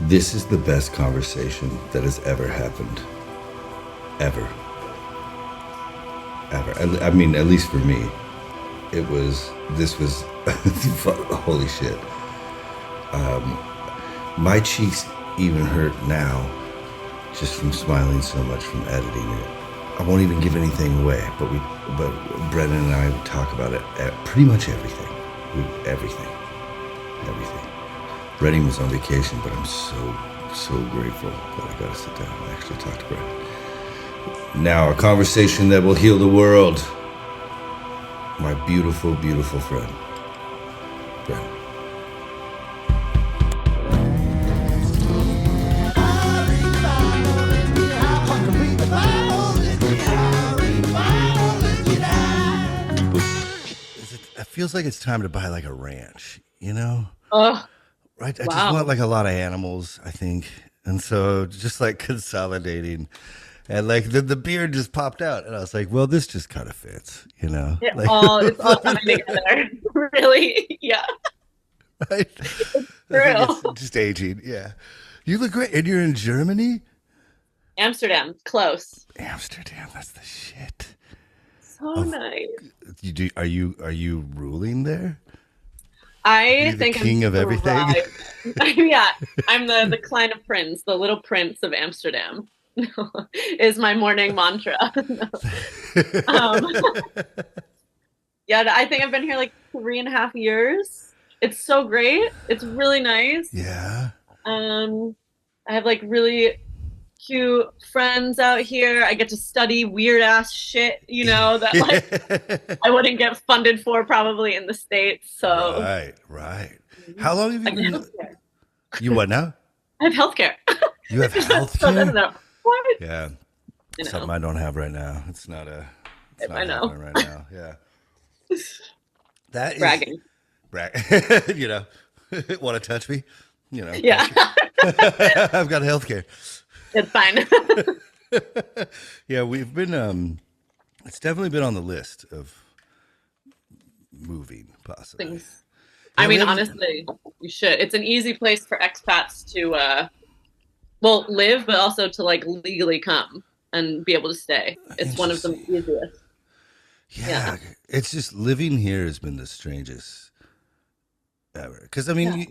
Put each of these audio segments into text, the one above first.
This is the best conversation that has ever happened. Ever. Ever. I mean, at least for me. This was, holy shit. My cheeks even hurt now just from smiling so much from editing it. I won't even give anything away, but Brennan and I would talk about it at pretty much everything. Everything. Brennan was on vacation, but I'm so grateful that I got to sit down and actually talk to Brennan. Now, a conversation that will heal the world. My beautiful, beautiful friend, Brennan. It feels like it's time to buy like a ranch, you know? Oh, Right? I wow. just want like a lot of animals, I think. And so just like consolidating. And like the beard just popped out. And I was like, well, this just kind of fits, you know? It's all coming together. Really? Yeah. Right? I think it's just aging. Yeah. You look great. And you're in Germany? Amsterdam, close. Amsterdam, that's the shit. So nice. Are you ruling there? I The think king of everything. Yeah, I'm the kleine prince, the little prince of Amsterdam. Is my morning mantra. um, yeah, I think I've been here like 3.5 years. It's so great. It's really nice. Yeah. I have like really cute friends out here. I get to study weird ass shit, that like I wouldn't get funded for probably in the States. So Right. How long have you been? You what now? I have healthcare. You have I don't healthcare? know. What? Yeah. Something I don't have right now. It's not I know. happening right now. Yeah. That is Bragging. you know, want to touch me? You know. Yeah. I've got healthcare. It's fine. Yeah, we've been it's definitely been on the list of moving possibly. Things. Yeah, I mean, honestly, you should. It's an easy place for expats to live, but also to like legally come and be able to stay. It's one of the easiest. Yeah. It's just living here has been the strangest ever. Because I mean,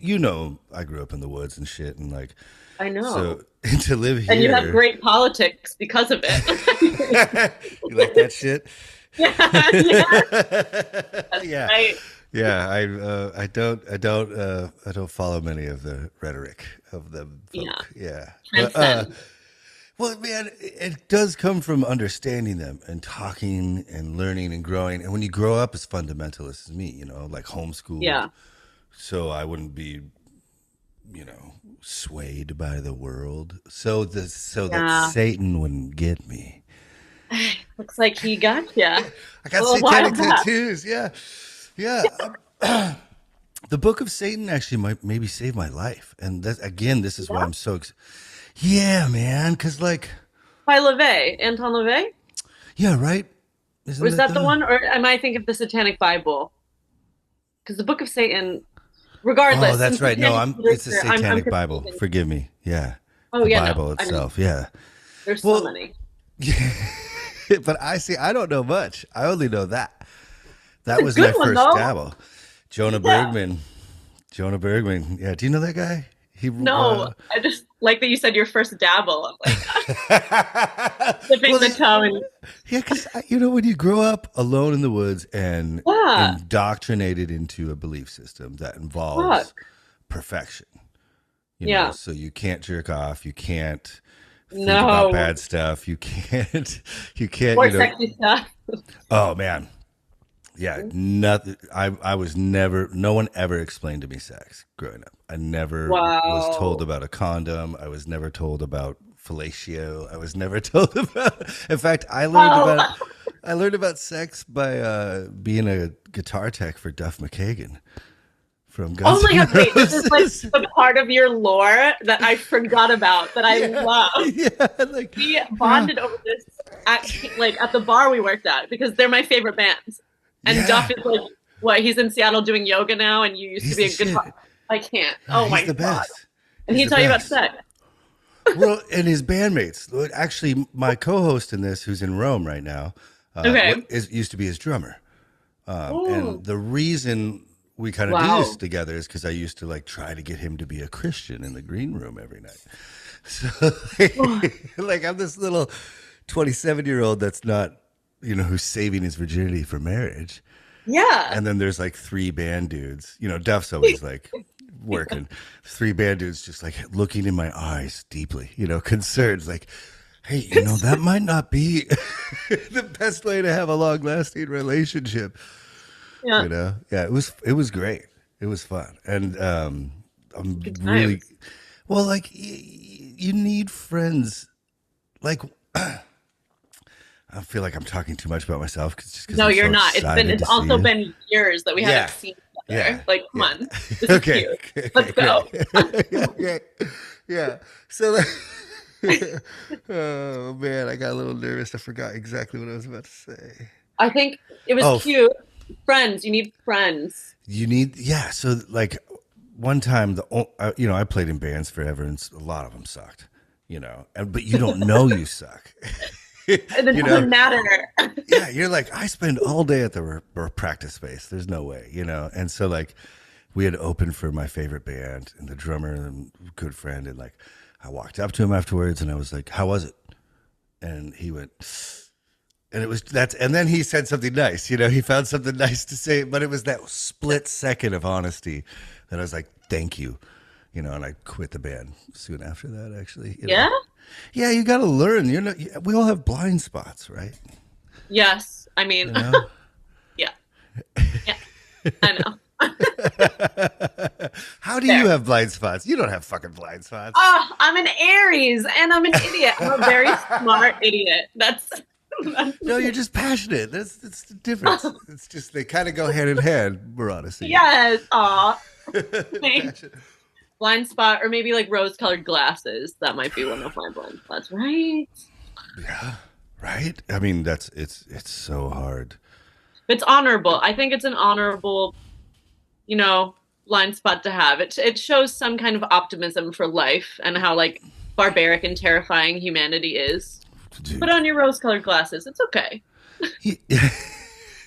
I grew up in the woods and shit, and like I know. So to live here, and you have great politics because of it. You like that shit? Yeah. Yeah. Right. Yeah, I don't follow many of the rhetoric of the folk. Yeah. Well, man, it does come from understanding them and talking and learning and growing. And when you grow up as fundamentalist as me, like homeschooled. Yeah. So I wouldn't be, swayed by the world. So that Satan wouldn't get me. Looks like he got you. I got satanic tattoos. Yeah. Yeah. The Book of Satan actually might maybe save my life. And this is why I'm so yeah, man. Because like. By LaVey, Anton LaVey? Yeah, right? Was that the one? Or am I thinking of the Satanic Bible? Because the Book of Satan, regardless. Oh, that's right. No, it's the Satanic I'm Bible. Forgive me. Yeah. Oh, the Bible itself. Yeah. There's so many. Yeah. But I don't know much. I only know that. That was my first dabble. Jonah Bergman. Yeah. Do you know that guy? No, I just like that you said your first dabble. I'm like, dipping the toe in. Yeah, because when you grow up alone in the woods and indoctrinated into a belief system that involves perfection, so you can't jerk off, you can't think about bad stuff, you can't, or sexy stuff. Oh man. Yeah, nothing. I was never. No one ever explained to me sex growing up. I never was told about a condom. I was never told about fellatio. I was never told about. In fact, I learned about sex by being a guitar tech for Duff McKagan from Guns N' Roses. Oh my god! Wait, this is like the part of your lore that I forgot about that I love. Yeah, we bonded over this at the bar we worked at because they're my favorite bands. And Duff is like, he's in Seattle doing yoga now, and you used to be a guitar. I can't. Oh my god. Best. And He's he the taught you about best. sex. Well, and his bandmates. Actually, my co-host in this, who's in Rome right now, Okay. used to be his drummer. And Oh, the reason we kind of do this wow. together is because I used to like try to get him to be a Christian in the green room every night. So, Oh, like, I'm this little 27-year-old that's not, who's saving his virginity for marriage. yeah. And then there's like three band dudes. Duff's always like working. Three band dudes just like looking in my eyes deeply, concerned, like, hey, that might not be the best way to have a long lasting relationship. Yeah. Yeah, it was great. It was fun. And I'm Good really, times. well, like, you need friends. Like, I feel like I'm talking too much about myself just because No, I'm you're so not. excited It's to see also you. been years that we haven't Yeah. seen each Yeah. other. Like, come Yeah. on. This is Okay. cute. Okay. Let's go. Great. Yeah. Great. Yeah. So, oh man, I got a little nervous. I forgot exactly what I was about to say. I think it was Oh, cute. Friends. You need friends. you need, yeah. So, like, one time, I played in bands forever, and a lot of them sucked. But you don't know you suck. And it you doesn't know, matter. yeah, you're like, I spend all day at the practice space. There's no way, And so, like, we had opened for my favorite band, and the drummer and good friend, and like, I walked up to him afterwards, and I was like, "How was it?" And he went, and and then he said something nice. He found something nice to say, but it was that split second of honesty that I was like, "Thank you," And I quit the band soon after that. Actually, Yeah? yeah, you got to learn. We all have blind spots, right? Yes. I mean, You know. yeah. Yeah. I know. How do you There. have blind spots? You don't have fucking blind spots. Oh, I'm an Aries and I'm an idiot. I'm a very smart idiot. That's No, you're just passionate. That's the difference. It's just they kind of go hand in hand, Moronicy. yes. Aw. Passion. Blind spot, or maybe like rose-colored glasses. That might be one of my blind spots, right? Yeah, right. I mean, it's so hard. It's honorable. I think it's an honorable, blind spot to have. It shows some kind of optimism for life and how like barbaric and terrifying humanity is. Dude. Put on your rose-colored glasses. It's okay. Yeah.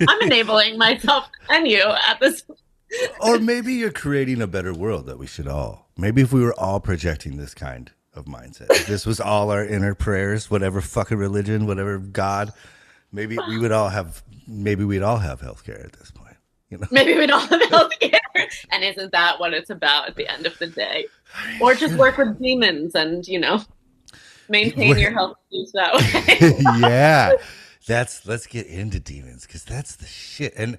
I'm enabling myself and you at this. Or maybe you're creating a better world that we should all. Maybe if we were all projecting this kind of mindset, if this was all our inner prayers, whatever fucking religion, whatever God, maybe we'd all have healthcare at this point. Maybe we don't have healthcare. And isn't that what it's about at the end of the day? Or just work with demons and, maintain your health use that way. Yeah. Let's get into demons because that's the shit. And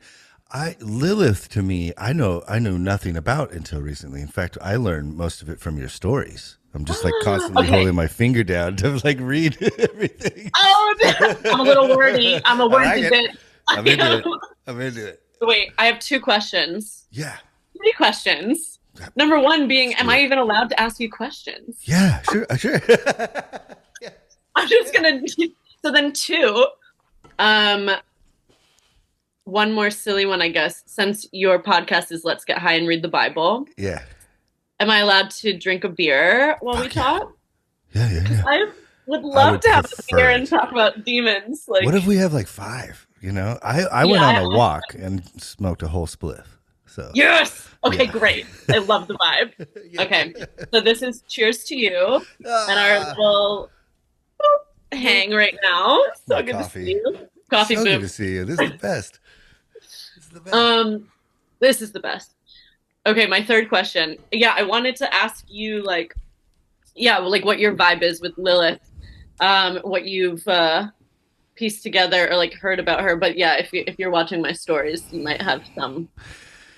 Lilith to me, I know nothing about until recently. In fact, I learned most of it from your stories. I'm just like constantly holding my finger down to like read everything. Oh, I'm a little wordy. I'm a wordy bit. I'm into it. I'm into it. Wait, I have 2 questions. Yeah. 3 questions. Number 1 being, am I even allowed to ask you questions? Yeah, sure. Yeah. I'm just gonna. So then 2. One more silly one, I guess. Since your podcast is Let's Get High and Read the Bible. Yeah. Am I allowed to drink a beer while we talk? Yeah. I would love to have a beer and talk about demons. Like, what if we have like 5? I went on a walk and smoked a whole spliff. So yes. Okay, great. I love the vibe. Yeah. Okay, so this is cheers to you and our little hang right now. So good coffee. to see you. Coffee so boom. Good to see you. This is the best. This is the best. Okay, my 3rd question. Yeah, I wanted to ask you like what your vibe is with Lilith, what you've pieced together or like heard about her. But yeah, if you're watching my stories, you might have some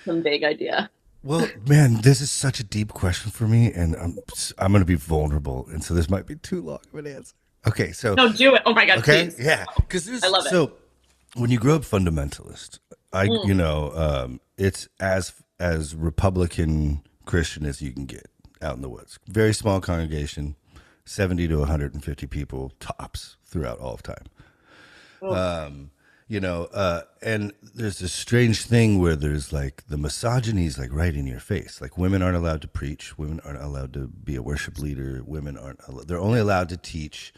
vague idea. Well, man, this is such a deep question for me, and I'm going to be vulnerable, and so this might be too long of an answer. Okay, so no, do it. Oh my god, okay, please. yeah, because I love it. So when you grow up fundamentalist, it's as Republican Christian as you can get out in the woods. Very small congregation, 70 to 150 people tops throughout all of time. And there's this strange thing where there's like the misogyny is like right in your face. Like women aren't allowed to preach, women aren't allowed to be a worship leader, women aren't, they're only allowed to teach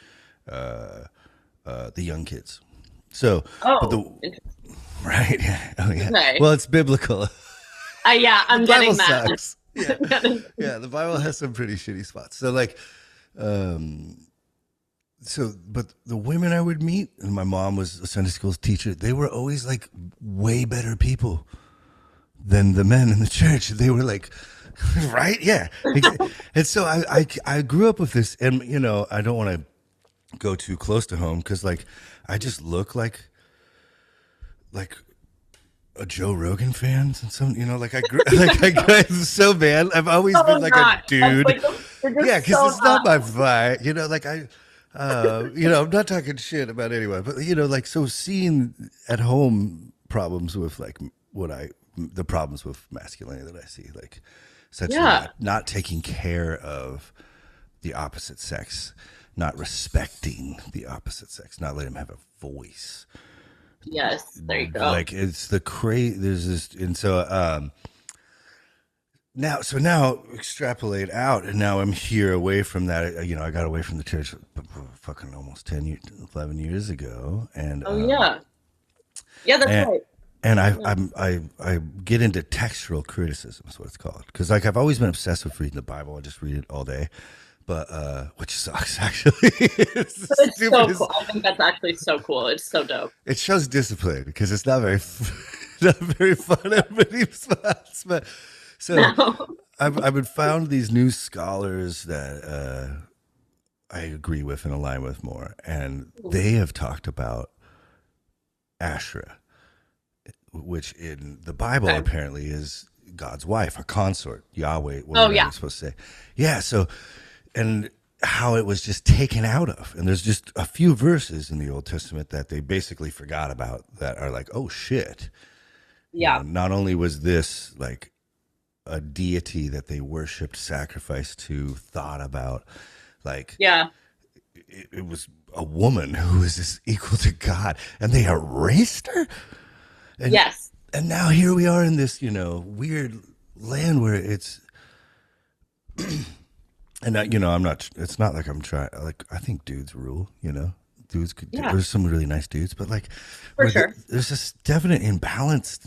the young kids. So, right, yeah, oh yeah. Okay. Well, it's biblical. Yeah, I'm getting that. Sucks. Yeah, the Bible has some pretty shitty spots. So like, but the women I would meet, and my mom was a Sunday school teacher, they were always like way better people than the men in the church. They were like, right? Yeah. And so I grew up with this, and I don't want to go too close to home because like I just look like a Joe Rogan fan and some, like I grew so bad. I've always been like a dude. Yeah, because it's not my vibe. Like I'm not talking shit about anyone, but like so seeing at home problems with like the problems with masculinity that I see, like such not taking care of the opposite sex, not respecting the opposite sex, not letting them have a voice. Yes, there you go. Like it's the crazy. There's this, and so now extrapolate out, and now I'm here away from that. I got away from the church fucking almost 11 years ago, and yeah, that's right. And I get into textual criticism, is what it's called, because like I've always been obsessed with reading the Bible. I just read it all day. But which sucks actually. It's so cool. I think that's actually so cool. It's so dope. It shows discipline because it's not very fun at many spots. But I've been found these new scholars that I agree with and align with more, and they have talked about Asherah, which in the Bible apparently is God's wife, a consort, Yahweh. What you're supposed to say? Yeah. So. And how it was just taken out of. And there's just a few verses in the Old Testament that they basically forgot about that are like, oh shit. Yeah. Not only was this like a deity that they worshiped, sacrificed to, thought about, like, it was a woman who was just equal to God, and they erased her. And, yes. And now here we are in this, weird land where it's, and I'm not. It's not like I'm trying. Like I think dudes rule. Dudes could. There's some really nice dudes, but like, for sure, there's this definite imbalance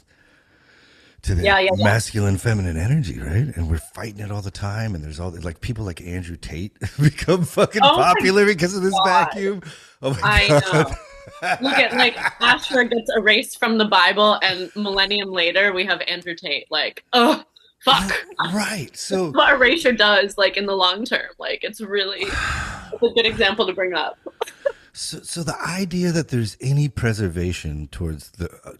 to the masculine, feminine energy, right? And we're fighting it all the time. And there's all like people like Andrew Tate become fucking popular because of this vacuum. Oh my God. Look at like Asherah gets erased from the Bible, and millennium later we have Andrew Tate. Like, oh. Fuck. Right. So what erasure does, like in the long term, like it's a good example to bring up. So the idea that there's any preservation towards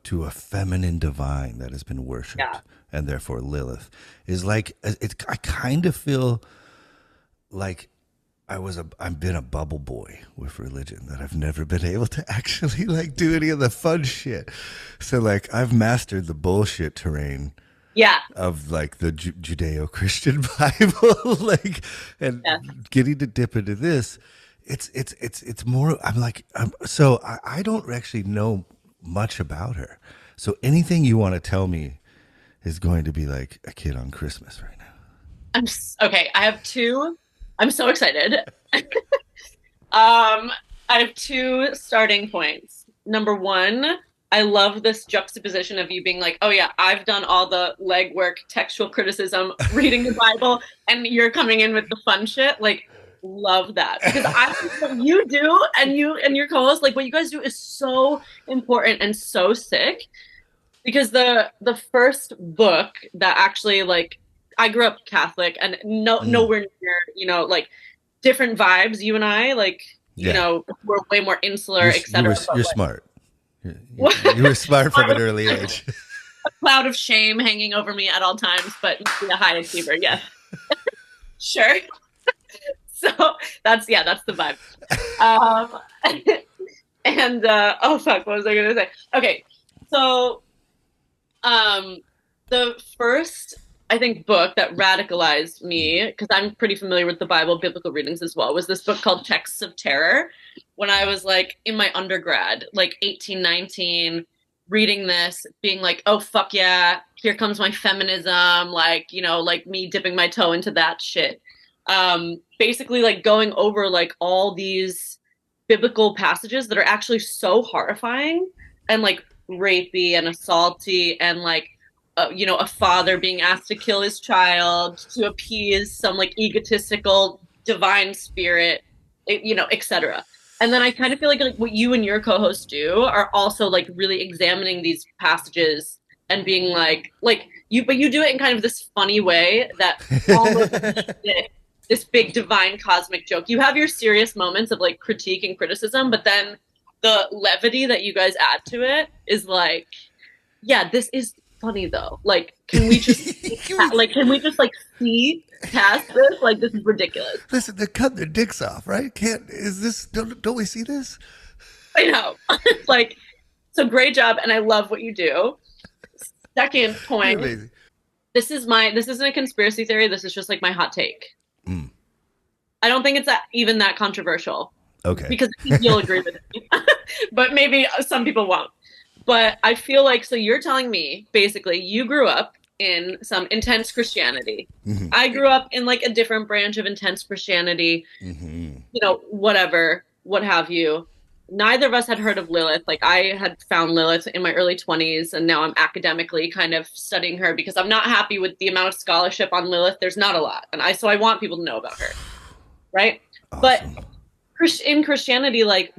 to a feminine divine that has been worshipped, and therefore Lilith, is like I kind of feel like I've been a bubble boy with religion, that I've never been able to actually like do any of the fun shit. So like I've mastered the bullshit terrain. Of like the Judeo-Christian Bible, like, and getting to dip into this, it's more. So I don't actually know much about her. So anything you want to tell me is going to be like a kid on Christmas right now. Okay. I have two. I'm so excited. I have two starting points. Number one. I love this juxtaposition of you being like, oh yeah, I've done all the legwork, textual criticism, reading the Bible, and you're coming in with the fun shit. Like, love that. Because I think what you do and you and your co-host, like what you guys do is so important and so sick. Because the first book that actually, like, I grew up Catholic and nowhere near, like different vibes, you and I, like, we're way more insular, etc. You're smart. You were smart from an early age. A cloud of shame hanging over me at all times, but a high achiever, yeah. Sure. So that's the vibe. Oh fuck, what was I gonna say? Okay, so the first, I think, book that radicalized me, because I'm pretty familiar with the Bible, biblical readings as well, was this book called Texts of Terror. When I was like in my undergrad, like 18, 19, reading this, being like, oh, fuck yeah, here comes my feminism, like, you know, like me dipping my toe into that shit. Basically, like going over like all these biblical passages that are actually so horrifying and like rapey and assaulty and like you know, a father being asked to kill his child to appease some like egotistical divine spirit, you know, etc. And then I kind of feel like what you and your co-hosts do are also like really examining these passages and being like you, but you do it in kind of this funny way that almost this big divine cosmic joke. You have your serious moments of like critique and criticism, but then the levity that you guys add to it is like, yeah, this is funny though. Like, can we just can we just like see past this? Like, this is ridiculous. Listen, they're cutting their dicks off, right? Don't we see this? I know. Like, so great job, and I love what you do. Second point. This isn't a conspiracy theory. This is just like my hot take. I don't think it's even that controversial. Okay. Because you'll agree with me. But maybe some people won't. But I feel like, so you're telling me, basically, you grew up in some intense Christianity. Mm-hmm. I grew up in like a different branch of intense Christianity, you know, whatever, what have you. Neither of us had heard of Lilith. Like, I had found Lilith in my early 20s, and now I'm academically kind of studying her because I'm not happy with the amount of scholarship on Lilith. There's not a lot. And so I want people to know about her. Right? Awesome. But in Christianity, like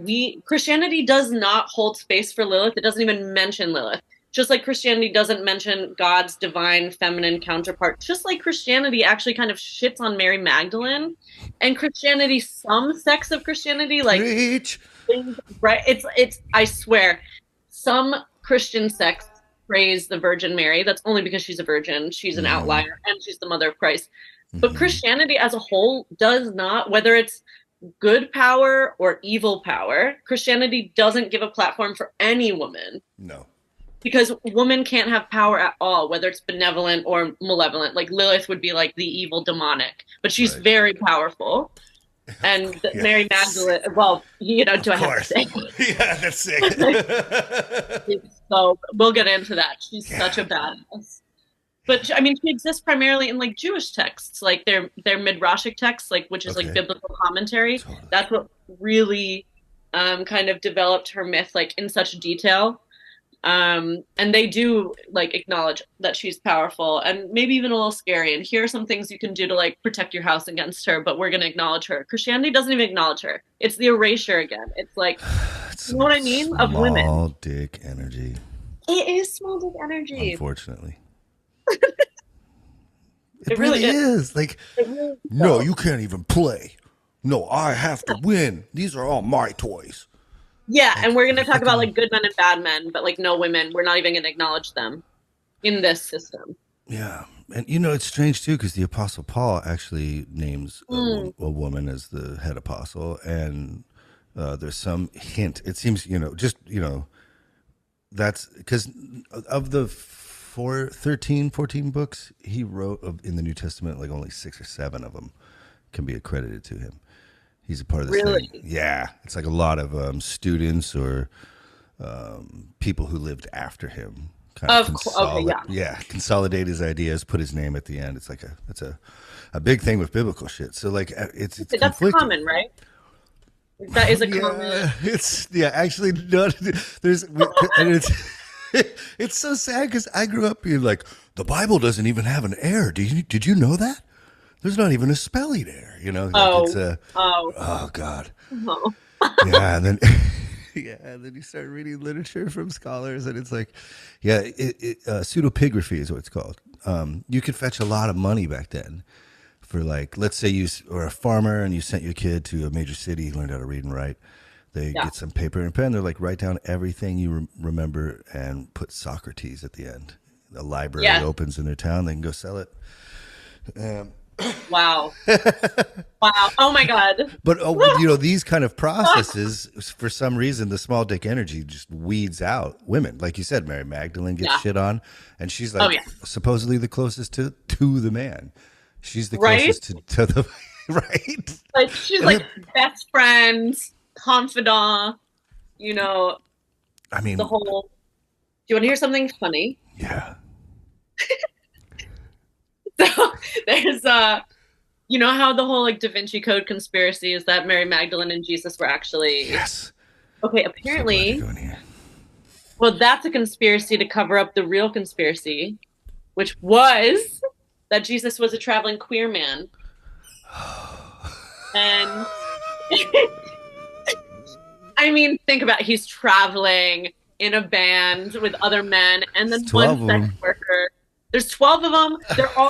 Christianity does not hold space for Lilith. It doesn't even mention Lilith. Just like Christianity doesn't mention God's divine feminine counterpart. Just like Christianity actually kind of shits on Mary Magdalene. And Christianity, some sects of Christianity, like right, it's I swear, some Christian sects praise the Virgin Mary. That's only because she's a virgin. She's an outlier, and she's the mother of Christ. But Christianity as a whole does not, whether it's good power or evil power, Christianity doesn't give a platform for any woman. No. Because women can't have power at all, whether it's benevolent or malevolent. Like Lilith would be like the evil demonic, but she's very powerful. And yes. Mary Magdalene, well, you know, do I have to say? Yeah, that's sick. So we'll get into that. She's such a badass. But I mean, she exists primarily in like Jewish texts, like their midrashic texts, like which is like biblical commentary. Totally. That's what really kind of developed her myth, like in such detail. And they do like acknowledge that she's powerful and maybe even a little scary. And here are some things you can do to like protect your house against her, but we're going to acknowledge her. Christianity doesn't even acknowledge her. It's the erasure again. It's like, you know what I mean? Of women. Small dick energy. It is small dick energy. Unfortunately. It really is. Like, really no, you can't even play. No, I have to win. These are all my toys. Yeah, and we're going to talk about like good men and bad men, but like no women. We're not even going to acknowledge them in this system. Yeah, and you know it's strange too because the Apostle Paul actually names a woman as the head apostle, and there's some hint. It seems that's because of the 14 books he wrote in the New Testament, like only 6 or 7 of them can be accredited to him. He's a part of this thing. Yeah. It's like a lot of students or people who lived after him kind of consolidate his ideas, put his name at the end. It's like that's a big thing with biblical shit. So like it's that's common, right? That is a common. It's actually not. There's and it's so sad because I grew up being like the Bible doesn't even have an error. Did you know that? There's not even a spelling error, you know. Like oh God. Oh. Yeah, and then and then you start reading literature from scholars, and it's like, pseudepigraphy is what it's called. You could fetch a lot of money back then for like, let's say you were a farmer and you sent your kid to a major city, learned how to read and write. They get some paper and pen. They're like, write down everything you remember and put Socrates at the end. The library opens in their town. They can go sell it. Wow. Wow. Oh my God. But these kind of processes, for some reason, the small dick energy just weeds out women. Like you said, Mary Magdalene gets Yeah. shit on, and she's Oh like yeah. supposedly the closest to the man. She's the Right? closest to the right. Like she's like best friends, confidant, you know, I mean, the whole. Do you want to hear something funny? yeah. So there's you know how the whole like Da Vinci Code conspiracy is that Mary Magdalene and Jesus were actually Yes. okay, So apparently glad you're going here. well that's a conspiracy to cover up the real conspiracy, which was that Jesus was a traveling queer man. And I mean, think about it. He's traveling in a band with other men, and then one sex worker. There's 12 of them.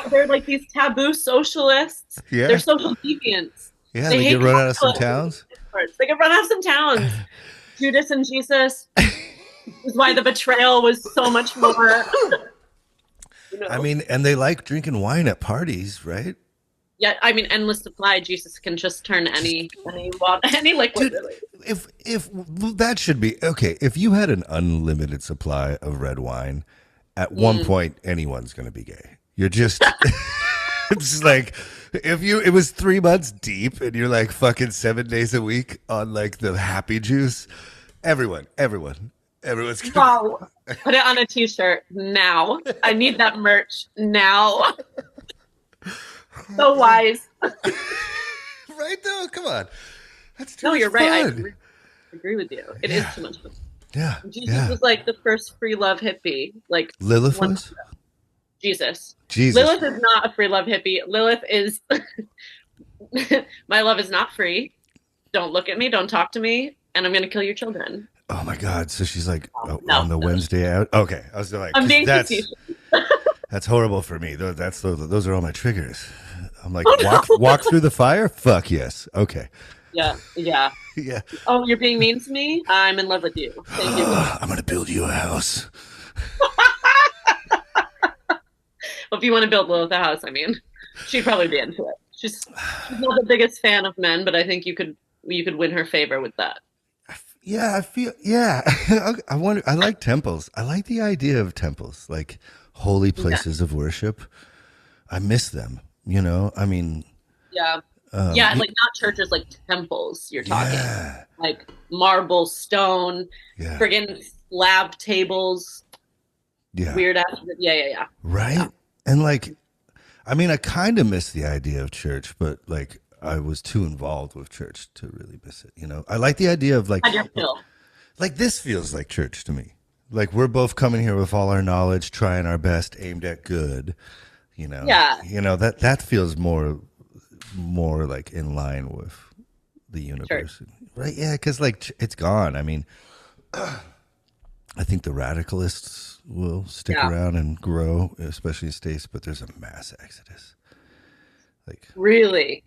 They're like these taboo socialists. Yeah. They're social deviants. Yeah, they get run out of some towns. They get run out of some towns. Judas and Jesus is why the betrayal was so much more. I mean, and they like drinking wine at parties, right? Yeah, I mean, endless supply. Jesus can just turn any water, any liquid. Dude, really. if that should be okay. If you had an unlimited supply of red wine, at one point anyone's going to be gay. You're just it's like if it was 3 months deep and you're like fucking 7 days a week on like the happy juice, everyone's gonna Wow. Put it on a t-shirt now. I need that merch now. So wise. Right though, come on. That's too No, much you're right. I fun. agree with you. It is too much fun. Yeah. Jesus was like the first free love hippie. Like Lilith was? Jesus. Jesus. Lilith is not a free love hippie. Lilith is my love is not free. Don't look at me, don't talk to me, and I'm gonna kill your children. Oh my God. So she's like No. on the Wednesday out. Okay. I was like, I'm being that's horrible for me. Those are all my triggers. I'm like, walk through the fire? Fuck yes. Okay. Yeah. Yeah. Oh, you're being mean to me? I'm in love with you. Thank you. I'm going to build you a house. Well, if you want to build Lilith a house, I mean, she'd probably be into it. She's not the biggest fan of men, but I think you could win her favor with that. Yeah, I wonder, I like temples. I like the idea of temples, like holy places of worship. I miss them, I mean. Yeah. Like not churches, like temples you're talking. Yeah. Like marble, stone, friggin' slab tables. Yeah. Weird ass. Yeah. Right? Yeah. And like, I mean, I kind of miss the idea of church, but like I was too involved with church to really miss it. I like the idea of like, how do you feel? Like this feels like church to me. Like we're both coming here with all our knowledge, trying our best, aimed at good, Yeah. That feels more like in line with the universe. Church. Right? Yeah. Cause like it's gone. I mean, I think the radicalists will stick around and grow, especially in states, but there's a mass exodus. Like really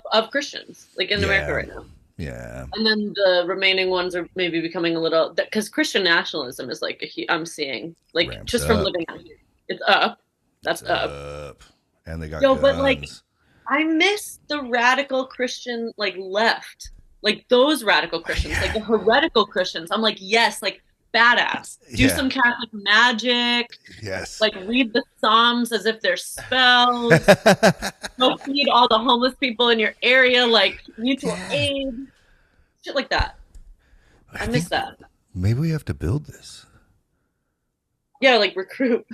of Christians, like in America right now. Yeah. And then the remaining ones are maybe becoming a little, because Christian nationalism is like I'm seeing like Ramps just up. from living out here, it's up. That's up. And they got Yo, guns. but like I miss the radical Christian like left, like those radical Christians, like the heretical Christians. I'm like, yes, like badass. Do some Catholic magic. Yes. Like read the Psalms as if they're spells. Go feed all the homeless people in your area, like mutual aid, shit like that. I miss that. Maybe we have to build this. Yeah, like recruit.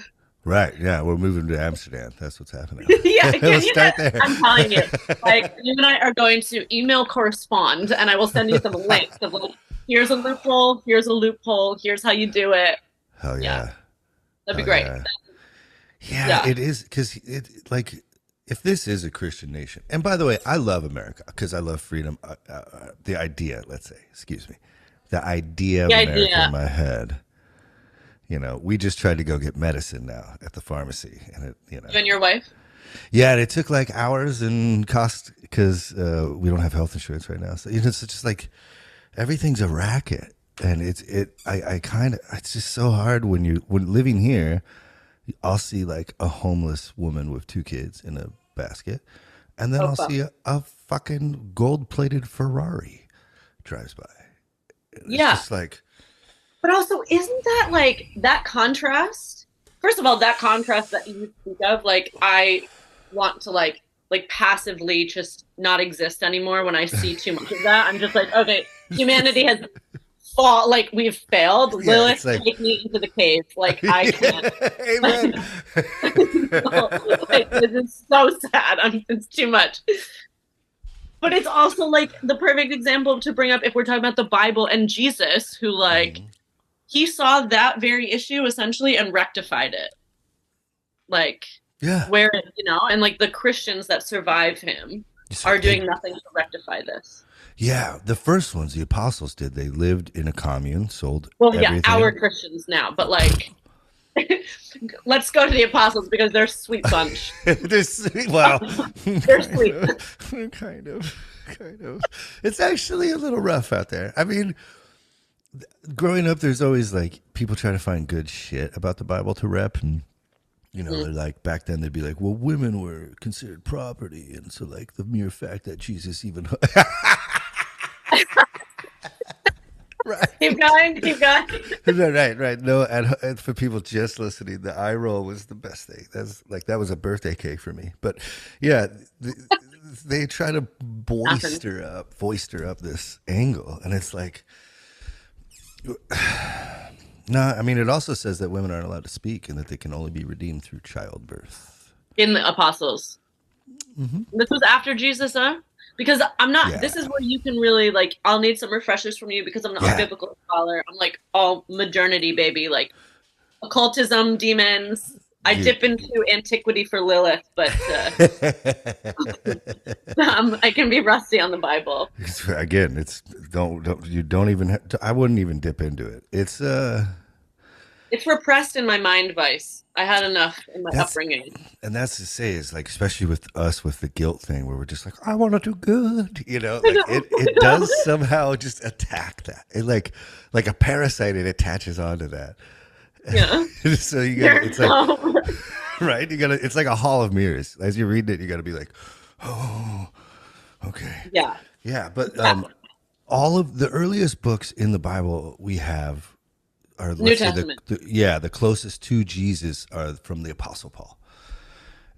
Right. Yeah, we're moving to Amsterdam. That's what's happening. Yeah, Let's start there. I'm telling you, like you and I are going to email correspond, and I will send you some links of like, here's a loophole, here's how you do it. Hell yeah. That'd be great. Yeah, it is, because it like if this is a Christian nation, and by the way, I love America because I love freedom. The idea, let's say, the idea of America in my head. We just tried to go get medicine now at the pharmacy, and it, You and your wife? Yeah, and it took like hours and cost because we don't have health insurance right now. So it's just like everything's a racket, and it's just so hard when living here. I'll see like a homeless woman with 2 kids in a basket, and then Oh, I'll fuck. see a fucking gold-plated Ferrari drives by. It's Yeah. just like, But also, isn't that like that contrast? First of all, that contrast that you speak of, like I want to like passively just not exist anymore when I see too much of that. I'm just like, okay, humanity has fall like we've failed. yeah, Lilith, it's like, take me into the cave. Like I can't. amen. No, like, this is so sad. It's too much. But it's also like the perfect example to bring up if we're talking about the Bible and Jesus, who like he saw that very issue essentially and rectified it. Like Yeah, where, you know, and like the Christians that survive him are doing nothing to rectify this. yeah. The first ones, the apostles did. They lived in a commune, sold Well, yeah, everything. our Christians now, but like let's go to the apostles because they're a sweet bunch. They're sweet. Well, They're sweet. Kind of. It's actually a little rough out there. I mean, growing up, there's always like people try to find good shit about the Bible to rep, and you know, they're like back then they'd be like, well, women were considered property, and so like the mere fact that Jesus even right. Keep going. Right. No, and for people just listening, the eye roll was the best thing. That's like that was a birthday cake for me. But yeah, they try to boister up this angle, and it's like, no. I mean, it also says that women aren't allowed to speak, and that they can only be redeemed through childbirth. In the apostles. This was after Jesus, huh? Because I'm not, Yeah. this is where you can really, like, I'll need some refreshers from you because I'm not a biblical scholar. I'm like all modernity, baby, like occultism, demons. I dip into antiquity for Lilith, but I can be rusty on the Bible. Again, it's don't even I wouldn't even dip into it. It's repressed in my mind, Vice. I had enough in my upbringing. And that's to say is like, especially with us with the guilt thing where we're just like, I want to do good, you know, like it does somehow just attack that. It like a parasite, it attaches onto that. Yeah. So you got it's like right, you gotta it's like a hall of mirrors. As you read it, you gotta be like, oh, okay. Yeah, but all of the earliest books in the Bible we have are New Testament. The closest to Jesus are from the Apostle Paul.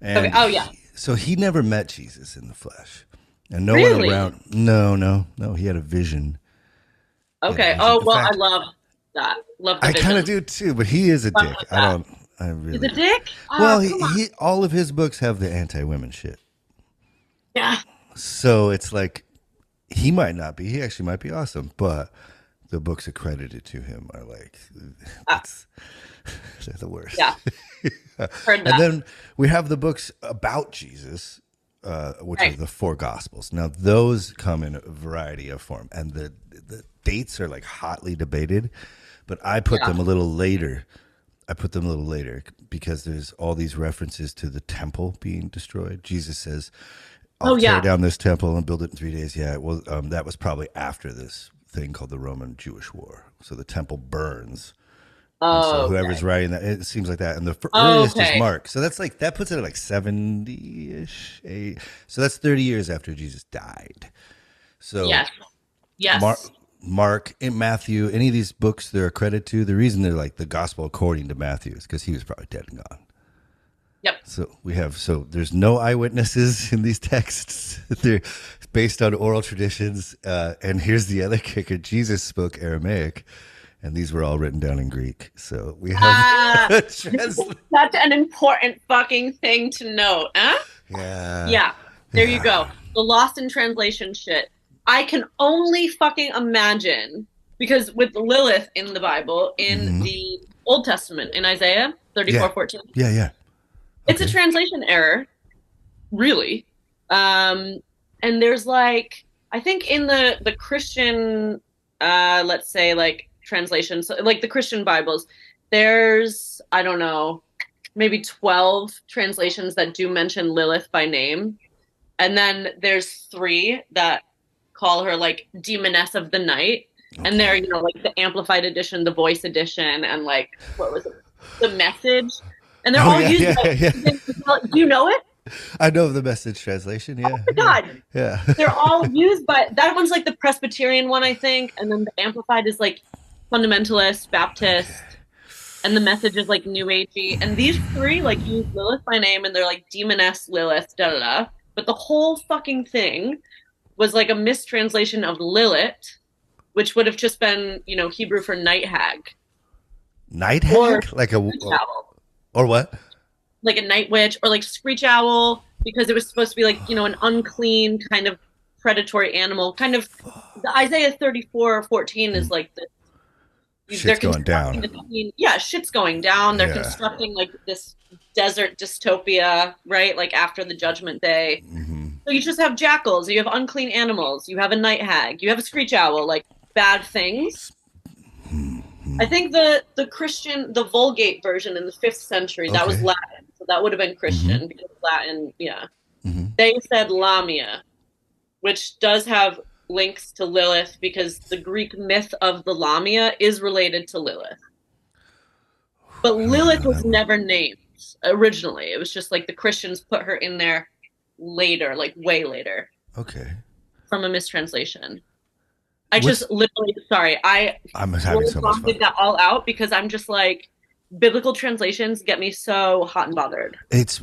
And okay. Oh yeah. So he never met Jesus in the flesh, and no really? one around. No. He had a vision. Okay. Oh well, fact, I love that. Love. The I kind of do too, but he is a dick. I really. He's a dick. Well, he all of his books have the anti-women shit. Yeah. So it's like he might not be. He actually might be awesome, but the books accredited to him are like they're the worst. Yeah. Heard that. And then we have the books about Jesus, which are the four Gospels. Now those come in a variety of form, and the dates are like hotly debated, but I put them a little later. Because there's all these references to the temple being destroyed. Jesus says, I'll tear down this temple and build it in 3 days. Yeah, well, that was probably after this thing called the Roman-Jewish War. So the temple burns. So whoever's writing that, it seems like that. And the earliest is Mark. So that's like, that puts it at like 70-ish. So that's 30 years after Jesus died. So yes. Mark and Matthew, any of these books they're accredited to, the reason they're like the gospel according to Matthew is because he was probably dead and gone. Yep. So there's no eyewitnesses in these texts. They're based on oral traditions. And here's the other kicker. Jesus spoke Aramaic, and these were all written down in Greek. So we have such an important fucking thing to note, huh? Yeah. There you go. The lost in translation shit. I can only fucking imagine, because with Lilith in the Bible, in the Old Testament, in Isaiah 34:14. Yeah. It's a translation error, really. And there's like, I think in the Christian, let's say like translations, so like the Christian Bibles, there's, I don't know, maybe 12 translations that do mention Lilith by name. And then there's 3 that call her like demoness of the night. Okay. And they're, you know, like the amplified edition, the voice edition, and like, what was it? The message. And they're all used. Do you know it? I know of the Message translation. Oh Yeah, my yeah, God. yeah. They're all used, but that one's like the Presbyterian one, I think. And then the Amplified is like fundamentalist, Okay. Baptist, and the Message is like New Agey. And these three like use Lilith by name and they're like demoness Lilith, da da da. But the whole fucking thing was like a mistranslation of Lilith, which would have just been, Hebrew for night hag Night or hag, like a screech owl, or what? like a night witch or like screech owl, because it was supposed to be like, an unclean kind of predatory animal. Kind of the Isaiah 34:14 is like they're Shit's going constructing down. the scene. Yeah, shit's going down. They're Yeah. constructing like this desert dystopia, right? Like after the judgment day. So you just have jackals, you have unclean animals, you have a night hag, you have a screech owl, like bad things. I think the Vulgate version in the 5th century, that was Okay. Latin. So that would have been Mm-hmm. Christian because Latin, yeah. Mm-hmm. They said Lamia, which does have links to Lilith because the Greek myth of the Lamia is related to Lilith. But I don't Lilith know was that one. never named originally. It was just like the Christians put her in there later, like way later, Okay. from a mistranslation. I What's just literally, sorry, I I'm having really so much fun. vomited that all out because I'm just like, biblical translations get me so hot and bothered. It's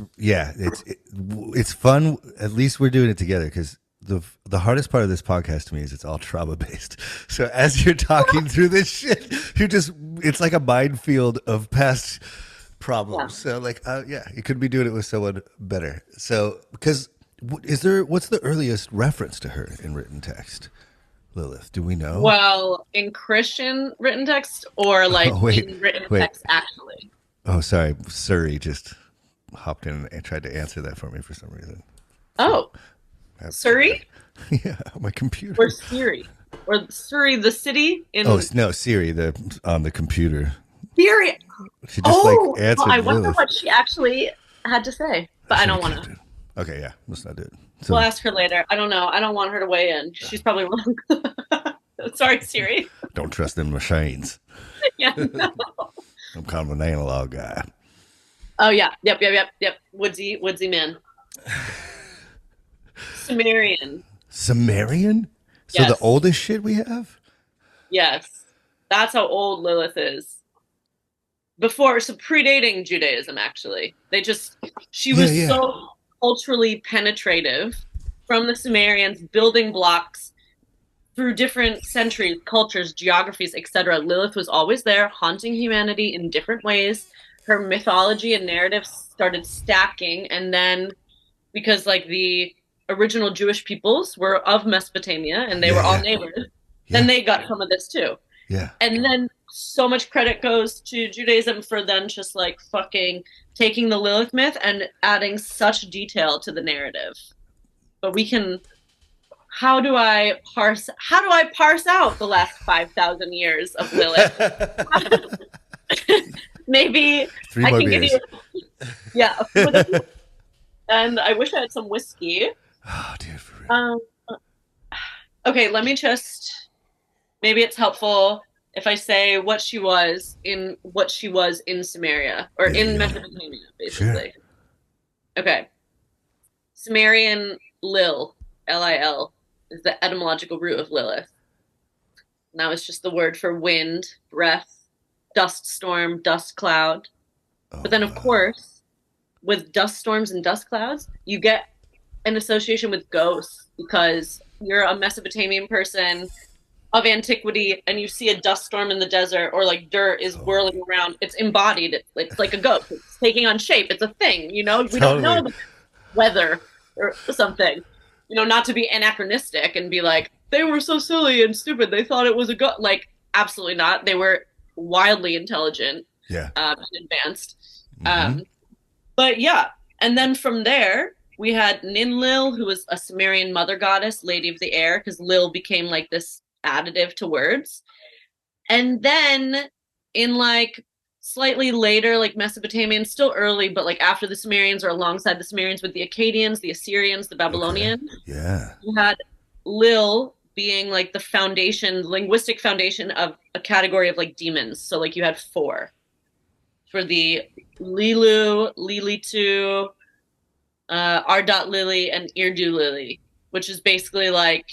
fun. At least we're doing it together because the hardest part of this podcast to me is it's all trauma based. So as you're talking through this shit, it's like a minefield of past Yeah. problems. So like, yeah, you could be doing it with someone better. So because what's the earliest reference to her in written text? Lilith, do we know? Well, in Christian written text or like Oh wait, in written wait. text actually? Oh sorry, Surrey just hopped in and tried to answer that for me for some reason. So Oh, Surrey yeah, my or computer. Siri? Or Surrey, the city Oh in no, Siri, the on the computer. Siri. She just like Oh, well, answered I wonder Lilith. what she actually had to say, I but I should don't have want kept to. it. Okay, yeah, let's not do it. We'll So ask her later. I don't know. I don't want her to weigh in. She's probably wrong. Sorry, Siri. don't trust them machines. Yeah. No. I'm kind of an analog guy. Oh yeah. Yep. Woodsy man. Sumerian. Sumerian? So the Yes. oldest shit we have? Yes. That's how old Lilith is. So predating Judaism, actually. She Yeah, was yeah. so culturally penetrative from the Sumerians, building blocks through different centuries, cultures, geographies, etc. Lilith was always there, haunting humanity in different ways. Her mythology and narratives started stacking, and then because like the original Jewish peoples were of Mesopotamia and they Yeah, were all yeah. neighbors, then Yeah. they got some of this too. Yeah. And then so much credit goes to Judaism for then just like fucking taking the Lilith myth and adding such detail to the narrative. But how do I parse out the last 5,000 years of Lilith? Maybe Three I more can give beers. you, yeah. And I wish I had some whiskey. Oh, dude, for real. Um, okay, maybe it's helpful if I say what she was in Samaria or Yeah, in yeah. Mesopotamia, basically. Sure. Okay. Sumerian Lil, Lil, is the etymological root of Lilith. And that was just the word for wind, breath, dust storm, dust cloud. Oh, But then, of wow. course, with dust storms and dust clouds, you get an association with ghosts because you're a Mesopotamian person of antiquity and you see a dust storm in the desert or like dirt is whirling around. It's embodied. It's like a ghost. It's taking on shape. It's a thing, We don't know the weather or something, not to be anachronistic and be like, they were so silly and stupid. They thought it was a ghost. Like, absolutely not. They were wildly intelligent Yeah. and advanced. Mhm. But yeah, and then from there, we had Ninlil, who was a Sumerian mother goddess, lady of the air, because Lil became like this additive to words. And then in like slightly later, like Mesopotamian, still early, but like after the Sumerians or alongside the Sumerians with the Akkadians, the Assyrians, the Babylonians, Yeah. you had Lil being like the linguistic foundation of a category of like demons. So like you had 4 for the Lilu, Lilitu, R.Lily and Irdu Lily, which is basically like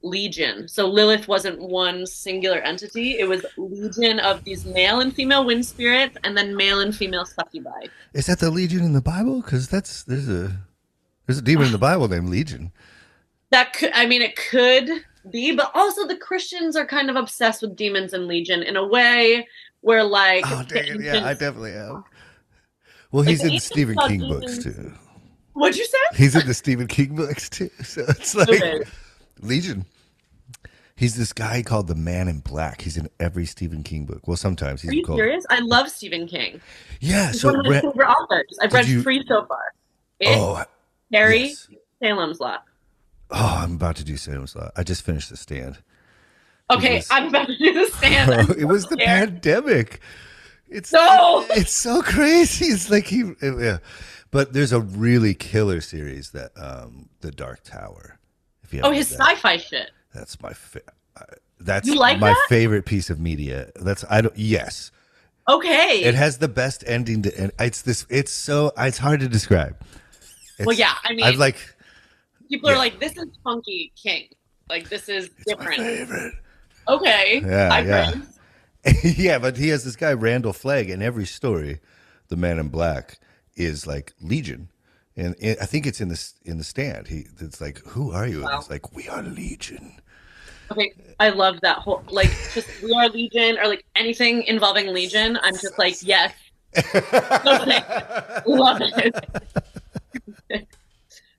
legion. So Lilith wasn't one singular entity. It was legion of these male and female wind spirits and then male and female succubi. Is that the Legion in the Bible? Because there's a demon in the Bible named Legion. That could, I mean, it could be, but also the Christians are kind of obsessed with demons and legion in a way where, like, oh dang it, yeah, I definitely am. Well, he's in the Stephen King books too. What'd you say? He's in the Stephen King books too. So it's like Okay. Legion. He's this guy called the Man in Black. He's in every Stephen King book. Well, sometimes he's Are you called. serious? I love Stephen King. Yeah, He's so one of my favorite authors. I've read 3 so far. Harry, yes. Salem's Lot. Oh, I'm about to do Salem's Lot. I just finished The Stand. Okay, I'm about to do The Stand. It was the pandemic. It's so crazy. It's like yeah. But there's a really killer series that The Dark Tower. If you his sci-fi shit. That's my that's you like my that? favorite piece of media. Yes. Okay. It has the best ending to end. It's hard to describe. Well, yeah, I mean, I've like people are like, this is funky King. Like, this is different. My favorite. Okay. Yeah. Yeah, but he has this guy, Randall Flagg, in every story, the Man in Black is like Legion. And I think it's in the Stand. It's like, who are you? Wow. And it's like, we are Legion. Okay, I love that whole, like, just we are Legion or like anything involving Legion. I'm just like, yes. Love it.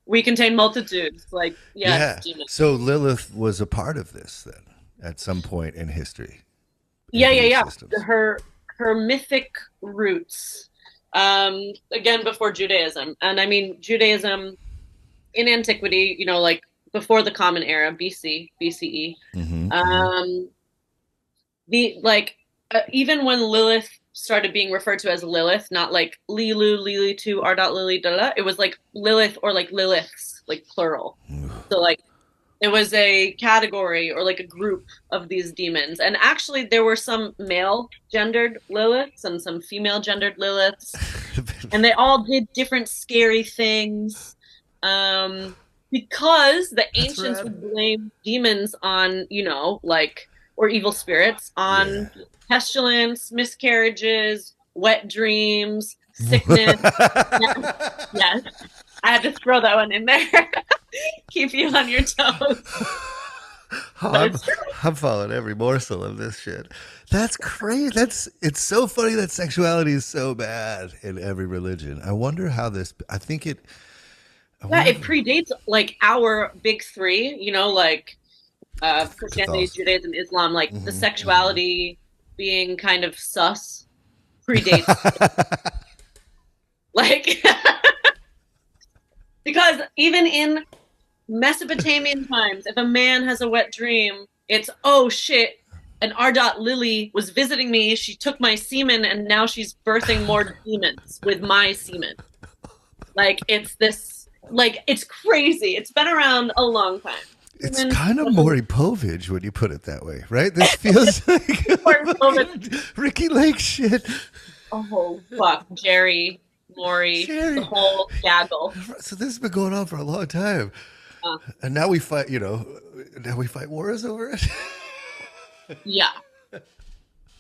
We contain multitudes. Like, yes. Yeah. So Lilith was a part of this then at some point in history. Yeah. Her mythic roots. Again, before Judaism. And I mean, Judaism in antiquity, you know, like before the Common Era, BC, BCE. Even when Lilith started being referred to as Lilith, not like Lilu, Lili2, R.Lily, it was like Lilith or like Liliths, like plural. So like it was a category or like a group of these demons. And actually there were some male gendered Liliths and some female gendered Liliths. And they all did different scary things. Because the ancients would blame demons on, you know, like, or evil spirits on pestilence, miscarriages, wet dreams, sickness. Yes. I had to throw that one in there. Keep you on your toes. I'm following every morsel of this shit. That's crazy. It's so funny that sexuality is so bad in every religion. I wonder how this. It predates like our big 3. You know, like Christianity, Judaism, Islam. Like the sexuality being kind of sus predates. Like. Because even in Mesopotamian times, if a man has a wet dream, it's, oh shit, and R.Lily was visiting me, she took my semen, and now she's birthing more demons with my semen. Like, it's this, like, it's crazy. It's been around a long time. It's kind of Maury Povich when you put it that way, right? This feels like Ricky Lake shit. Oh, fuck. Jerry. Maury, the whole gaggle. So this has been going on for a long time. And now we fight, wars over it. Yeah.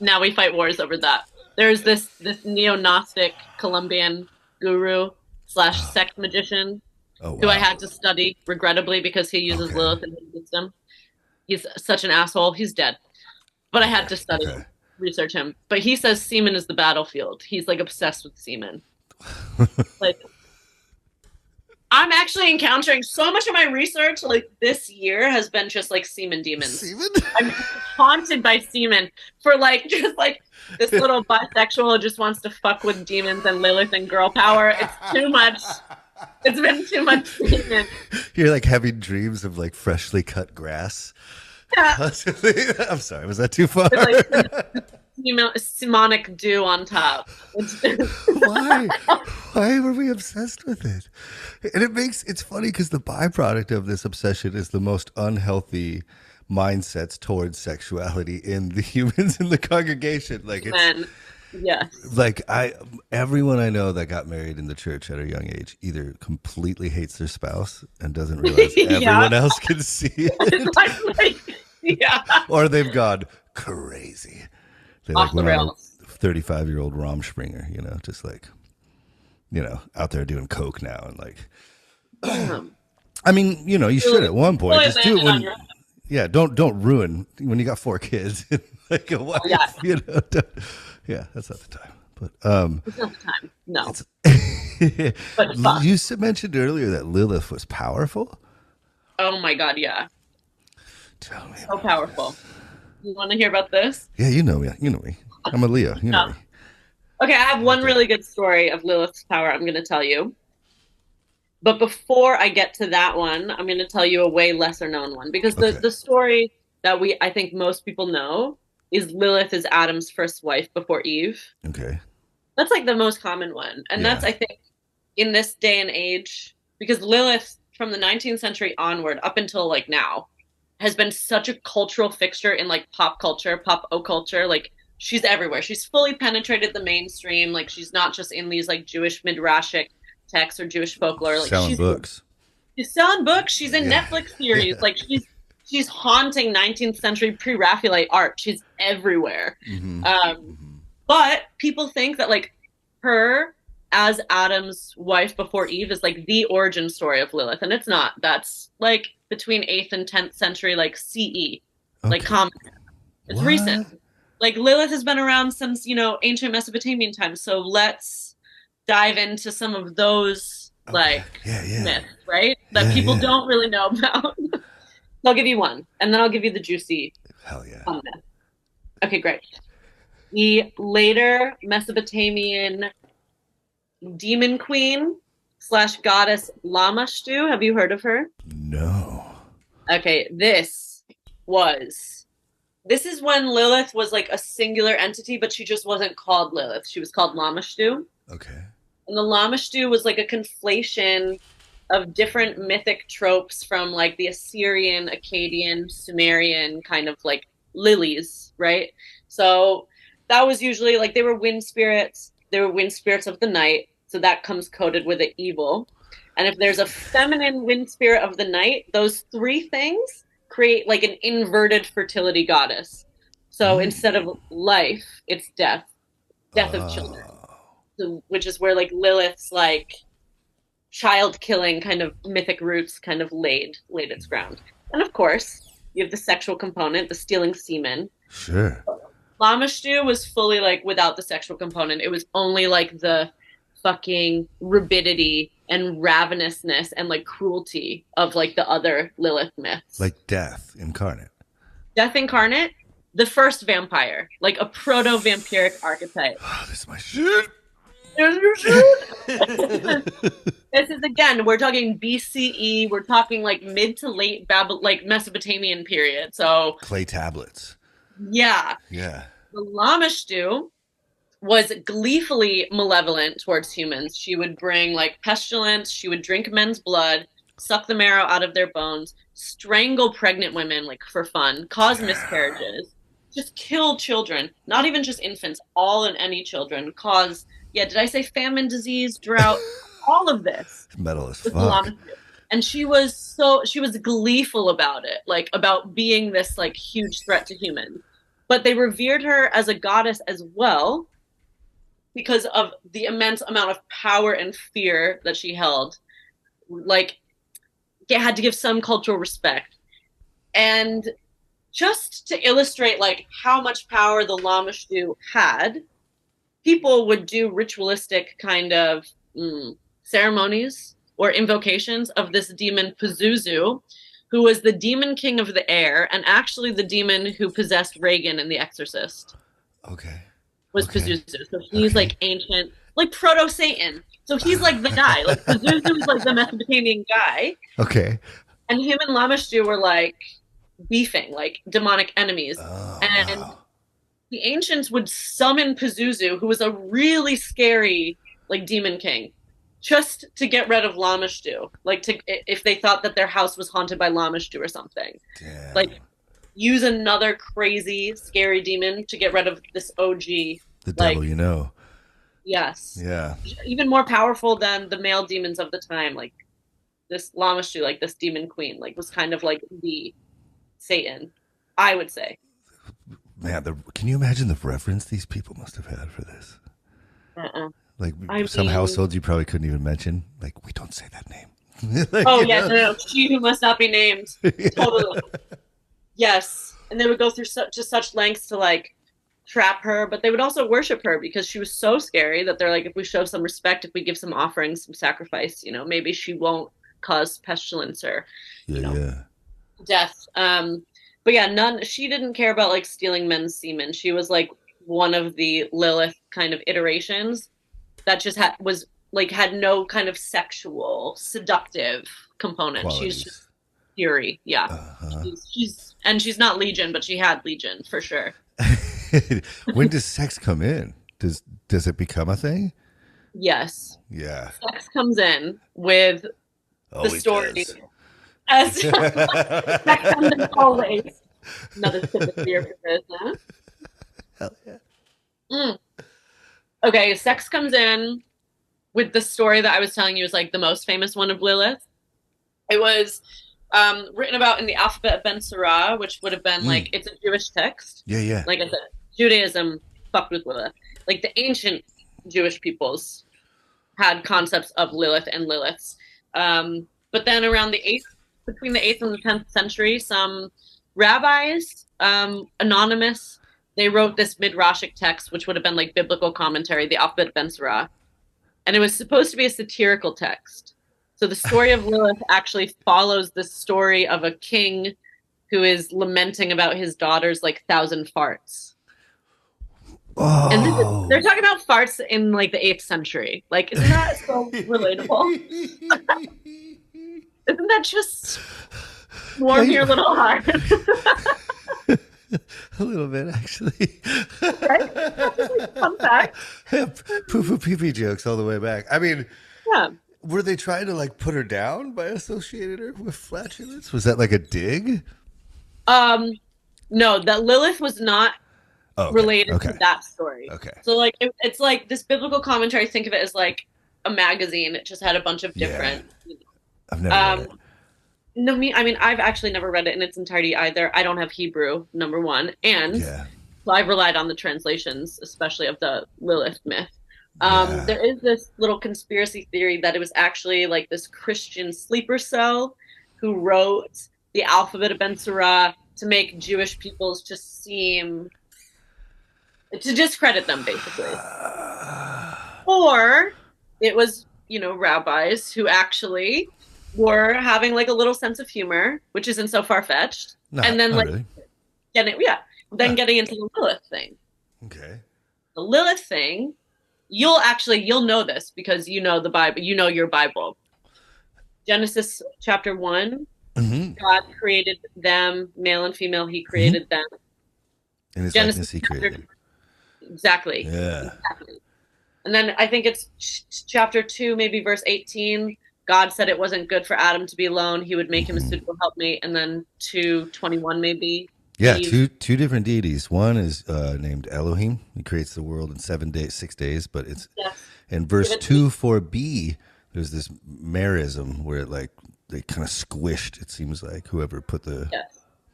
Now we fight wars over that. There's this neo-Gnostic Colombian guru / sex magician who I had to study, regrettably, because he uses Lilith in his system. He's such an asshole. He's dead. But I had to study him, research him. But he says semen is the battlefield. He's like obsessed with semen. Like, I'm actually encountering so much of my research like this year has been just like semen demons. I'm haunted by semen for like just like this little bisexual just wants to fuck with demons and Lilith and girl power. It's too much. It's been too much semen. You're like having dreams of like freshly cut grass. Yeah. I'm sorry, was that too far? Simonic dew on top. Why were we obsessed with it? And it's funny because the byproduct of this obsession is the most unhealthy mindsets towards sexuality in the humans in the congregation. Like Yes. Like everyone I know that got married in the church at a young age either completely hates their spouse and doesn't realize Yeah. everyone else can see it, Yeah. or they've gone crazy. They like Off the went on a rails. 35-year-old Romspringer, just like, out there doing coke now and like, Damn. I mean, you should Really, at one point really just do it landed on your when, yeah, don't ruin when you got 4 kids and like a wife, yeah. yeah, that's not the time. But It's not the time. No. it's But fuck. you mentioned earlier that Lilith was powerful. Oh my God, yeah. Tell me. So powerful. You want to hear about this? Yeah, you know me. You know me. I'm a Leo. You know No. me. Okay, I have one really good story of Lilith's power I'm going to tell you. But before I get to that one, I'm going to tell you a way lesser known one because the story that I think most people know is Lilith is Adam's first wife before Eve. Okay. That's like the most common one. And that's, I think, in this day and age, because Lilith from the 19th century onward up until like now has been such a cultural fixture in like pop culture, pop occulture. Like she's everywhere. She's fully penetrated the mainstream. Like she's not just in these like Jewish midrashic texts or Jewish folklore. Like selling books. She's selling books. She's in Netflix series. Yeah. Like she's haunting 19th century pre-Raphaelite art. She's everywhere. But people think that like her as Adam's wife before Eve is like the origin story of Lilith, and it's not. That's like between 8th and 10th century, like CE, like common. It's recent. Like Lilith has been around since ancient Mesopotamian times. So let's dive into some of those myths, right? That people don't really know about. I'll give you one, and then I'll give you the juicy. Hell yeah. Myth. Okay, great. The later Mesopotamian demon queen / goddess Lamashtu. Have you heard of her? No. Okay, this is when Lilith was like a singular entity, but she just wasn't called Lilith. She was called Lamashtu. Okay. And the Lamashtu was like a conflation of different mythic tropes from like the Assyrian, Akkadian, Sumerian kind of like lilies, right? So that was usually like they were wind spirits. They were wind spirits of the night. So that comes coded with the evil. And if there's a feminine wind spirit of the night, those three things create like an inverted fertility goddess. So instead of life, it's death of children. So, which is where like Lilith's like child killing kind of mythic roots kind of laid its ground. And of course, you have the sexual component, the stealing semen. Sure. Lamashtu was fully like without the sexual component. It was only like the fucking rabidity and ravenousness and like cruelty of like the other Lilith myths. Like death incarnate. Death incarnate, the first vampire, like a proto-vampiric archetype. Oh, this is my shit. This is again, we're talking BCE, we're talking like mid to late like Mesopotamian period. So clay tablets. Yeah. Yeah. The Lamashtu was gleefully malevolent towards humans. She would bring like pestilence, she would drink men's blood, suck the marrow out of their bones, strangle pregnant women like for fun, cause miscarriages, just kill children, not even just infants, all and any children, cause did I say famine, disease, drought, all of this. Metal as fuck. And she was gleeful about it, like about being this like huge threat to humans. But they revered her as a goddess as well because of the immense amount of power and fear that she held. Like, it had to give some cultural respect. And just to illustrate like how much power the Lamashtu had, people would do ritualistic kind of ceremonies or invocations of this demon Pazuzu, who was the demon king of the air and actually the demon who possessed Reagan in The Exorcist. Okay. Was Pazuzu. So he's like ancient, like proto-Satan. So he's like the guy. Like Pazuzu is like the Mesopotamian guy. Okay. And him and Lamashtu were like beefing, like demonic enemies. And the ancients would summon Pazuzu, who was a really scary like demon king, just to get rid of Lamashtu, like if they thought that their house was haunted by Lamashtu or something. Like use another crazy scary demon to get rid of this OG The Like, devil, you know. yes, Yeah. even more powerful than the male demons of the time. Like this Lamashu, like this demon queen, like was kind of like the Satan, I would say. Man, can you imagine the reverence these people must have had for this? Uh-uh. Like I some mean, households you probably couldn't even mention. Like, we don't say that name. Like, oh you yeah, know? no, no, she who must not be named. Totally. Yes. And they would go through such lengths to like trap her, but they would also worship her because she was so scary that they're like, if we show some respect, if we give some offerings, some sacrifice, maybe she won't cause pestilence or, Yeah, you know, yeah. death. But yeah, she didn't care about like stealing men's semen. She was like one of the Lilith kind of iterations that just had no kind of sexual seductive component. She's just Qualities. fury. Yeah. Uh-huh. She's not Legion, but she had Legion for sure. When does sex come in? Does it become a thing? Yes. Yeah. Sex comes in with the Always story does. as sex comes in always. Another tip of fear for this, huh? Hell yeah. Mm. Okay, sex comes in with the story that I was telling you is like the most famous one of Lilith. It was written about in the Alphabet of Ben Sirah, which would have been like, it's a Jewish text. Yeah, yeah. Like I said, Judaism fucked with Lilith. Like the ancient Jewish peoples had concepts of Lilith and Liliths. But then between the 8th and the 10th century, some rabbis, anonymous, they wrote this midrashic text, which would have been like biblical commentary, the Alphabet Ben Sirah. And it was supposed to be a satirical text. So the story of Lilith actually follows the story of a king who is lamenting about his daughter's like 1,000 farts. And they're Oh. talking about farts in like the 8th century. Like, isn't that so relatable? Isn't that just warm your little heart? A little bit, actually. Right? Fun fact. Poo poo pee pee jokes all the way back. I mean, Yeah. were they trying to like put her down by associating her with flatulence? Was that like a dig? No, that Lilith was not Oh, okay. related Okay. to that story. Okay. So like it's like this biblical commentary, think of it as like a magazine. It just had a bunch of Yeah. different I've never read it. No, I mean, I've actually never read it in its entirety either. I don't have Hebrew, number one. And Yeah. so I've relied on the translations, especially of the Lilith myth. Yeah. There is this little conspiracy theory that it was actually like this Christian sleeper cell who wrote the Alphabet of Ben Sirah to make Jewish peoples just seem to discredit them, basically. Or it was, rabbis who actually were having like a little sense of humor, which isn't so far fetched, and then not like really. getting into the Lilith thing. Okay. The Lilith thing, you'll know this because you know the Bible, you know your Bible. Genesis chapter 1, God created them, male and female, he created them. In his Genesis likeness he created. Exactly. Yeah. Exactly. And then I think it's chapter 2, maybe verse 18. God said it wasn't good for Adam to be alone. He would make him a suitable helpmate. And then 2:21 maybe. Yeah, two different deities. One is named Elohim. He creates the world in 6 days. But it's in verse 2:4b. There's this merism where it like they kind of squished. It seems like whoever put the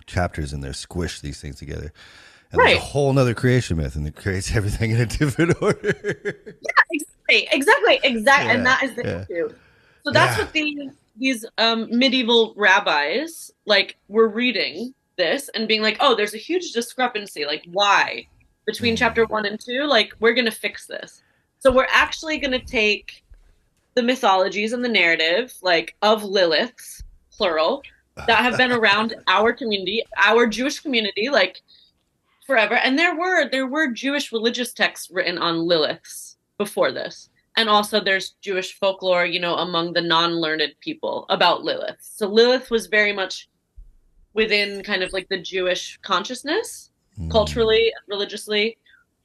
chapters in there squished these things together. And there's a whole nother creation myth, and it creates everything in a different order. Yeah, exactly. Yeah, and that is the issue. So that's what these medieval rabbis like were reading this and being like, oh, there's a huge discrepancy. Like, why between chapter 1 and 2? Like, we're gonna fix this. So we're actually gonna take the mythologies and the narrative, like of Liliths, plural, that have been around our community, our Jewish community, like forever. And there were Jewish religious texts written on Liliths before this. And also there's Jewish folklore, among the non-learned people about Lilith. So Lilith was very much within kind of like the Jewish consciousness, culturally, religiously.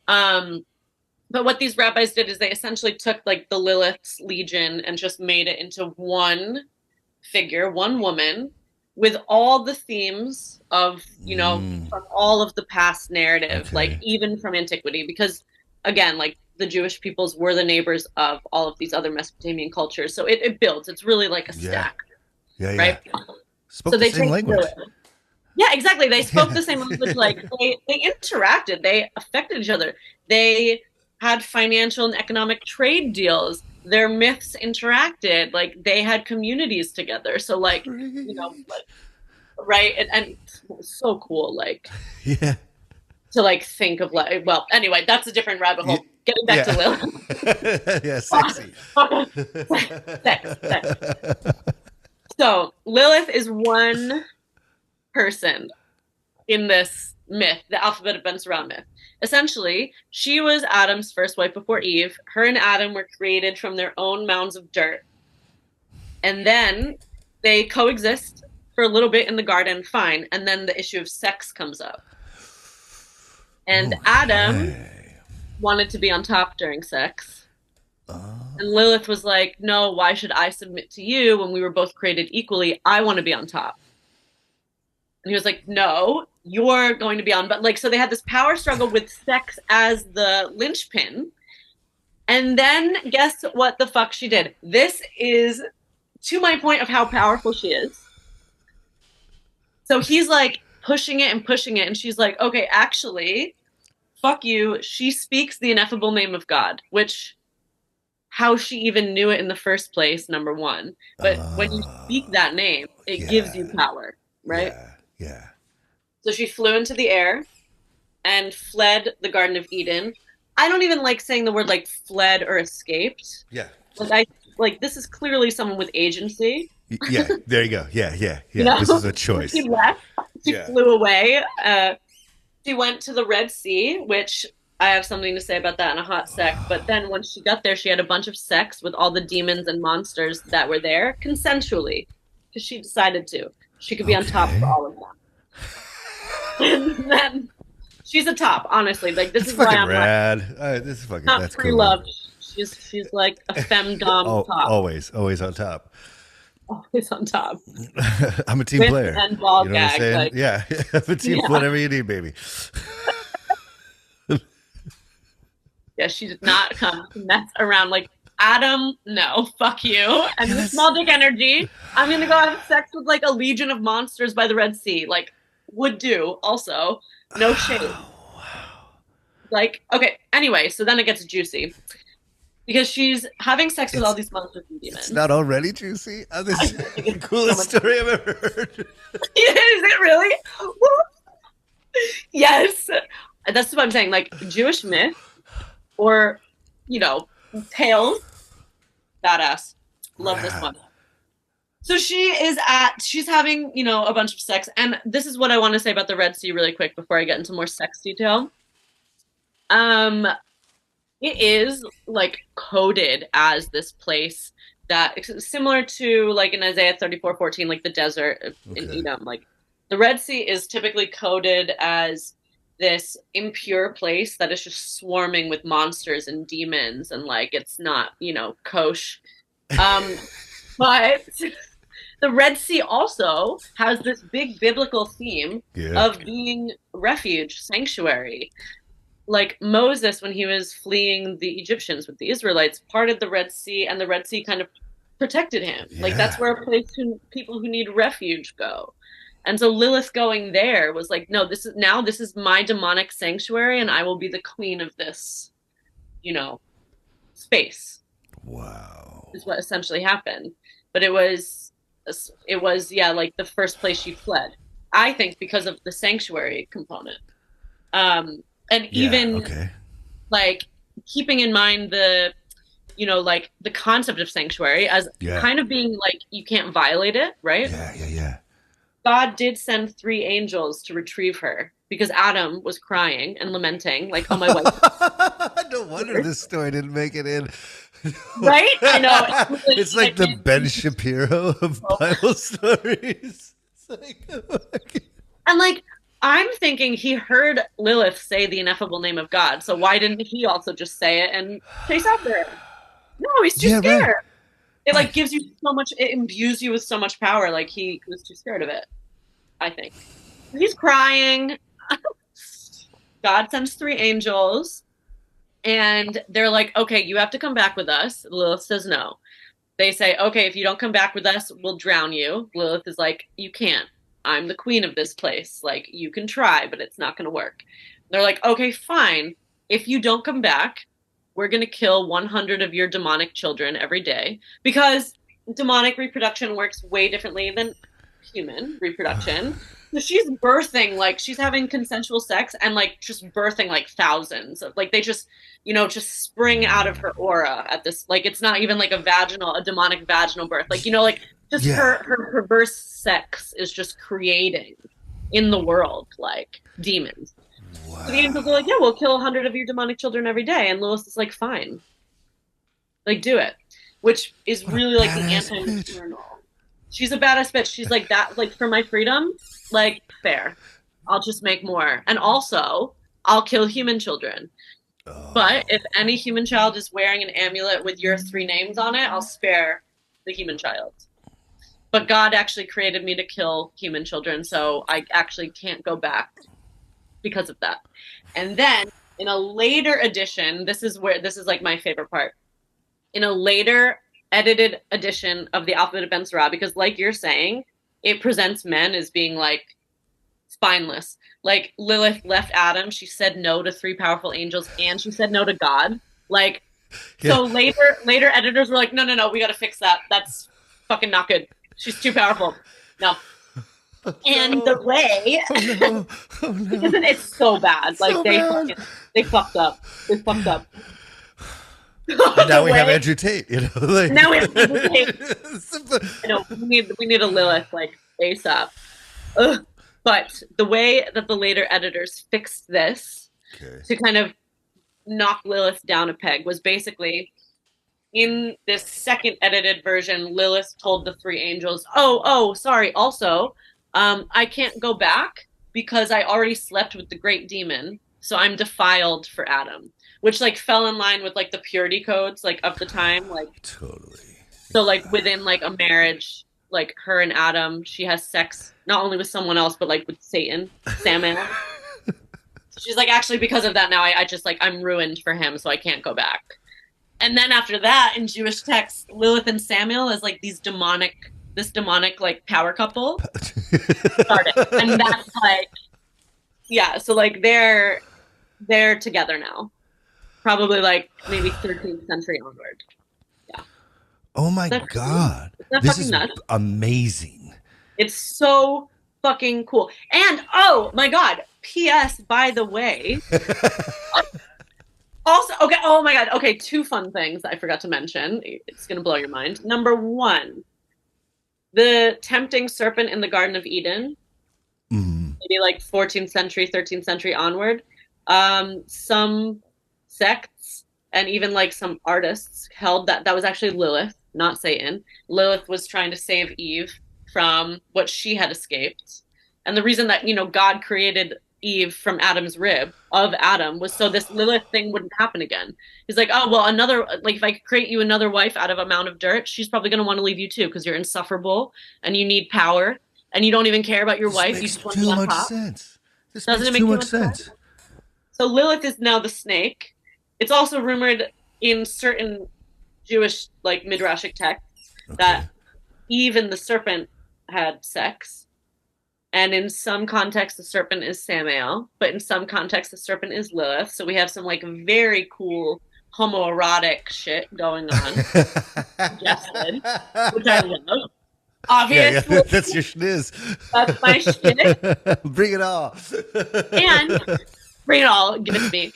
But what these rabbis did is they essentially took like the Lilith's legion and just made it into one figure, one woman, with all the themes of, from all of the past narrative, like even from antiquity, because again, like the Jewish peoples were the neighbors of all of these other Mesopotamian cultures. So it builds. It's really like a Yeah. stack, Yeah. Yeah. right? Spoke So the they same take language. yeah, exactly. They spoke Yeah. the same language. Like they interacted. They affected each other. They had financial and economic trade deals. Their myths interacted. Like they had communities together. So like like, right and so cool. Like Yeah. to like think of like well anyway that's a different rabbit hole. Getting back to Yeah. Lilith. Yeah. Sexy. Sex. So Lilith is one person in this myth, the alphabet of Ben Sirah myth. Essentially, she was Adam's first wife before Eve. Her and Adam were created from their own mounds of dirt. And then they coexist for a little bit in the garden, fine. And then the issue of sex comes up. And Adam wanted to be on top during sex. And Lilith was like, no, why should I submit to you when we were both created equally? I want to be on top. And he was like, no, you're going to be on. But like, so they had this power struggle with sex as the linchpin. And then guess what the fuck she did? This is to my point of how powerful she is. So he's like pushing it and pushing it. And she's like, okay, actually, fuck you. She speaks the ineffable name of God, which how she even knew it in the first place, number one. But when you speak that name, it gives you power, right? Yeah. So she flew into the air and fled the Garden of Eden. I don't even like saying the word like fled or escaped. Yeah. Like this is clearly someone with agency. Yeah. There you go. Yeah. You know? This is a choice. She left. She flew away. She went to the Red Sea, which I have something to say about that in a hot sec. But then when she got there, she had a bunch of sex with all the demons and monsters that were there consensually because she decided to. She could be on top of all of them. And then she's a top, honestly. Like this is why I'm rad. This is fucking not that's pre-loved. Cool. She's like a femdom top. Always on top. Always on top. I'm a team player. And ball you know gag, what I'm saying? like, yeah, I'm a team. Whatever you need, baby. Yeah, she did not come to mess around. Like Adam, no, fuck you. And the small dick energy, I'm gonna go have sex with like a legion of monsters by the Red Sea. Like, would do. Also, no shade. Wow. Like, okay. Anyway, so then it gets juicy because she's having sex with all these monsters and demons. It's not already juicy. This is the coolest story I've ever heard. Is it really? Yes. That's what I'm saying. Like Jewish myth or, tales. Badass. Love this one. So she's having, a bunch of sex. And this is what I want to say about the Red Sea really quick before I get into more sex detail. It is like coded as this place that similar to like in Isaiah 34:14, like the desert in Edom. Like the Red Sea is typically coded as this impure place that is just swarming with monsters and demons, and like it's not, kosher. But the Red Sea also has this big biblical theme of being refuge, sanctuary. Like Moses, when he was fleeing the Egyptians with the Israelites, parted the Red Sea, and the Red Sea kind of protected him. Yeah. Like that's where a place people who need refuge go. And so Lilith going there was like, no, this is my demonic sanctuary, and I will be the queen of this, space. Wow. Is what essentially happened. But it was like the first place she fled. I think because of the sanctuary component. And even like keeping in mind the, like the concept of sanctuary as kind of being like, you can't violate it, right? Yeah. God did send 3 angels to retrieve her because Adam was crying and lamenting, like, oh, my wife. No wonder this story didn't make it in. Right? I know. It's like the Ben Shapiro of Bible stories. It's like, and like, I'm thinking he heard Lilith say the ineffable name of God. So why didn't he also just say it and chase after her? No, he's too scared. Right. It like gives you so much, it imbues you with so much power. Like he was too scared of it, I think. He's crying. God sends 3 angels. And they're like, okay, you have to come back with us. Lilith says no. They say, okay, if you don't come back with us, we'll drown you. Lilith is like, you can't. I'm the queen of this place. Like, you can try, but it's not going to work. They're like, okay, fine. If you don't come back, we're going to kill 100 of your demonic children every day, because demonic reproduction works way differently than human reproduction. So she's birthing, like, she's having consensual sex and, like, just birthing, like, thousands of, like, they just, just spring out of her aura at this, like, it's not even like a demonic vaginal birth. Like, like, just her perverse sex is just creating in the world, like, demons. Wow. So the angels are like, yeah, we'll kill 100 of your demonic children every day. And Lilith is like, fine. Like, do it. Which is really, like, the anti-maternal. She's a badass bitch. She's like, that, like, for my freedom, like, fair. I'll just make more. And also, I'll kill human children. Oh. But if any human child is wearing an amulet with your 3 names on it, I'll spare the human child. But God actually created me to kill human children, so I actually can't go back because of that. And then in a later edition, this is like my favorite part. In a later edited edition of the Alphabet of Ben Sira, because like you're saying, it presents men as being like spineless. Like Lilith left Adam, she said no to 3 powerful angels, and she said no to God. Like, yeah. So later editors were like, no, we got to fix that. That's fucking not good. She's too powerful. No. Oh, and no. The way, oh, no. Because it's so bad. Like, so they fucked up. They fucked up. And now we have Andrew Tate, Like. Now we have Andrew Tate. We need a Lilith, like, ASAP. Ugh. But the way that the later editors fixed this to kind of knock Lilith down a peg was basically, in this second edited version, Lilith told the 3 angels, oh, sorry, also, I can't go back because I already slept with the great demon, so I'm defiled for Adam. Which, like, fell in line with, like, the purity codes, like, of the time. Like, totally. So, like, within, like, a marriage, like, her and Adam, she has sex not only with someone else, but, like, with Satan, Samael. She's like, actually, because of that now, I just, like, I'm ruined for him, so I can't go back. And then after that, in Jewish texts, Lilith and Samael is, like, this demonic, like, power couple started. And that's, like, yeah, so, like, they're together now. Probably, like, maybe 13th century onward. Yeah. Oh my God. This is nuts? Amazing. It's so fucking cool. And, oh my God, P.S., by the way. Also, okay, oh my God. Okay, 2 fun things I forgot to mention. It's going to blow your mind. Number 1, the tempting serpent in the Garden of Eden. Mm-hmm. Maybe like 14th century, 13th century onward. Some sects and even like some artists held that was actually Lilith, not Satan. Lilith was trying to save Eve from what she had escaped. And the reason that, God created Eve from Adam's rib of Adam was so this Lilith thing wouldn't happen again. He's like, oh, well, if I could create you another wife out of a mound of dirt, she's probably going to want to leave you too, because you're insufferable and you need power and you don't even care about your wife. You just want to be on top. This makes too much sense. So Lilith is now the snake. It's also rumored in certain Jewish, like, midrashic texts that Eve and the serpent had sex. And in some contexts, the serpent is Samael. But in some contexts, the serpent is Lilith. So we have some, like, very cool homoerotic shit going on. Suggested, which I love. Obviously. Yeah, that's your schniz. That's my shit. Bring it all. And bring it all. Give it to me.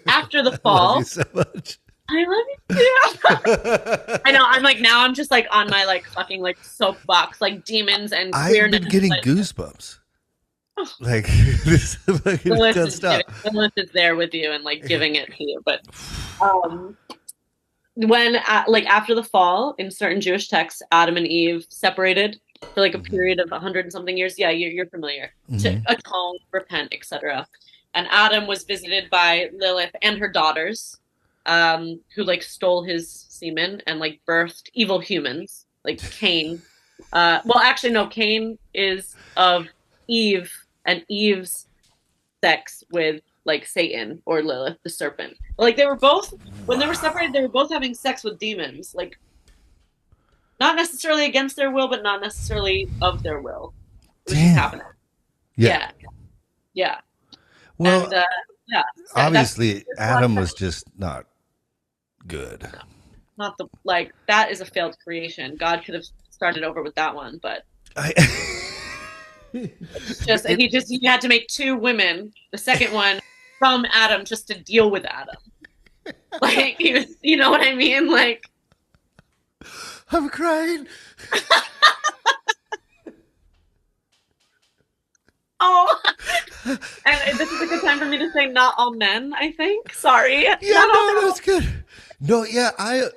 After the fall. I love you so much. I love you too. I know. I'm like, now I'm just like on my like fucking like soapbox, like demons and queerness. I've been getting goosebumps. Like this fucking good stuff. Lilith is there with you and like giving it to you. But when like after the fall, in certain Jewish texts, Adam and Eve separated for like a period of 100 and something years. Yeah, you're familiar. To atone, repent, etc. And Adam was visited by Lilith and her daughters, who like stole his semen and like birthed evil humans, like Cain. Well, actually, no, Cain is of Eve and Eve's sex with like Satan or Lilith, the serpent. Like they were both, when they were separated, they were both having sex with demons. Like not necessarily against their will, but not necessarily of their will. Which is happening. Yeah. Well, and, yeah. Obviously, Adam was just not good. Not the like that is a failed creation. God could have started over with that one, but he had to make 2 women. The second one from Adam just to deal with Adam. Like you know what I mean? Like I'm crying. Oh, and this is a good time for me to say not all men, I think. Sorry. Yeah, no, that's good. No, yeah, I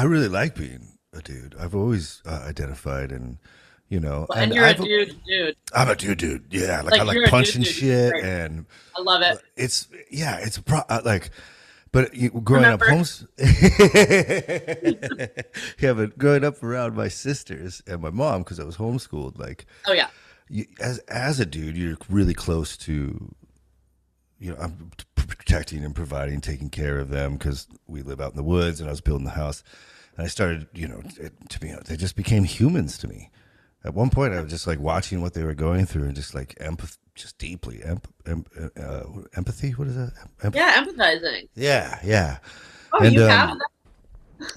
really like being a dude. I've always identified and, you know. And you're a dude. I'm a dude. Yeah, like I like punching shit and. I love it. But growing up but growing up around my sisters and my mom, because I was homeschooled, like, oh yeah, as a dude, you're really close to, you know, I'm protecting and providing, taking care of them because we live out in the woods, and I was building the house, and I started, you know, to be honest, they just became humans to me. At one point, I was just like watching what they were going through and just like just deeply empathy. What is that? Yeah, empathizing. Yeah. Oh, and, you have that?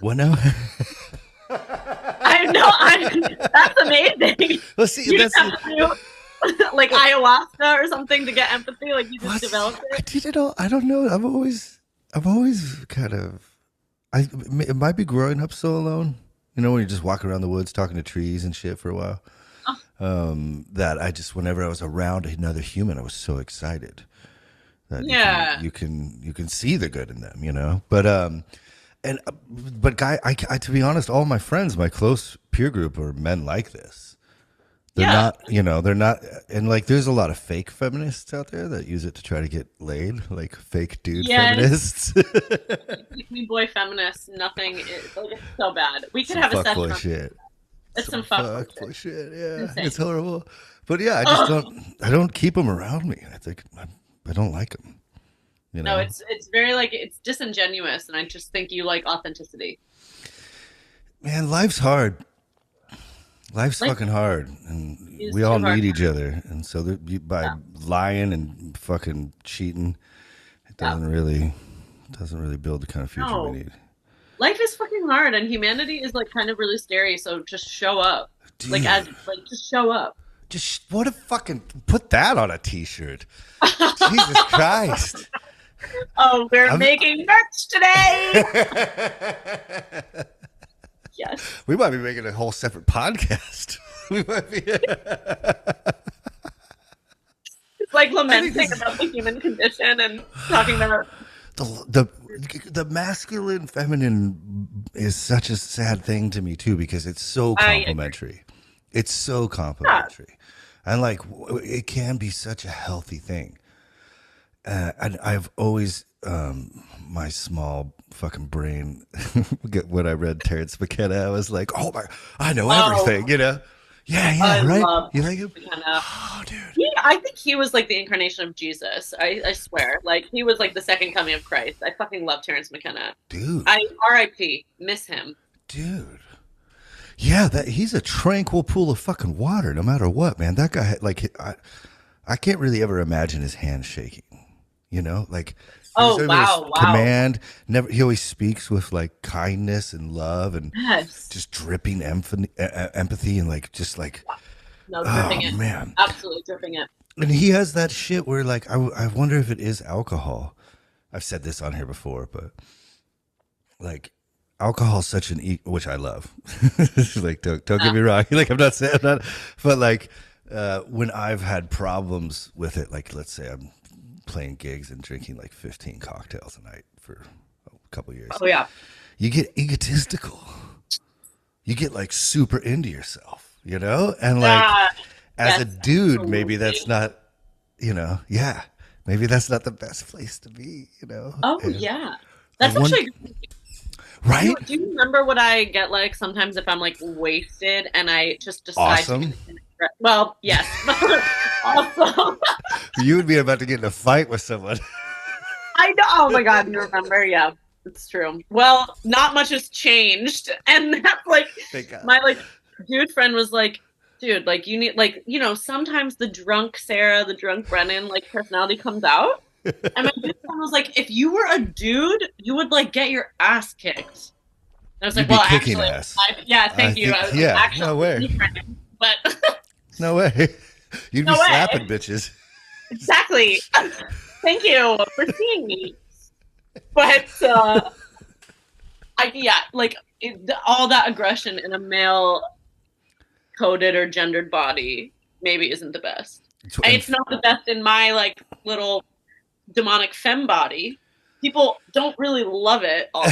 What now? I know. That's amazing. Well, see, you that's like ayahuasca or something to get empathy. Like you just developed it. I don't know. I've always kind of. It might be growing up so alone. You know, when you're just walking around the woods talking to trees and shit for a while. That I just, whenever I was around another human, I was so excited that you can see the good in them, you know. But guy, I to be honest, all my friends, my close peer group, are men like this. They're not, you know, they're not, and like there's a lot of fake feminists out there that use it to try to get laid, like fake dude feminists. Me boy feminists, nothing is like, it's so bad. We could have a session. Shit. It's some fuck shit. Yeah, it's horrible. But yeah, I just don't keep them around me. I think I don't like them. You know? No, it's very like it's disingenuous, and I just think you like authenticity. Man, life's hard. Life's fucking hard, and we all need each other. And so by lying and fucking cheating, it doesn't really build the kind of future we need. Life is fucking hard, and humanity is like kind of really scary. So just show up, dude. Just show up. Just what a fucking put that on a t-shirt. Jesus Christ! Oh, we're making merch today. Yes. We might be making a whole separate podcast. We might be. It's like lamenting about the human condition and talking about the masculine feminine is such a sad thing to me too, because it's so complementary. It's so complementary, and like it can be such a healthy thing. And I've always my small fucking brain when I read Terrence McKenna, I was like, oh my, I know everything, you know. Yeah, right. You like him? Oh, dude. I think he was like the incarnation of Jesus. I swear, like he was like the second coming of Christ. I fucking love Terrence McKenna, dude. R.I.P. Miss him, dude. Yeah, he's a tranquil pool of fucking water, no matter what, man. That guy, like, I can't really ever imagine his hand shaking. You know, like command. Never. He always speaks with like kindness and love and just dripping empathy and like just like. No, dripping it. Man, absolutely dripping it. And he has that shit where like I wonder if it is alcohol. I've said this on here before, but like alcohol is such which I love. Like don't get me wrong. Like I'm not saying that, but like when I've had problems with it, like let's say I'm playing gigs and drinking like 15 cocktails a night for a couple of years. Oh yeah. You get egotistical. You get like super into yourself, you know? And like as a dude, maybe that's not, you know, maybe that's not the best place to be, you know? Oh yeah. That's actually right? Do you remember what I get like sometimes if I'm like wasted and I just decide awesome. Well, yes. Awesome. You would be about to get in a fight with someone. I know. Oh my God, you remember? Yeah, it's true. Well, not much has changed. And that's like, my like dude friend was like, dude, like you need, like, you know, sometimes the drunk Sarah, the drunk Brennan, like personality comes out. And my dude friend was like, if you were a dude, you would like get your ass kicked. I was like, well, actually, yeah, thank you. I was yeah, like, no way. But no way. You'd be slapping bitches. Exactly. Thank you for seeing me. But all that aggression in a male coded or gendered body maybe isn't the best. And it's not the best in my like little demonic femme body. People don't really love it all the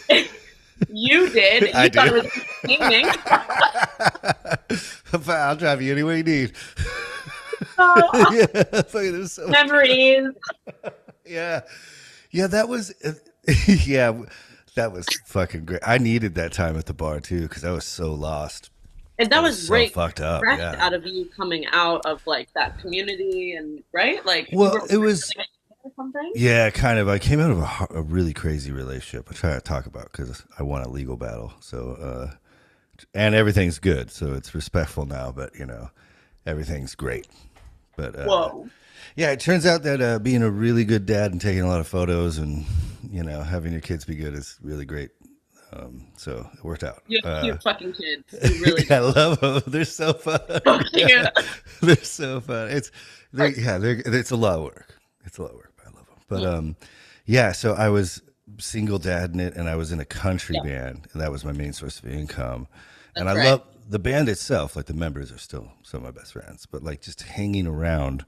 time. You did. You I thought did. it was amazing. I'll drive you anywhere you need. Oh, so memories. Yeah, that was that was fucking great. I needed that time at the bar too because I was so lost. And that was great. So fucked up. Yeah. Out of you coming out of like that community and right, like well, it was. Something? Yeah, kind of. I came out of a really crazy relationship. I try to talk about because I won a legal battle. So, and everything's good. So it's respectful now, but you know, everything's great. But yeah, it turns out that being a really good dad and taking a lot of photos and you know having your kids be good is really great. So it worked out. You have cute fucking kids. You really I love them. They're so fun. Yeah. They're so fun. It's a lot of work. It's a lot of work. But yeah, so I was single dad in it, and I was in a country band, and that was my main source of income. And I love the band itself. Like the members are still some of my best friends, but like just hanging around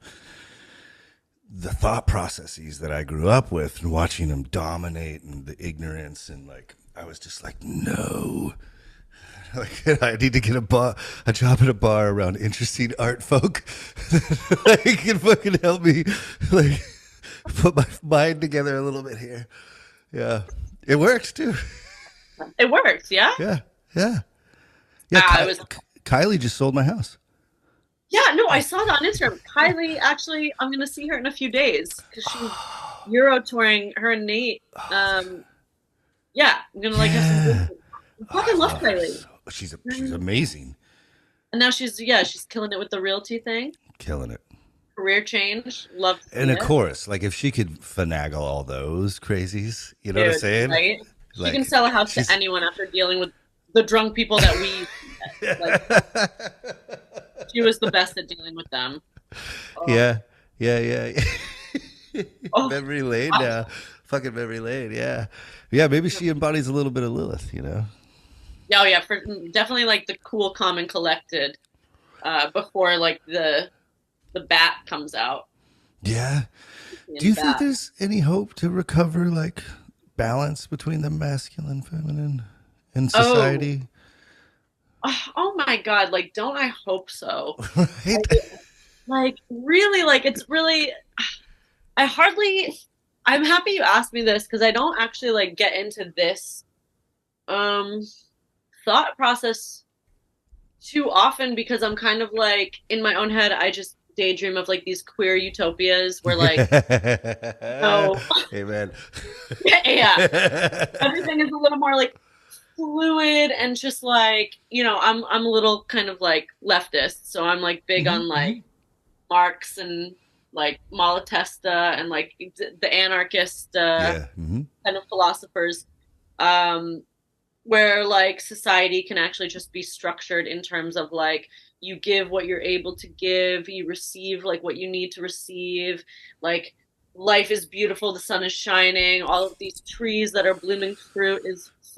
the thought processes that I grew up with and watching them dominate and the ignorance and like I was just like, no. Like I need to get a job at a bar around interesting art folk that can fucking help me like put my mind together a little bit here. Yeah. It works too. It works, yeah? Yeah. Kylie just sold my house. Yeah, no, I saw that on Instagram. Kylie, actually, I'm going to see her in a few days because she's Euro touring, her and Nate. Yeah, I'm going to like have some I fucking love Kylie. She's amazing. And now she's killing it with the realty thing. Killing it. Career change, love. And of course, like if she could finagle all those crazies, you know what I'm saying? Right? She can sell a house to anyone after dealing with the drunk people that we. She was the best at dealing with them. Yeah. Memory lane now, fucking memory lane. Yeah. Maybe she embodies a little bit of Lilith, you know. Oh yeah, for definitely like the cool, calm, and collected. Before like the bat comes out. Yeah. Do you think there's any hope to recover like balance between the masculine and feminine in society? Oh my God, like don't I hope so. Right? Like really, like it's really I'm happy you asked me this because I don't actually like get into this thought process too often because I'm kind of like in my own head I just daydream of like these queer utopias where like amen. Yeah. Everything is a little more like fluid and just like, you know, I'm a little kind of like leftist, so I'm like big on like Marx and like Malatesta and like the anarchist kind of philosophers, where like society can actually just be structured in terms of like you give what you're able to give, you receive like what you need to receive, like life is beautiful, the sun is shining, all of these trees that are blooming fruit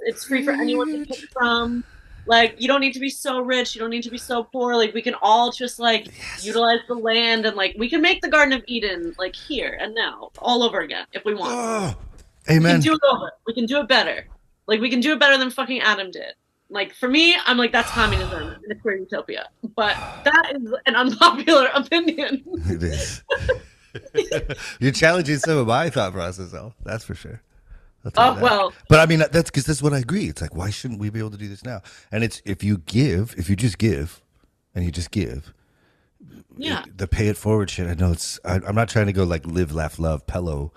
it's free for anyone to pick from. Like you don't need to be so rich, you don't need to be so poor, like we can all just like utilize the land and like we can make the Garden of Eden like here and now all over again if we want. Amen. We can do it over. We can do it better. Like we can do it better than fucking Adam did. Like for me, I'm like that's communism in a queer utopia. But that is an unpopular opinion. It is. You're challenging some of my thought process, though. That's for sure. Well, but I mean that's because that's what I agree. It's like why shouldn't we be able to do this now? And it's if you just give, and you just give, Yeah. The pay it forward shit. I know I'm not trying to go like live, laugh, love, Pello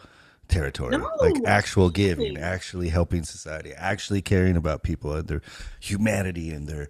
territory. Like No. actual giving, actually helping society, actually caring about people and their humanity and their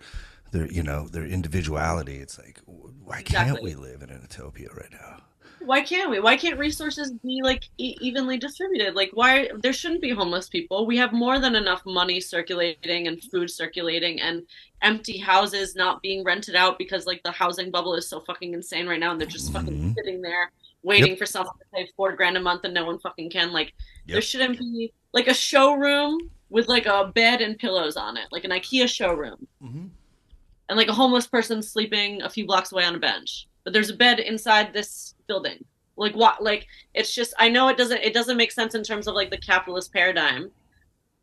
individuality. It's like, why can't we live in an utopia right now? Why can't we? Why can't resources be like evenly distributed? Like, why there shouldn't be homeless people? We have more than enough money circulating and food circulating and empty houses not being rented out because like the housing bubble is so fucking insane right now, and they're just fucking sitting there waiting for someone to pay $4,000 a month and no one fucking can. Like, there shouldn't be like a showroom with like a bed and pillows on it, like an IKEA showroom, and like a homeless person sleeping a few blocks away on a bench. But there's a bed inside this building. Like what? Like it's just. I know it doesn't make sense in terms of like the capitalist paradigm.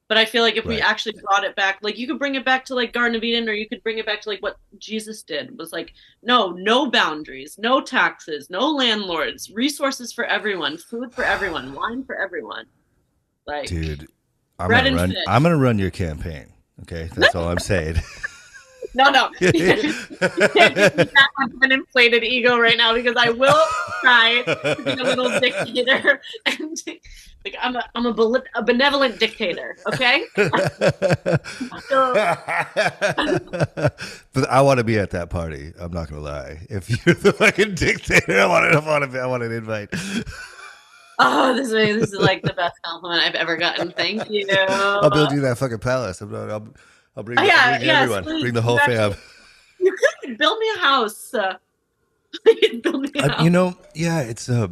But I feel like if we actually brought it back, like you could bring it back to like Garden of Eden, or you could bring it back to like what Jesus did, was like, no boundaries, no taxes, no landlords, resources for everyone, food for everyone, wine for everyone. Like, dude, I'm gonna run your campaign. Okay, that's all I'm saying. No. You can't have an inflated ego right now, because I will try to be a little dictator, and like I'm a benevolent dictator. Okay. But I want to be at that party. I'm not gonna lie. If you're the fucking dictator, I want an invite. Oh, this is like the best compliment I've ever gotten. Thank you. I'll build you that fucking palace. I'll bring everyone. Please, bring the whole fam. You could build me a house. Build me a house. You know, yeah, it's I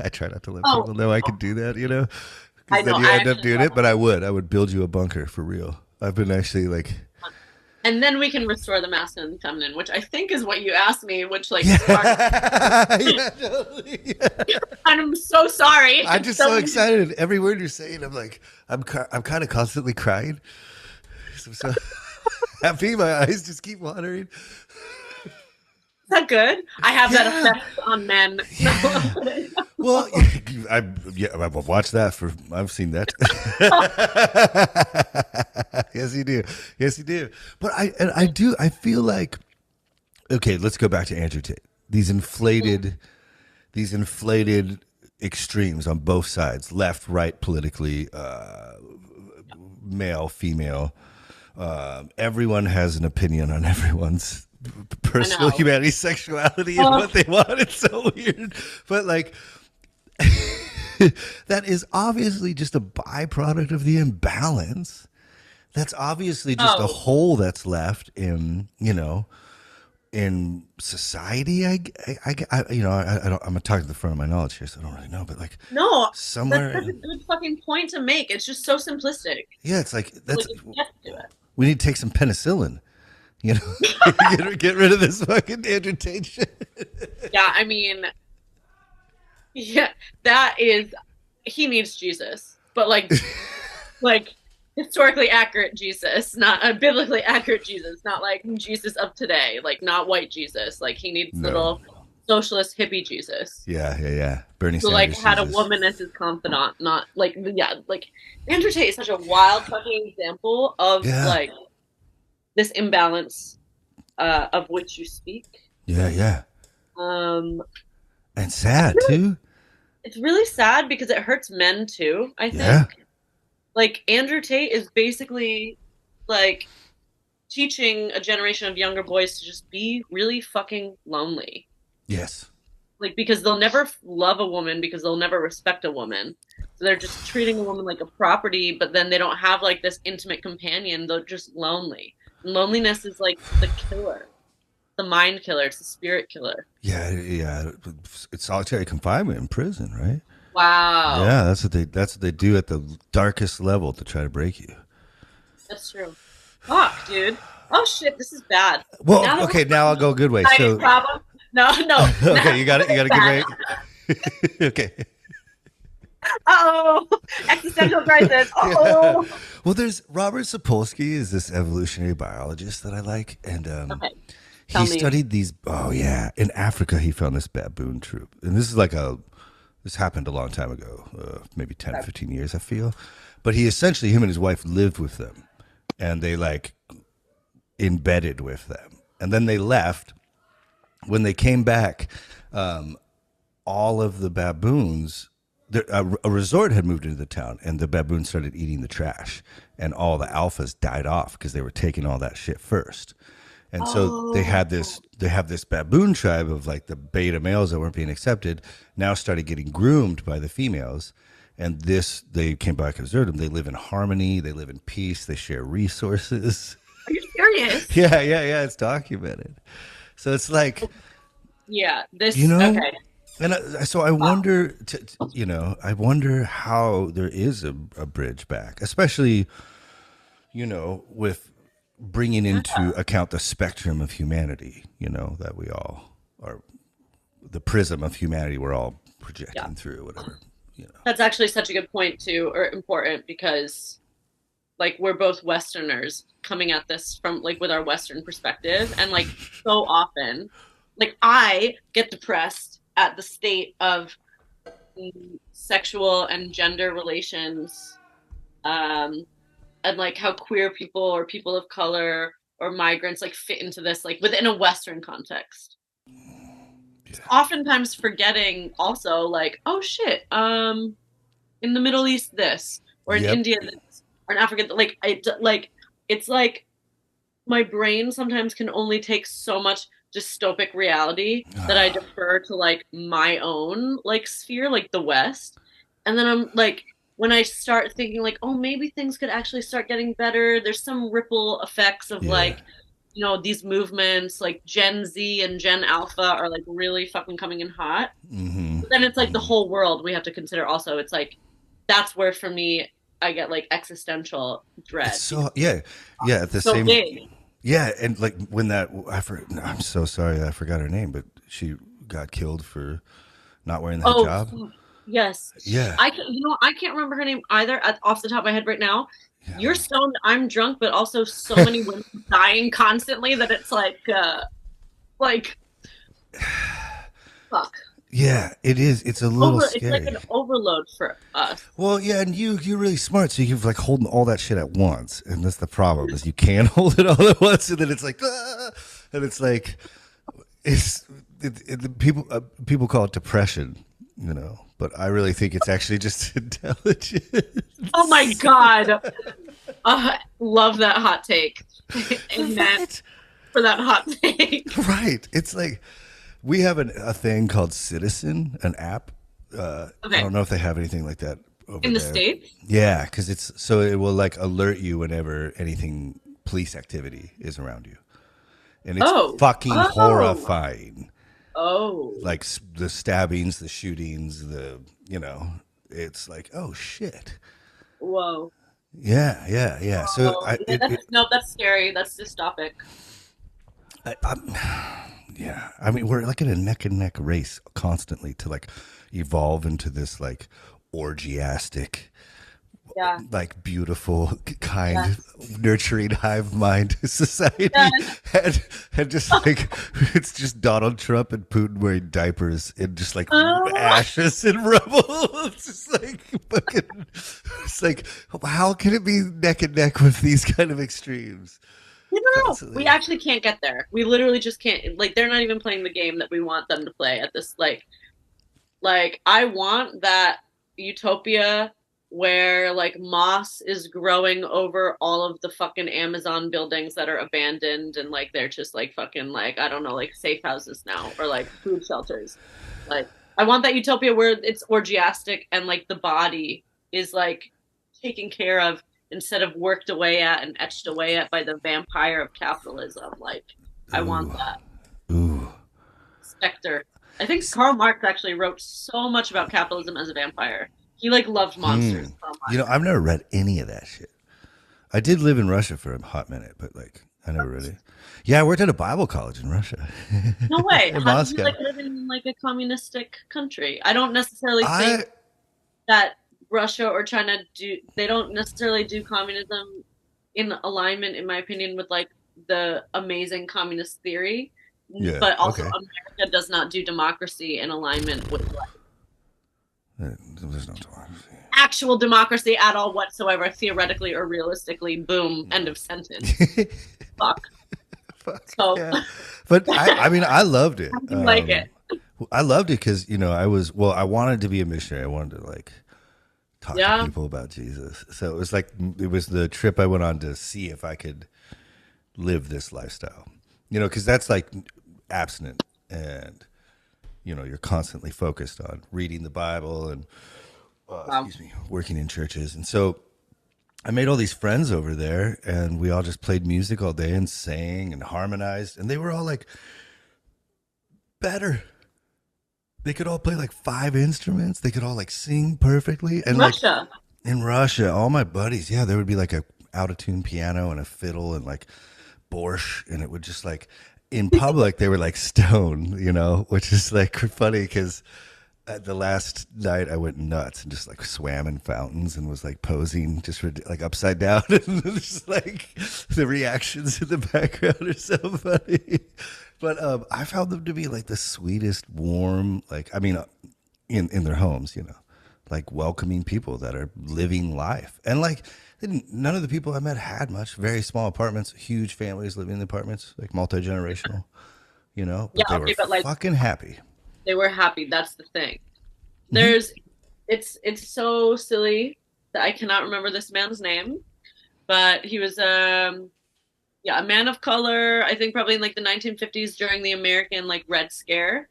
try not to let people know I could do that. You know, because then you end up doing it. But I would build you a bunker for real. I've been actually like. And then we can restore the masculine and feminine, which I think is what you asked me. Which like, totally. I'm so sorry. I'm just so excited. Every word you're saying, I'm like, I'm kind of constantly crying. I'm so happy. My eyes just keep watering. Is that good? I have that effect on men. Yeah. Well, I've watched that. I've seen that. Yes, you do. Yes, you do. But I feel like, okay, let's go back to Andrew Tate. These inflated extremes on both sides, left, right, politically, male, female. Everyone has an opinion on everyone's personal humanity, sexuality, and what they want. It's so weird. But like, that is obviously just a byproduct of the imbalance. That's obviously just a hole that's left in, in society. I'm talking to the front of my knowledge here, so I don't really know, but like, somewhere. That's such a good fucking point to make. It's just so simplistic. Yeah, it's like we need to take some penicillin, get rid of this fucking Andrew Tate shit. Yeah, I mean, he needs Jesus, but like historically accurate Jesus, not a biblically accurate Jesus, not like Jesus of today, like not white Jesus. Like he needs little socialist hippie Jesus. Yeah. Bernie Sanders. Like had a woman as his confidant, not like Andrew Tate is such a wild fucking example of like this imbalance of which you speak. Yeah. And sad too. It's really sad because it hurts men too, I think. Yeah. Like Andrew Tate is basically like teaching a generation of younger boys to just be really fucking lonely. Yes. Like, because they'll never love a woman, because they'll never respect a woman. So they're just treating a woman like a property, but then they don't have like this intimate companion. They're just lonely. And loneliness is like the killer, the mind killer. It's the spirit killer. Yeah. It's solitary confinement in prison, right? Wow. Yeah, that's what they do at the darkest level to try to break you. That's true. Fuck, dude. Oh shit, this is bad. Well, now I'll go a good way. So problem. No. Okay, you got it. You got a good way. Okay. Oh, existential crisis. Oh. Yeah. Well, there's Robert Sapolsky is this evolutionary biologist that I like, and he studied these. Oh yeah, in Africa he found this baboon troop, and this happened a long time ago, maybe 10, 15 years, I feel. But him and his wife lived with them, and they like embedded with them, and then they left. when they came back, all of the baboons, a resort had moved into the town, and the baboons started eating the trash, and all the alphas died off because they were taking all that shit first. And so Oh, they have this baboon tribe of like the beta males that weren't being accepted now started getting groomed by the females. And this, they came back and observed them. They live in harmony. They live in peace. They share resources. are you serious? Yeah. It's documented. So it's like, Yeah, you this, know, okay. and so I Wow. wonder, I wonder how there is a bridge back, especially, with bringing Yeah, into account the spectrum of humanity, that we all are, the prism of humanity we're all yeah. projecting through, whatever. That's actually such a good point too, or important because like we're both Westerners coming at this from like with our Western perspective, and like so often, like I get depressed at the state of sexual and gender relations, um, and like how queer people or people of color or migrants like fit into this like within a Western context. Yeah. Oftentimes forgetting also like, oh shit, in the Middle East this, or in Yep. India this, or in Africa like it's like my brain sometimes can only take so much dystopic reality that I defer to like my own like sphere, like the West. And then I'm like, when I start thinking like, oh, maybe things could actually start getting better. There's some ripple effects of Yeah. like, these movements like Gen Z and Gen Alpha are like really fucking coming in hot. Mm-hmm. But then it's like the Mm-hmm. whole world we have to consider also. It's like that's where for me I get like existential It's dread because so, yeah. At the it's so same, big. yeah, and like when I'm so sorry, I forgot her name, but she got killed for not wearing the Oh, hijab. yes. Yeah. I can't remember her name either off the top of my head right now. You're Yeah. stoned, I'm drunk, but also so many women dying constantly that it's like fuck. Yeah, it is. It's a little It's like scary. an overload for us. Well, yeah, and you're really smart, so you're like holding all that shit at once, and that's the problem is you can't hold it all at once, and then it's like, and it's like people call it depression, but I really think it's actually just Oh my intelligence. god. Love that hot take. Amen Right, for that hot take. right. It's like we have a thing called Citizen, an app. I Okay. don't know if they have anything like that over In the there. States? Yeah, because it's so it will like alert you whenever anything police activity is around you, and it's Oh. fucking Oh. horrifying. Oh. Like the stabbings, the shootings, it's like oh shit. Whoa. Yeah. So Oh. Yeah, no, that's scary. That's dystopic. I'm yeah. I mean, we're like in a neck and neck race constantly to like evolve into this like orgiastic, Yeah. like beautiful, kind, Yes. nurturing hive mind society, Yes. and just like it's just Donald Trump and Putin wearing diapers and just like Oh. ashes and rubble. It's just like fucking. It's like how can it be neck and neck with these kind of extremes No. We constantly? actually can't get there. We literally just can't. Like, they're not even playing the game that we want them to play at this. Like I want that utopia where like moss is growing over all of the fucking Amazon buildings that are abandoned and like they're just like fucking like I don't know like safe houses now or like food shelters. Like I want that utopia where it's orgiastic and like the body is like taken care of instead of worked away at and etched away at by the vampire of capitalism. Like I want Ooh, that ooh. specter. I think Karl Marx actually wrote so much about capitalism as a vampire. He like loved Hmm. monsters. Karl Marx. I've never read any of that shit. I did live in Russia for a hot minute, but like I never really. Yeah, I worked at a Bible college in Russia, No way. in How did you Moscow. like live in like a communistic country? I don't necessarily I think that Russia or China do. They don't necessarily do communism in alignment, in my opinion, with like the amazing communist theory. yeah But also, okay. America does not do democracy in alignment with like, There's no democracy. actual democracy at all whatsoever, theoretically or realistically. Boom. End of sentence. Fuck. Fuck So yeah. But I mean, I loved it. I do like it. I loved it because, I wanted to be a missionary. I wanted to like talk to Yeah. people about Jesus. So it was the trip I went on to see if I could live this lifestyle, because that's like abstinent and, you're constantly focused on reading the Bible and, Wow. working in churches. And so I made all these friends over there and we all just played music all day and sang and harmonized. And they were all like better. They could all play like 5 instruments. They could all like sing perfectly. And like Russia. in Russia, all my buddies, yeah, there would be like a out of tune piano and a fiddle and like borscht. And it would just like in public, they were like stone, which is like funny because the last night I went nuts and just like swam in fountains and was like posing just for like upside down and just like the reactions in the background are so funny. But I found them to be like the sweetest, warm, like I mean, in their homes, like welcoming people that are living life. And like none of the people I met had much. Very small apartments, huge families living in the apartments, like multi-generational, Yeah, but they were okay, but like fucking happy. they were happy. That's the thing. Hmm. There's it's so silly that I cannot remember this man's name, but he was yeah, a man of color, I think probably in like the 1950s during the American like Red Scare,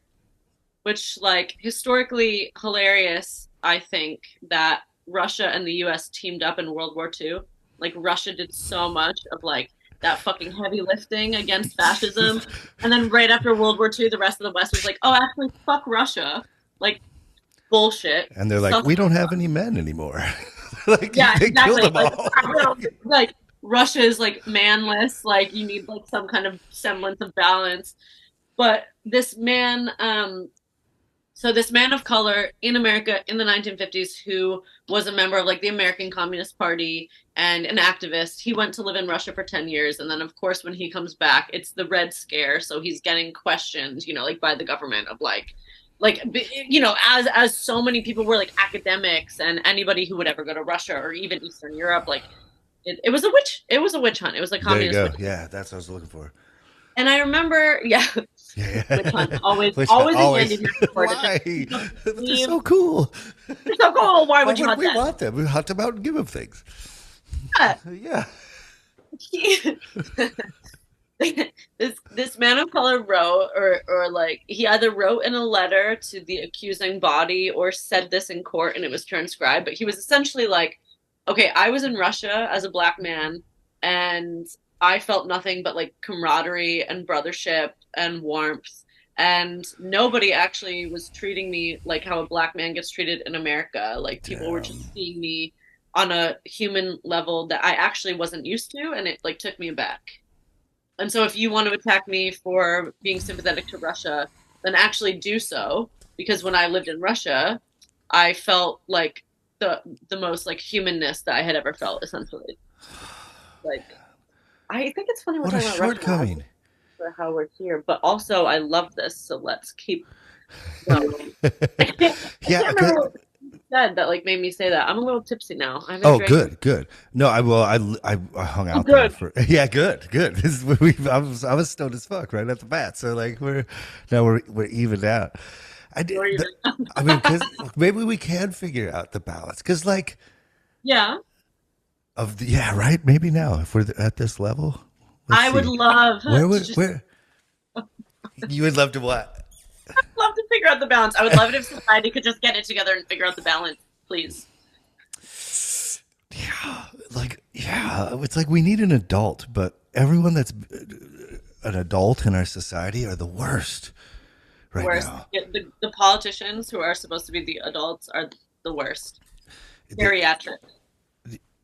which like historically hilarious, I think that Russia and the US teamed up in World War II. Like Russia did so much of like that fucking heavy lifting against fascism. And then right after World War II, the rest of the West was like, oh, actually, fuck Russia. Like, bullshit. And they're like, Suck. we don't have any men anymore. Like Yeah, they killed exactly. them all. Like Russia is like manless. Like you need like some kind of semblance of balance. But this man, so this man of color in America in the 1950s who was a member of like the American Communist Party and an activist, he went to live in Russia for 10 years. And then of course, when he comes back, it's the Red Scare. So he's getting questioned, like by the government of like, as so many people were like academics and anybody who would ever go to Russia or even Eastern Europe, like it was a witch hunt. It was a There you communist go. witch. Yeah, that's what I was looking for. And I remember, yeah, Yeah, witch hunt, always, which always a always. handy word. Why? They're Leave. so cool. They're so cool. Why Why would you would hunt we that? want them? We hunt them out and give them things. Yeah. Yeah. This man of color wrote or like he either wrote in a letter to the accusing body or said this in court and it was transcribed, but he was essentially like, okay, I was in Russia as a black man and I felt nothing but like camaraderie and brothership and warmth, and nobody actually was treating me like how a black man gets treated in America. Like people were just seeing me on a human level that I actually wasn't used to, and it like took me aback. And so if you want to attack me for being sympathetic to Russia, then actually do so. Because when I lived in Russia, I felt like the most like humanness that I had ever felt, essentially. Like I think it's funny we're What a talking about Russia shortcoming. for how we're here, but also I love this, so let's keep going. I Yeah. can't remember what you said that like made me say that. I'm a little tipsy now. I haven't Oh, drank. good. No, I hung out there Good. for yeah, good. This is, I was stoned as fuck right at the bat, so like we're evened out. I did. I mean, because maybe we can figure out the balance. Because like Yeah. yeah, right. Maybe now if we're at this level, let's I would see. love Where to would just where you would love to what? love to figure out the balance. I would love it if society could just get it together and figure out the balance, please. Yeah, it's like we need an adult, but everyone that's an adult in our society are the worst right Worst. now. The politicians who are supposed to be the adults are the worst. Geriatric.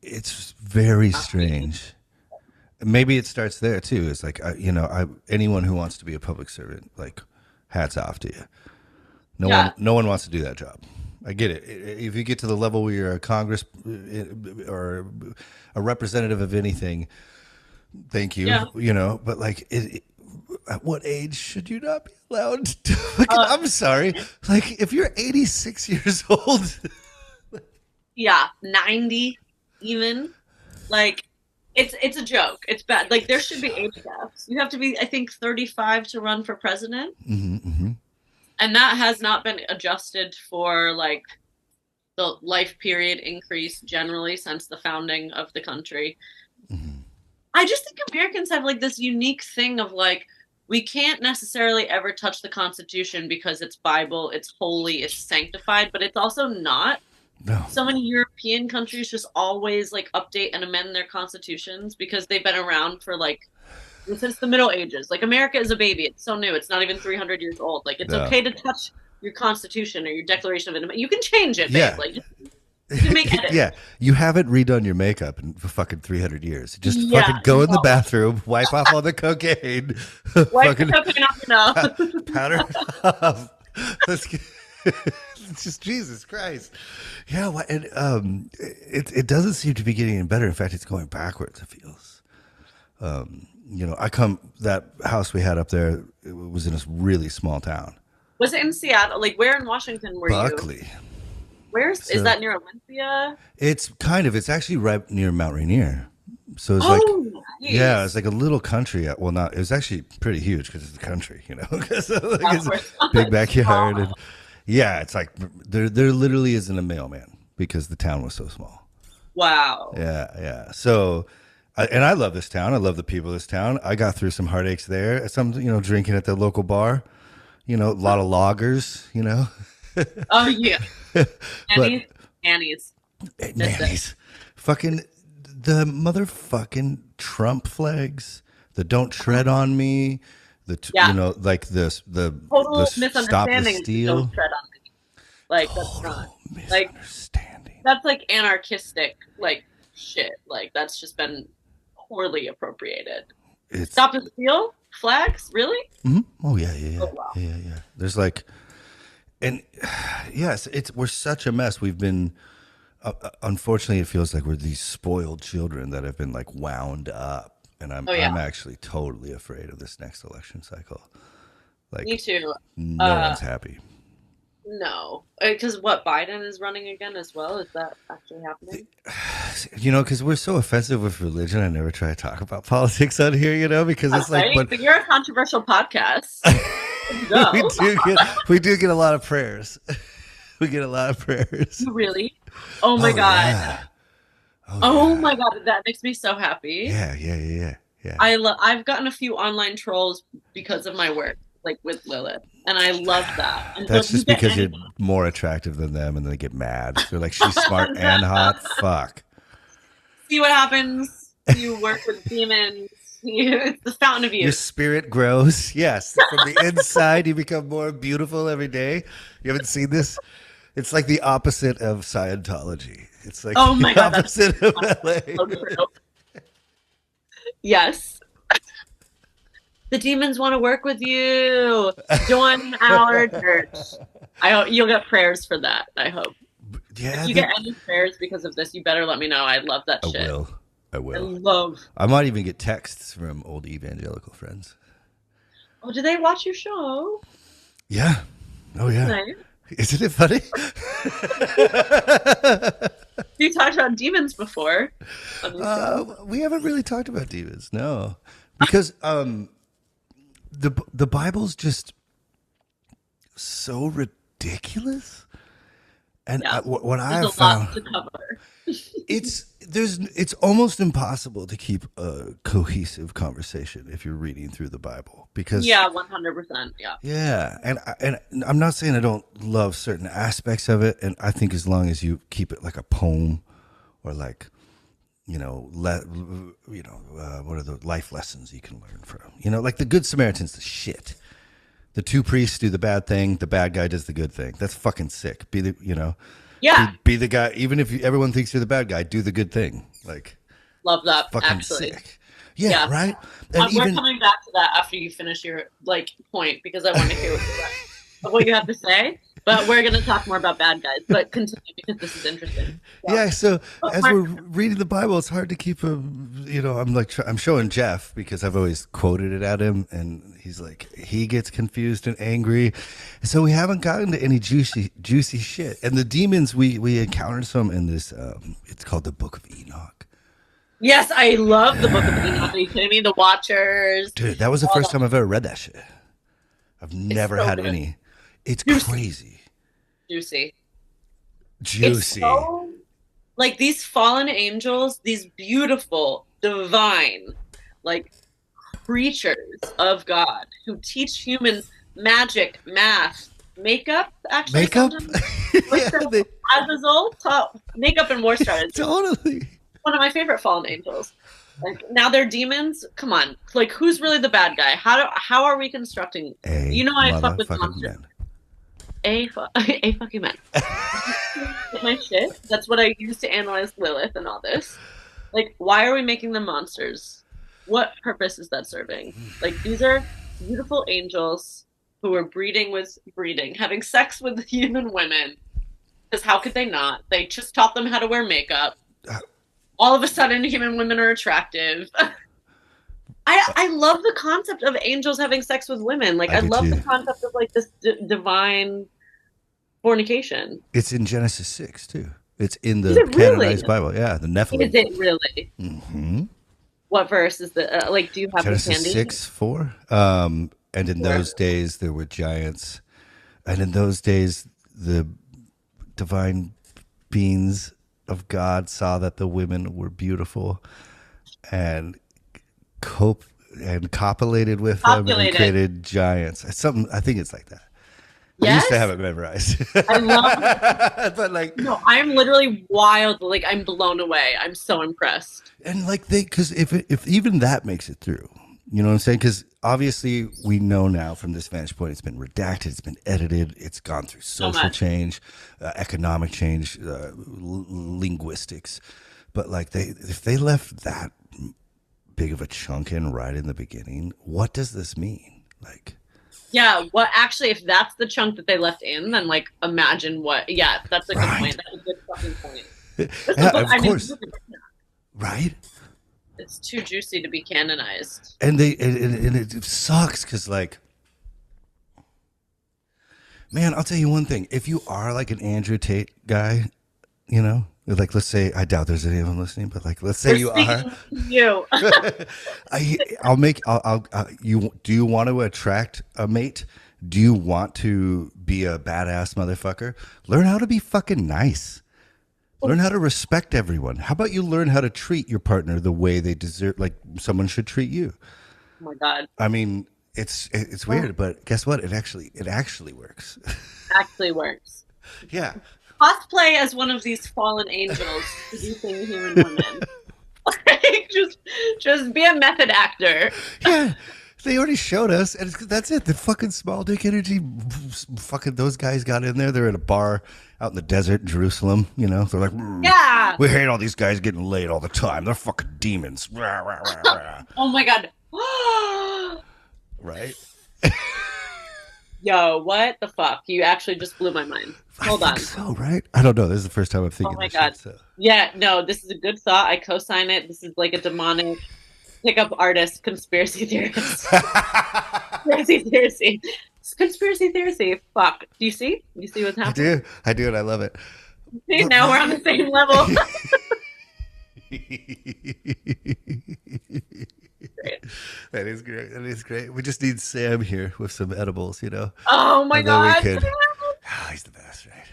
It's very strange. Maybe it starts there too. It's like anyone who wants to be a public servant, like hats off to you. No one wants to do that job. I get it. If you get to the level where you're a Congress or a representative of anything, thank you. Yeah. But like, at what age should you not be allowed to? I'm sorry. Like, if you're 86 years old, Yeah, 90 even. Like It's a joke. It's bad. Like there should be age caps. You have to be, I think, 35 to run for president, and that has not been adjusted for like the life period increase generally since the founding of the country. I just think Americans have like this unique thing of like, we can't necessarily ever touch the Constitution because it's Bible, it's holy, it's sanctified, but it's also not. No. So many European countries just always like update and amend their constitutions because they've been around for like since the Middle Ages. Like America is a baby. It's so new. It's not even 300 years old. Like it's okay to touch your Constitution or your Declaration of Independence. You can change it, babe. Like you can make edits. Yeah, you haven't redone your makeup in fucking 300 years. Just fucking go in the bathroom, wipe off all the cocaine, wipe the cocaine off your nose, powder off. Let's get, it's just Jesus Christ. Yeah, and it doesn't seem to be getting any better. In fact, it's going backwards. It feels. That house we had up there, it was in a really small town. Was it in Seattle? Like where in Washington were Buckley. you? Is that near Olympia? It's actually right near Mount Rainier. So it's nice. Yeah, it's like a little country. Well, not, it was actually pretty huge because it's a country, because it's a big backyard. And yeah, it's like there literally isn't a mailman because the town was so small. Wow. Yeah. So, I love this town. I love the people of this town. I got through some heartaches there. Some, drinking at the local bar, a lot of loggers, Oh, yeah. Nannies. Fucking the motherfucking Trump flags, the "Don't Tread on Me," like this, the total the "Stop the Steal." Don't tread on me. Like that's not like misunderstanding. That's like anarchistic like shit. Like that's just been poorly appropriated. Stop the Steal flags, really? Oh yeah. Oh, wow. Yeah. There's like. And yes, we're such a mess. We've been, unfortunately, it feels like we're these spoiled children that have been like wound up. And I'm actually totally afraid of this next election cycle. Like, me too. No one's happy. No, because Biden is running again as well. Is that actually happening? Because we're so offensive with religion. I never try to talk about politics on here. Because it's like, but you're a controversial podcast. we do get a lot of prayers. We get a lot of prayers. Really? Oh my god. Yeah. Oh my god, that makes me so happy. Yeah. I've gotten a few online trolls because of my work, like with Lilith, and I love that. And that's just because you're more attractive than them, and they get mad. They're like, she's smart and hot. Fuck. See what happens. You work with demons. It's the fountain of youth. Your spirit grows. Yes. From the inside, you become more beautiful every day. You haven't seen this? It's like the opposite of Scientology. It's like the opposite of LA. So yes. The demons want to work with you. Join our church. I hope you'll get prayers for that. I hope. Yeah. If you get any prayers because of this, you better let me know. I love that shit. I will. I might even get texts from old evangelical friends. Oh, do they watch your show? Yeah. Oh, yeah. Nice. Isn't it funny? You talked about demons before. We haven't really talked about demons, no. Because the Bible's just so ridiculous. And what I have found, to cover. it's almost impossible to keep a cohesive conversation if you're reading through the Bible, because 100%, and I'm not saying I don't love certain aspects of it, and I think as long as you keep it like a poem or like what are the life lessons you can learn from, like the Good Samaritan's the shit. The two priests do the bad thing. The bad guy does the good thing. That's fucking sick. Be the guy. Even if everyone thinks you're the bad guy, do the good thing. Like, love that. Fucking actually. Sick. Yeah. Right. And we're coming back to that after you finish your point, because I want to hear what you have to say. But we're going to talk more about bad guys. But continue, because this is interesting. Yeah. So as we're reading the Bible, it's hard to keep I'm showing Jeff because I've always quoted it at him, and he's like, he gets confused and angry. So we haven't gotten to any juicy shit. And the demons, we encountered some in this. It's called the Book of Enoch. Yes, I love the Book of Enoch. Are you kidding me? The Watchers. Dude, that was the All first that. time I've ever read that shit. I've It's never so had good. any. It's Juicy. crazy. Juicy. It's Juicy. so like these fallen angels, these beautiful, divine, like creatures of God who teach humans magic, math, makeup, actually Makeup? sometimes. Like Yeah, the Azazel taught makeup and war stars. totally. One of my favorite fallen angels. Like now they're demons. Come on, like who's really the bad guy? How are we constructing? A You know I fuck with motherfucking monsters. man. A fucking man. My shit. That's what I use to analyze Lilith and all this. Like, why are we making them monsters? What purpose is that serving? Like, these are beautiful angels who are breeding, having sex with human women. Because how could they not? They just taught them how to wear makeup. All of a sudden, human women are attractive. I love the concept of angels having sex with women. Like, I I do love the too. concept of like this divine fornication. It's in Genesis 6 too. It's in Is the it really? canonized Bible. Yeah, the Is Nephilim. it really? Hmm. What verse is the like? Do you have this Genesis handy? 6 4. And in Or those days there were giants. And in those days the divine beings of God saw that the women were beautiful and cope and copulated with them and populated? created giants. It's something, I think it's like that. I used to have Yes, it memorized. I love. But like, No, I'm literally wild. Like I'm blown away. I'm so impressed. and like because if even that makes it through, you know what I'm saying? Because obviously we know now from this vantage point, it's been redacted, it's been edited, it's gone through So social much. change, economic change, linguistics. But like if they left that big of a chunk in right in the beginning, what does this mean? Like, Yeah. What actually? If that's the chunk that they left in, then like imagine what. Yeah, that's a good right? point. That's a good fucking point. This Yeah, book. of I mean, course, right? it's too juicy to be canonized. And it sucks because like, man, I'll tell you one thing: if you are like an Andrew Tate guy, you know, like let's say I doubt there's anyone listening, but like let's say We're you are, speaking to you. you do you want to attract a mate? Do you want to be a badass motherfucker? Learn how to be fucking nice. Learn how to respect everyone. How about you learn how to treat your partner the way they deserve, like someone should treat you? Oh my god. I mean, it's weird, but guess what? It actually works. Actually works. Yeah. Cosplay as one of these fallen angels seducing human women. Like, just be a method actor. Yeah. They already showed us, and that's it. The fucking small dick energy, fucking those guys got in there. They're at a bar out in the desert in Jerusalem. You know, they're like, Yeah. we hate all these guys getting laid all the time. They're fucking demons. Rah, rah, rah, rah. Oh my god. Right? Yo, what the fuck? You actually just blew my mind. Hold I on. think so, right? I don't know. This is the first time I'm Oh thinking my this god. shit. So. Yeah, no, this is a good thought. I co-sign it. This is like a demonic pickup artist conspiracy theorist. Conspiracy theory. Fuck. Do you see? You see what's happening? I do, and I love it. See, now we're on the same level. Great. That is great. That is great. We just need Sam here with some edibles, you know. Oh my And then we god. could. Oh, he's the best, right?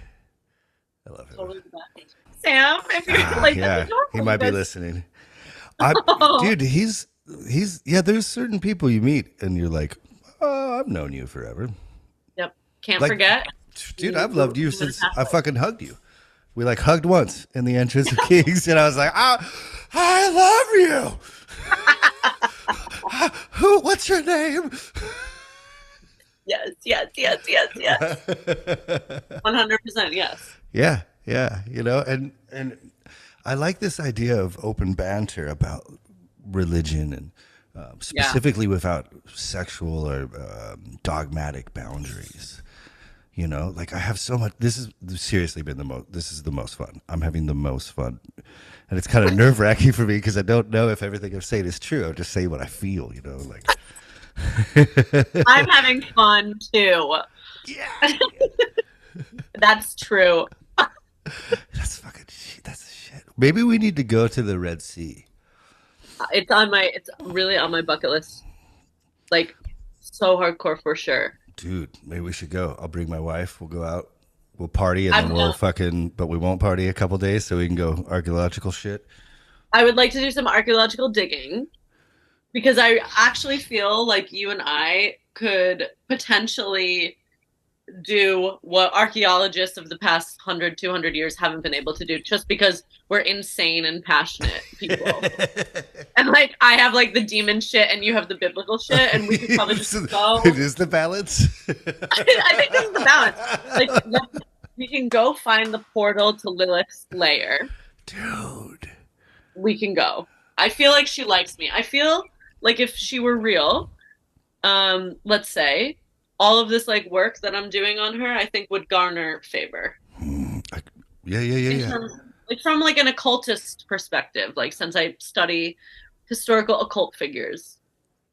I love him. Totally the best. Sam, if you're like, Yeah, he might be listening. Oh. Dude, he's yeah. There's certain people you meet, and you're like, oh, I've known you forever. Yep. Can't Like, forget. dude, I've loved you since I fucking hugged you. We like hugged once in the entrance of Kings, and I was like, I love you. What's your name? Yes. 100% yes. Yeah, you know, and I like this idea of open banter about religion and specifically without sexual or dogmatic boundaries. You know, like I have so much. This has seriously been the most. This is the most fun. I'm having the most fun, and it's kind of nerve wracking for me because I don't know if everything I'm saying is true. I'm just saying what I feel. You know, like. I'm having fun too. Yeah. That's true. That's fucking shit. That's shit. Maybe we need to go to the Red Sea It's really on my bucket list. Like so hardcore for sure. Dude, maybe we should go. I'll bring my wife. We'll go out. We'll party and I'm then we'll down. fucking, but we won't party a couple days so we can go archaeological shit. I would like to do some archaeological digging because I actually feel like you and I could potentially do what archaeologists of the past 100, 200 years haven't been able to do just because we're insane and passionate people. And like I have like the demon shit and you have the biblical shit and we could probably just go. It is the balance. I think this is the balance. Like we can go find the portal to Lilith's lair. Dude. We can go. I feel like she likes me. I feel like if she were real, let's say, all of this like work that I'm doing on her, I think would garner favor. Yeah. Like from like an occultist perspective, like since I study historical occult figures.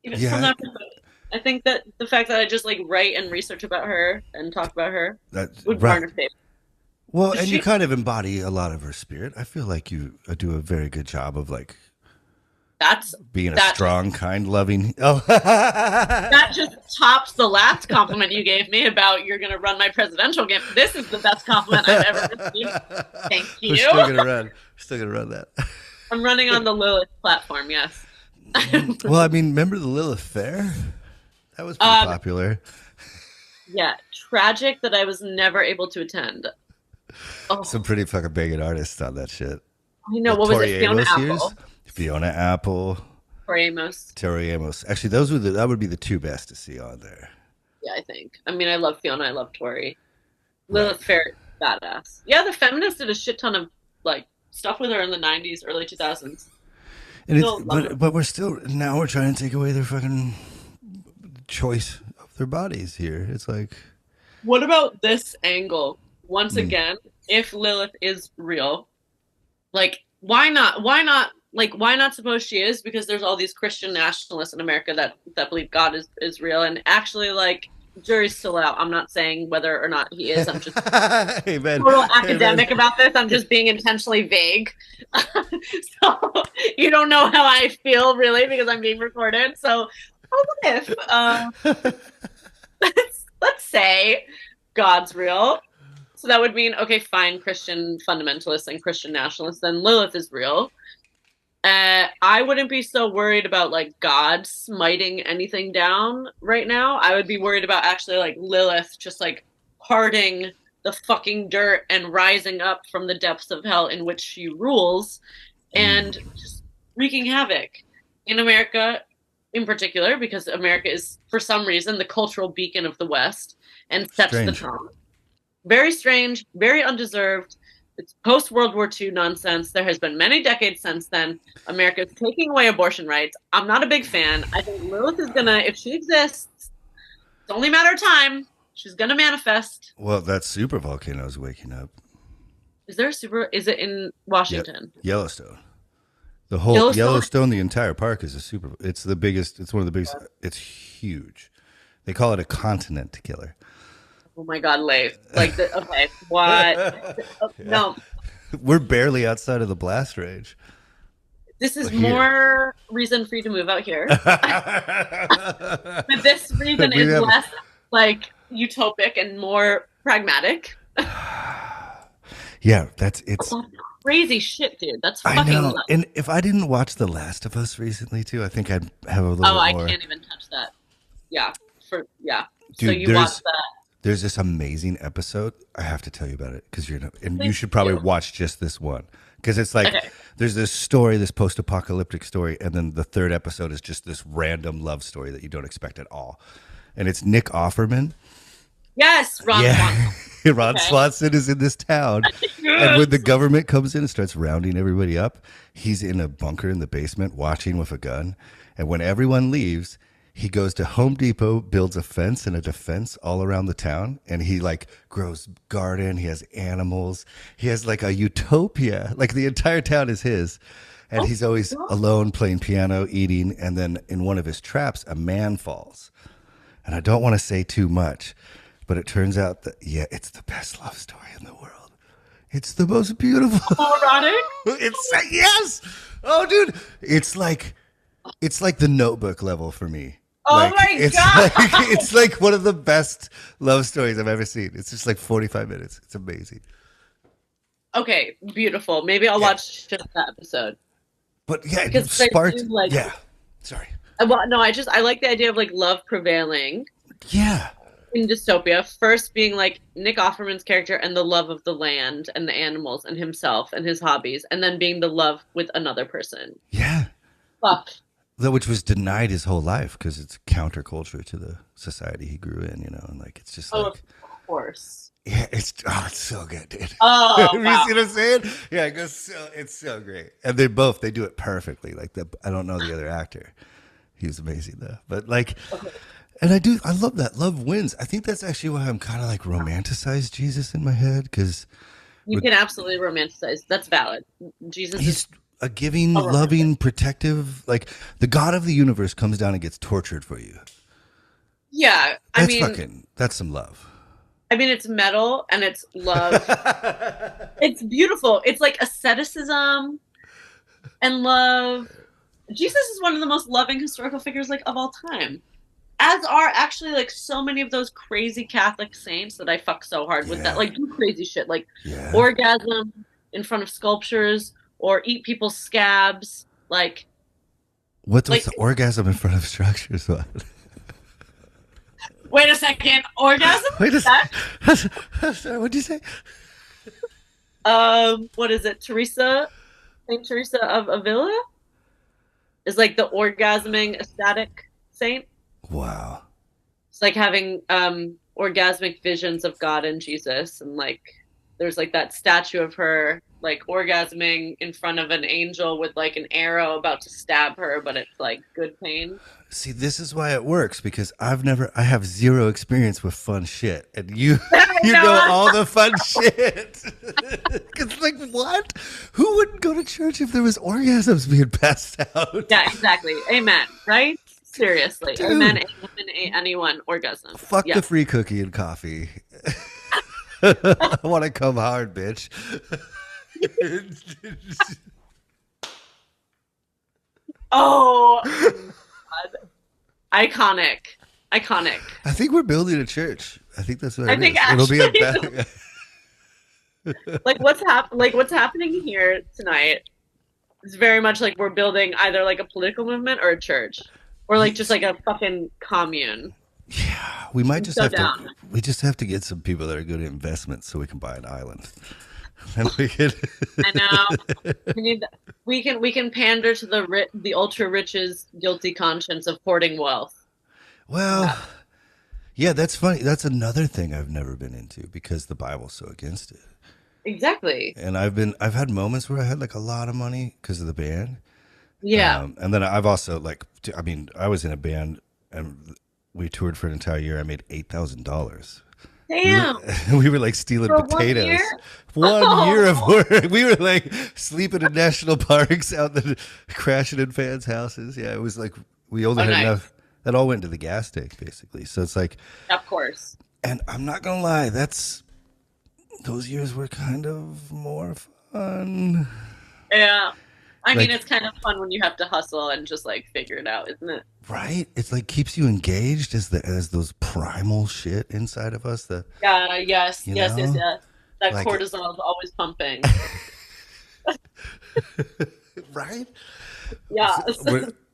Even from that perspective, I think that the fact that I just like write and research about her and talk about her would garner favor. Well, and you kind of embody a lot of her spirit. I feel like you do a very good job of like being a strong, kind, loving. Oh, that just tops the last compliment you gave me about you're going to run my presidential game. This is the best compliment I've ever received. Thank you. We're still gonna run that. I'm running on the Lilith platform. Yes. Well, I mean, remember the Lilith Fair? That was pretty popular. Yeah, tragic that I was never able to attend. Oh. Some pretty fucking banging artists on that shit. I know. What was it? Fiona Apple. Fiona Apple. Tori Amos. Actually, that would be the two best to see on there. Yeah, I think. I mean, I love Fiona. I love Tori. Lilith Fair, badass. Yeah, the feminists did a shit ton of like stuff with her in the '90s, early 2000s. And but we're trying to take away their fucking choice of their bodies here. It's like, what about this angle? Once again, if Lilith is real, like why not? Like why not suppose she is? Because there's all these Christian nationalists in America that believe God is real, and actually like jury's still out. I'm not saying whether or not he is. I'm just total academic about this. I'm just being intentionally vague. So you don't know how I feel really because I'm being recorded. So what if let's say God's real? So that would mean, okay, fine, Christian fundamentalists and Christian nationalists, then Lilith is real. I wouldn't be so worried about like God smiting anything down right now. I would be worried about actually like Lilith just like parting the fucking dirt and rising up from the depths of hell in which she rules and just wreaking havoc in America in particular, because America is for some reason the cultural beacon of the West and sets the tone. Very strange, very undeserved. It's post-World War II nonsense. There has been many decades since then. America is taking away abortion rights. I'm not a big fan. I think Lilith is going to, if she exists, it's only a matter of time. She's going to manifest. Well, that super volcano is waking up. Is it in Washington? Yellowstone. The whole Yellowstone, the entire park is it's the biggest, it's one of the biggest, it's huge. They call it a continent killer. Oh my God, Leif. Like, okay, what? No. We're barely outside of the blast range. This is more reason for you to move out here. But this reason is less, like, utopic and more pragmatic. Yeah, it's crazy shit, dude. That's fucking nuts. And if I didn't watch The Last of Us recently, too, I think I'd have a little bit more. I can't even touch that. Yeah. Dude, so you watched that. There's this amazing episode. I have to tell you about it because you should probably watch just this one because it's like there's this story, this post-apocalyptic story, and then the third episode is just this random love story that you don't expect at all, and it's Nick Offerman. Yes, Ron Swanson. Ron Swanson is in this town, and when the government comes in and starts rounding everybody up, he's in a bunker in the basement watching with a gun, and when everyone leaves, he goes to Home Depot, builds a fence and a defense all around the town, and he like grows garden. He has animals. He has like a utopia. Like the entire town is his, and he's always alone playing piano, eating. And then in one of his traps, a man falls. And I don't want to say too much, but it turns out that it's the best love story in the world. It's the most beautiful. Erotic? It's yes. Oh, dude, it's like the Notebook level for me. Oh Like my God. it's like one of the best love stories I've ever seen. It's just like 45 minutes. It's amazing. Okay, beautiful. Maybe I'll Yeah. watch just that episode. But yeah, it Because I sparked. do like, Yeah. Sorry. well, no, I like the idea of like love prevailing Yeah. in dystopia. First being like Nick Offerman's character and the love of the land and the animals and himself and his hobbies, and then being the love with another person. Yeah. Fuck. Which was denied his whole life because it's counterculture to the society he grew in, you know, and like it's just Oh, like, of course. yeah, it's so good, dude. Oh, You wow. see what I'm saying? Yeah, it goes it's so great, and they do it perfectly. Like I don't know the other actor, he was amazing though, but like, and I love that love wins. I think that's actually why I'm kind of like romanticized Jesus in my head because You can absolutely romanticize. That's valid. Jesus is he's a giving, loving, protective, like the God of the universe comes down and gets tortured for you. yeah. That's some love. I mean, it's metal and it's love. It's beautiful. It's like asceticism and love. Jesus is one of the most loving historical figures like of all time. As are actually like so many of those crazy Catholic saints that I fuck so hard with that like do crazy shit like orgasm in front of sculptures or eat people's scabs. Like what's the orgasm in front of structures? What? Wait a second, orgasm? Wait a second. Sorry, what'd you say? What is it? Saint Teresa of Avila is like the orgasming ecstatic saint. Wow. It's like having orgasmic visions of God and Jesus, and like there's like that statue of her like orgasming in front of an angel with like an arrow about to stab her, but it's like good pain. See, this is why it works because I have zero experience with fun shit, and you know all the fun shit. Because like what? Who wouldn't go to church if there was orgasms being passed out? Yeah, exactly. Amen. Right? Seriously. Dude. Amen. Anyone orgasm. Fuck the free cookie and coffee. I want to come hard, bitch. Oh, God. Iconic. I think we're building a church. I think that's what I it think is. actually, It'll be a like what's happening here tonight is very much like we're building either like a political movement or a church or like just like a fucking commune. Yeah, we might just have down. we just have to get some people that are good at investments so we can buy an island. And we can I know. We can pander to the ultra rich's guilty conscience of hoarding wealth. Well, yeah, that's funny. That's another thing I've never been into because the Bible's so against it. Exactly. And I've had moments where I had like a lot of money because of the band. Yeah. And then I've also like, I mean, I was in a band and we toured for an entire year. I made $8,000. Damn. We were like stealing For potatoes. 1 year? 1 year of work. We were like sleeping in national parks, out the crashing in fans' houses. Yeah, it was like we only had enough. That all went to the gas tank, basically. So it's like, of course. And I'm not gonna lie, those years were kind of more fun. Yeah. I mean, it's kind of fun when you have to hustle and just like figure it out, isn't it? Right? It's like keeps you engaged as those primal shit inside of us. Yes. That like, cortisol is always pumping. Right? Yeah.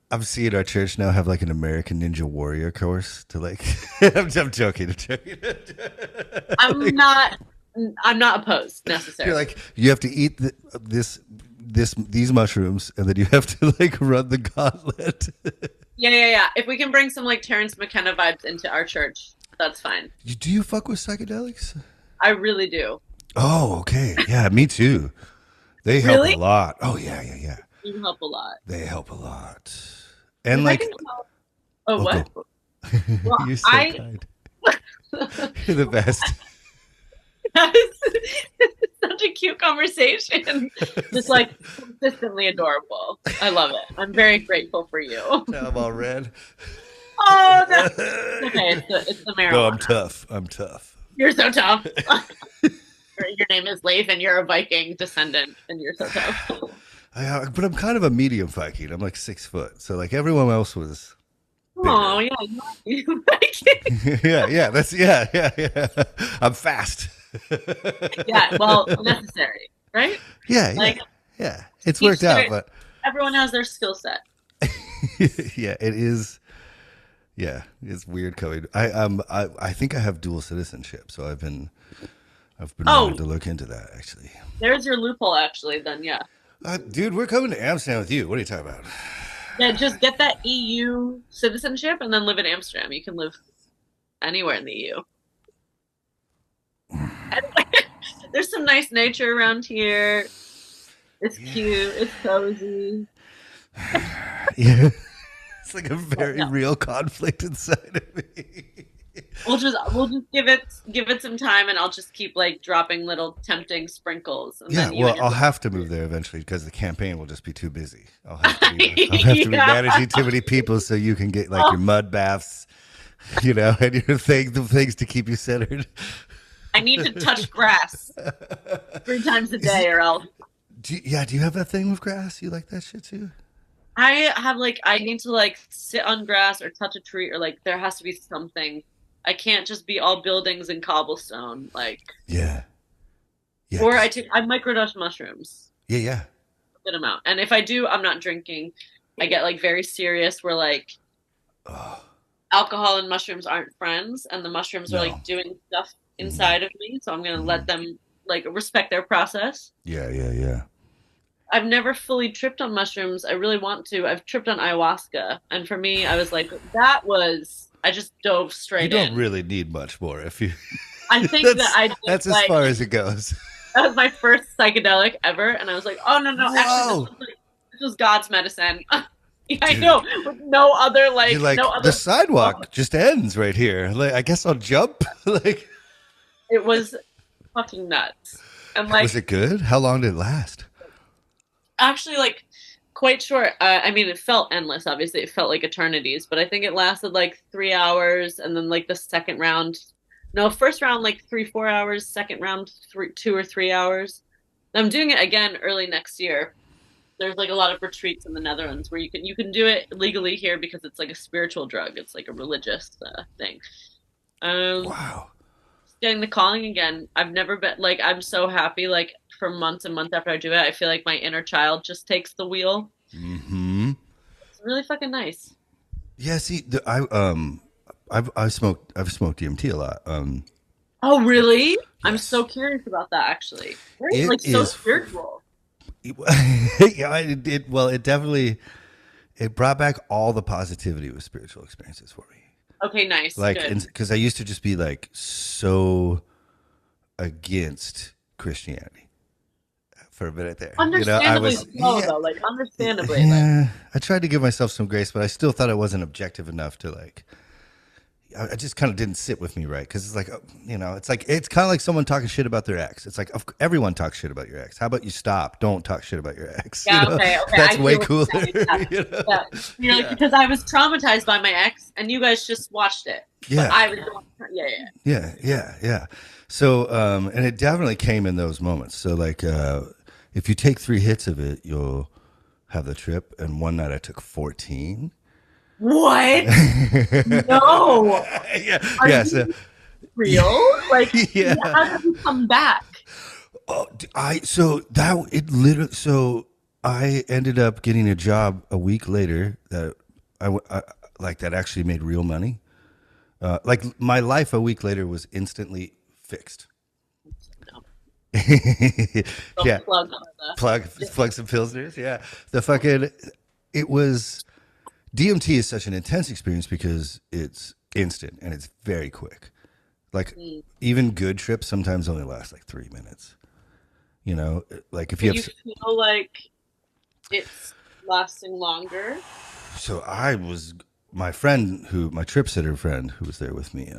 I'm seeing our church now have like an American Ninja Warrior course to like. I'm joking. I'm not opposed necessarily. You're like you have to eat these mushrooms and then you have to like run the gauntlet. Yeah. If we can bring some like Terrence McKenna vibes into our church, that's fine. Do you fuck with psychedelics? I really do. Oh, okay. Yeah, me too. They help a lot. Oh, yeah. You help a lot. They help a lot. And like, what? Well, Well, you're so kind. You're the best. It's such a cute conversation. Just like consistently adorable. I love it. I'm very grateful for you. Now I'm all red. Oh, that's okay. It's the marijuana. No, I'm tough. You're so tough. Very your name is Leif and you're a Viking descendant and you're so tough. But I'm kind of a medium Viking. I'm like 6 foot. So like everyone else was bigger. Oh yeah, you're Viking. Yeah. That's yeah. I'm fast. Yeah, well, necessary, right? Yeah. It's worked out, but everyone has their skill set. yeah, it is. Yeah, it's weird coming. I think I have dual citizenship, so I've been wanting to look into that actually. There's your loophole, actually. Then yeah. Dude, we're coming to Amsterdam with you. What are you talking about? Yeah, just get that EU citizenship and then live in Amsterdam. You can live anywhere in the EU. There's some nice nature around here. It's cute. It's cozy. Yeah. It's like a very real conflict inside of me. We'll just give it some time, and I'll just keep like dropping little tempting sprinkles. And yeah, well, I'll have to move there eventually because the campaign will just be too busy. I'll have to be managing too many people, so you can get like your mud baths, and your the things to keep you centered. I need to touch grass 3 times a day, or else. Do you have that thing with grass? You like that shit too? I have I need to sit on grass or touch a tree, or there has to be something. I can't just be all buildings and cobblestone. Yeah. Or I microdose mushrooms. Yeah. A good amount. And if I do, I'm not drinking. I get very serious where alcohol and mushrooms aren't friends, and the mushrooms are doing stuff inside of me. So I'm going to let them respect their process. Yeah. I've never fully tripped on mushrooms. I really want to. I've tripped on ayahuasca. And for me, I was I just dove straight in. You don't really need much more if you. I think that's as far as it goes. That was my first psychedelic ever. And I was like, oh, no. Whoa. Actually, this was God's medicine. Yeah, I know. With no other, You're no other. The sidewalk just ends right here. I guess I'll jump. It was fucking nuts. And was it good? How long did it last? Actually, quite short. I mean, it felt endless. Obviously, it felt like eternities, but I think it lasted 3 hours, and then the second round. No, first round 3-4 hours. Second round 2 or 3 hours. I'm doing it again early next year. There's a lot of retreats in the Netherlands where you can do it legally here because it's a spiritual drug. It's a religious thing. Wow. Getting the calling again. I've never been I'm so happy. For months and months after I do it, I feel like my inner child just takes the wheel. Mm-hmm. It's really fucking nice. Yeah. See, I've smoked DMT a lot. Oh, really? Yes. I'm so curious about that. Actually, it's so spiritual. Yeah, it definitely brought back all the positivity with spiritual experiences for me. Okay, nice. Because I used to just be so against Christianity for a minute there. Understandably, understandably. Yeah, I tried to give myself some grace, but I still thought I wasn't objective enough to I just kind of didn't sit with me right because it's kind of like someone talking shit about their ex. It's everyone talks shit about your ex. How about you stop? Don't talk shit about your ex. Yeah, okay. That's way cooler. Yeah. Because I was traumatized by my ex, and you guys just watched it. Yeah, I was. Yeah. So, and it definitely came in those moments. So, if you take 3 hits of it, you'll have the trip. And one night I took 14. What? No. Yeah. So, real? Yeah. How did you come back? So I ended up getting a job a week later that that actually made real money. My life a week later was instantly fixed. Yeah. Plug some pilsners. Yeah. DMT is such an intense experience because it's instant and it's very quick. Even good trips sometimes only last 3 minutes. If you feel it's lasting longer. So my trip sitter friend who was there with me,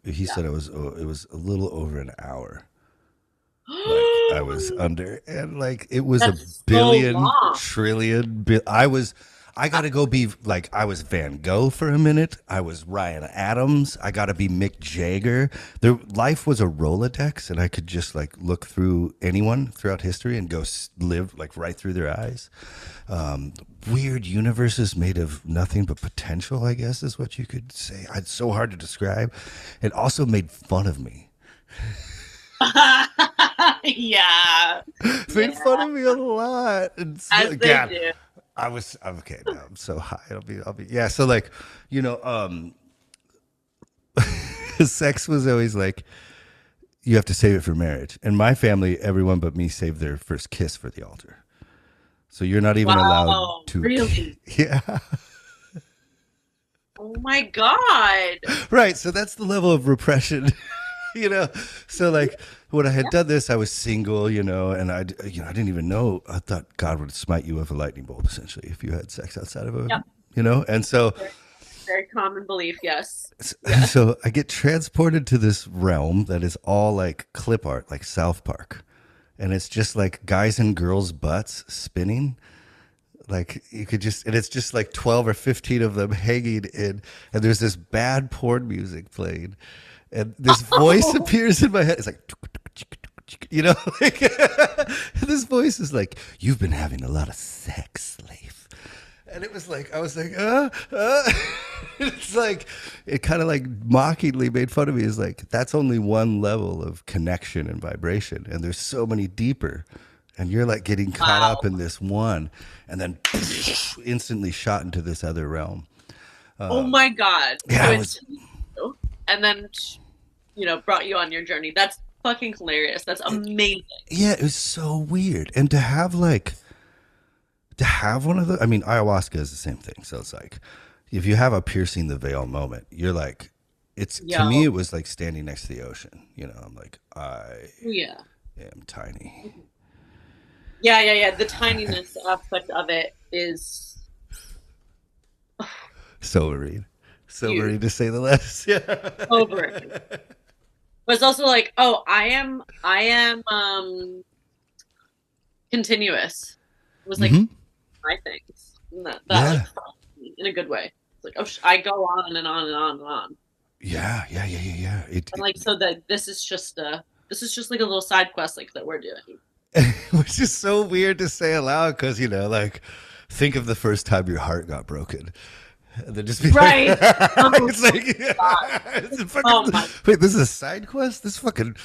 he said it was a little over an hour. I was under, and it was That's a billion, so long. trillion. I got to go be like, I was Van Gogh for a minute. I was Ryan Adams. I got to be Mick Jagger. Their life was a Rolodex, and I could just like look through anyone throughout history and go live like right through their eyes. Weird universes made of nothing but potential, I guess is what you could say. It's so hard to describe. It also made fun of me. Yeah. Made fun of me a lot. And so, As they do. I'm okay now. I'm so high. I'll be yeah. So like, you know, sex was always like you have to save it for marriage. And my family, everyone but me saved their first kiss for the altar. So you're not even allowed to really? Yeah. Oh my God. Right. So that's the level of repression. You know, so like when I had done this, I was single, you know, and I didn't even know. I thought God would smite you with a lightning bolt, essentially, if you had sex outside of a, you know, and so very common belief, yes. So I get transported to this realm that is all like clip art, like South Park, and it's just like guys and girls' butts spinning. Like you could just, and it's just like 12 or 15 of them hanging in, and there's this bad porn music playing. And this voice appears in my head. It's like, you know, like, this voice is like, you've been having a lot of sex, slave. And it was like, I was like, It's like, it kind of like mockingly made fun of me. It's like, that's only one level of connection and vibration. And there's so many deeper. And you're like getting caught up in this one and then instantly shot into this other realm. Oh my God. Yeah, and then, you know, brought you on your journey. That's fucking hilarious. That's amazing. Yeah, it was so weird. And to have one of the, I mean, ayahuasca is the same thing. So it's like, if you have a piercing the veil moment, you're like, to me, it was like standing next to the ocean. You know, I'm like, I am tiny. Yeah. The tininess aspect of it is Sobering. Sobering to say the least. Yeah. Sobering. But it's also like, oh, I am continuous. It was like my things. That like in a good way. It's like, oh, I go on and on and on and on. Yeah. And like, so that this is just like a little side quest like that we're doing. Which is so weird to say aloud because, you know, like, think of the first time your heart got broken. And then just be right. Like, it's like, it's fucking, wait, this is a side quest? This fucking.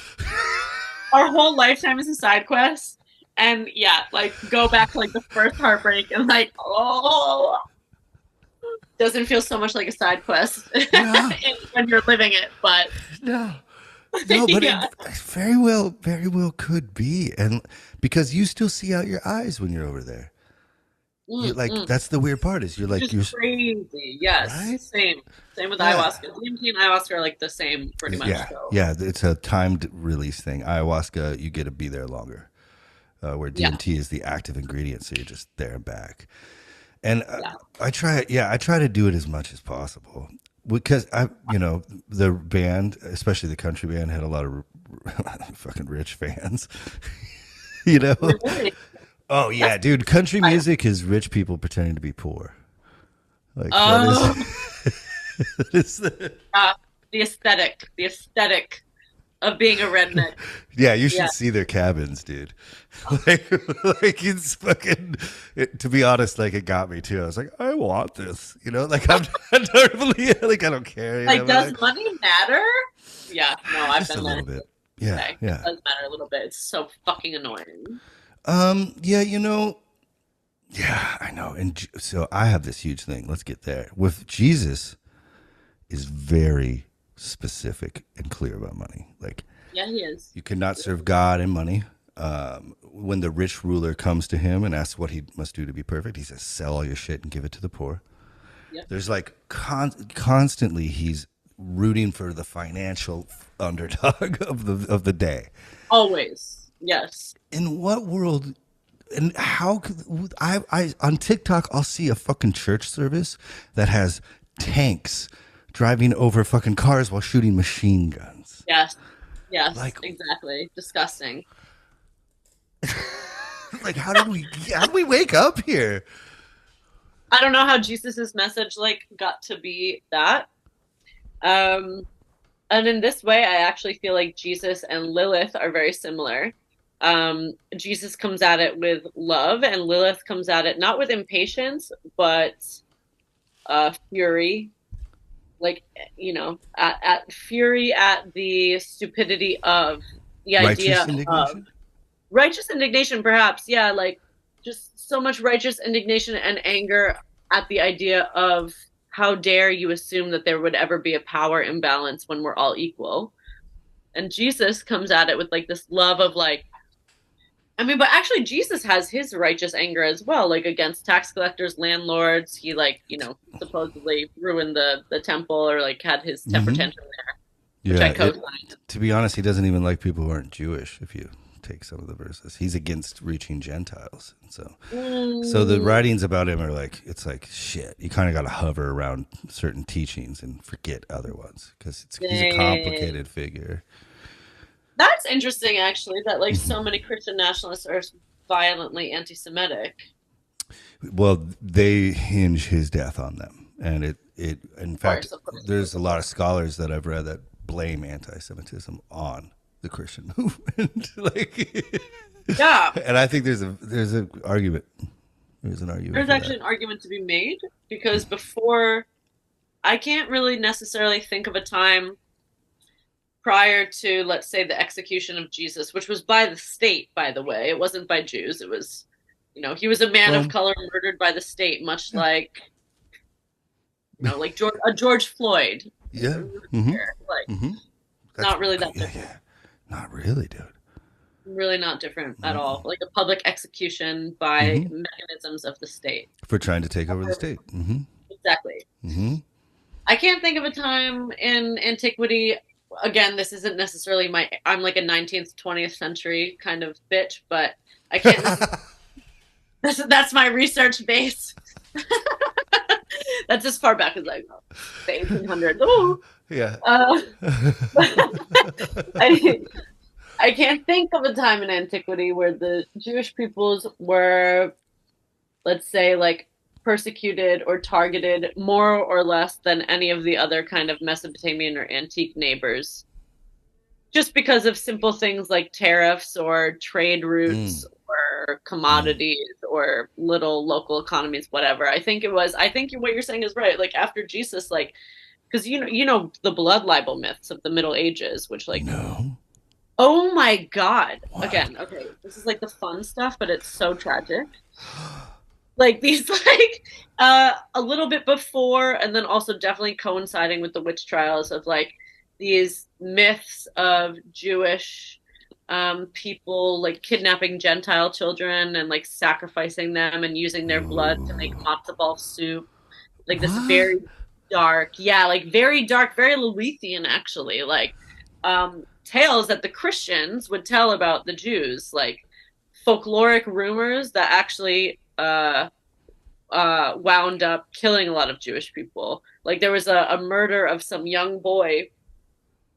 Our whole lifetime is a side quest. And yeah, like, go back to like the first heartbreak and like, oh, doesn't feel so much like a side quest when you're living it, but. No, but it very well could be. And because you still see out your eyes when you're over there. You're like, that's the weird part is you're like, you're crazy. Yes. Right? Same with ayahuasca. DMT and ayahuasca are like the same pretty much. Yeah. It's a timed release thing. Ayahuasca, you get to be there longer. Where DMT is the active ingredient. So you're just there and back. And I try to do it as much as possible because the band, especially the country band, had a lot of fucking rich fans, you know? Really? Oh yeah, dude! Country music is rich people pretending to be poor. Like that is the aesthetic of being a redneck. Yeah, you should see their cabins, dude. Like it's fucking. To be honest, like it got me too. I was like, I want this, you know. Like I'm normally like I don't care. Like, does money matter? Yeah, no, I've been a little bit. Yeah, okay. It does matter a little bit. It's so fucking annoying. Yeah, I know. And so I have this huge thing. Let's get there. With Jesus is very specific and clear about money. Like, yeah, he is. You cannot serve God and money. When the rich ruler comes to him and asks what he must do to be perfect, he says, sell all your shit and give it to the poor. Yep. There's like constantly he's rooting for the financial underdog of the day. Always. Yes. In what world and how could I on TikTok I'll see a fucking church service that has tanks driving over fucking cars while shooting machine guns. Yes. Like, exactly. Disgusting. Like how did we wake up here? I don't know how Jesus's message like got to be that. Um, and in this way, I actually feel like Jesus and Lilith are very similar. Jesus comes at it with love, and Lilith comes at it not with impatience, but fury. Like, at fury at the stupidity of the Righteous idea of indignation? righteous indignation, perhaps. Yeah, like just so much righteous indignation and anger at the idea of how dare you assume that there would ever be a power imbalance when we're all equal. And Jesus comes at it with like this love of like, I mean, but actually Jesus has his righteous anger as well, like against tax collectors, landlords. He like, supposedly ruined the temple or like had his temper tantrum there, which I co-signed. To be honest, he doesn't even like people who aren't Jewish. If you take some of the verses, he's against reaching Gentiles. And so the writings about him are like, it's like shit. You kind of got to hover around certain teachings and forget other ones because he's a complicated figure. That's interesting, actually, that like so many Christian nationalists are violently anti-Semitic. Well, they hinge his death on them, and it in fact, Of course. there's a lot of scholars that I've read that blame anti-Semitism on the Christian movement. Yeah, and I think there's an argument. There's an argument. There's actually an argument to be made because before, I can't really necessarily think of a time prior to, let's say, the execution of Jesus, which was by the state, by the way. It wasn't by Jews. It was, he was a man of color murdered by the state, much like, like George Floyd. Yeah. Not really that different. Yeah. Not really, dude. Really not different at all. Like a public execution by mechanisms of the state. For trying to take over the state. Exactly. I can't think of a time in antiquity. Again, this isn't necessarily I'm like a 19th, 20th century kind of bitch, but I can't. That's my research base. That's as far back as I go. The 1800s. Ooh. Yeah. I can't think of a time in antiquity where the Jewish peoples were, let's say, like persecuted or targeted more or less than any of the other kind of Mesopotamian or antique neighbors, just because of simple things like tariffs or trade routes or commodities or little local economies, whatever. I think what you're saying is right. Like after Jesus, like, because the blood libel myths of the Middle Ages, which like no. Oh my God. What? Again, okay, this is like the fun stuff, but it's so tragic. Like these a little bit before and then also definitely coinciding with the witch trials of like these myths of Jewish people like kidnapping Gentile children and like sacrificing them and using their blood to make matzo ball soup. Like this very dark, very dark, very Lilithian actually, like tales that the Christians would tell about the Jews, like folkloric rumors that actually wound up killing a lot of Jewish people. Like there was a murder of some young boy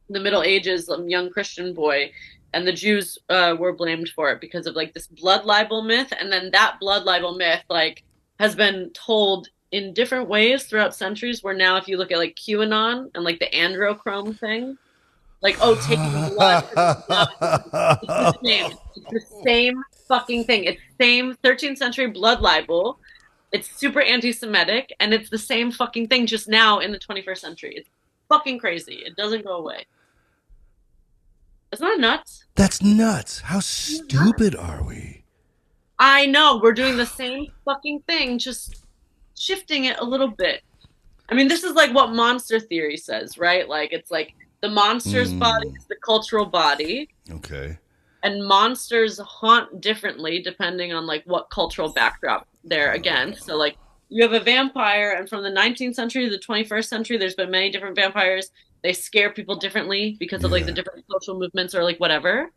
in the Middle Ages, some young Christian boy, and the Jews were blamed for it because of like this blood libel myth. And then that blood libel myth like has been told in different ways throughout centuries, where now if you look at like QAnon and like the androchrome thing, like, oh, taking blood. It's the same fucking thing. It's the same 13th century blood libel. It's super anti-Semitic, and it's the same fucking thing just now in the 21st century. It's fucking crazy. It doesn't go away. Isn't that nuts? That's nuts. How stupid are we? I know. We're doing the same fucking thing, just shifting it a little bit. I mean, this is like what monster theory says, right? Like, it's like the monster's body is the cultural body. Okay. And monsters haunt differently depending on like what cultural backdrop they're against. So like you have a vampire, and from the 19th century to the 21st century, there's been many different vampires. They scare people differently because of like the different social movements or like whatever.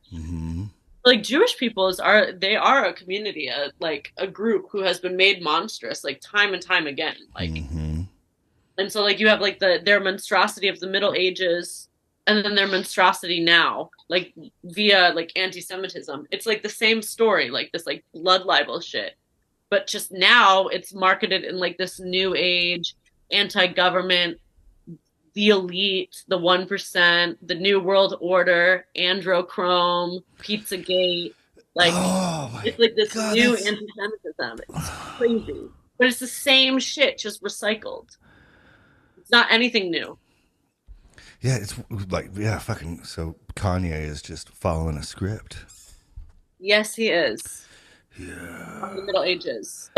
Like Jewish people are a community, like a group who has been made monstrous like time and time again. Like, and so like you have like their monstrosity of the Middle Ages, and then their monstrosity now, like via like anti-Semitism. It's like the same story, like this like blood libel shit. but just now it's marketed in like this new age, anti-government, the elite, the 1%, the new world order, androchrome, Pizzagate. Like, Oh my it's like this God, new that's anti-Semitism. It's crazy. But it's the same shit, just recycled. It's not anything new. yeah. It's like fucking. So Kanye is just following a script. Yes, he is. From Yeah. the Middle Ages.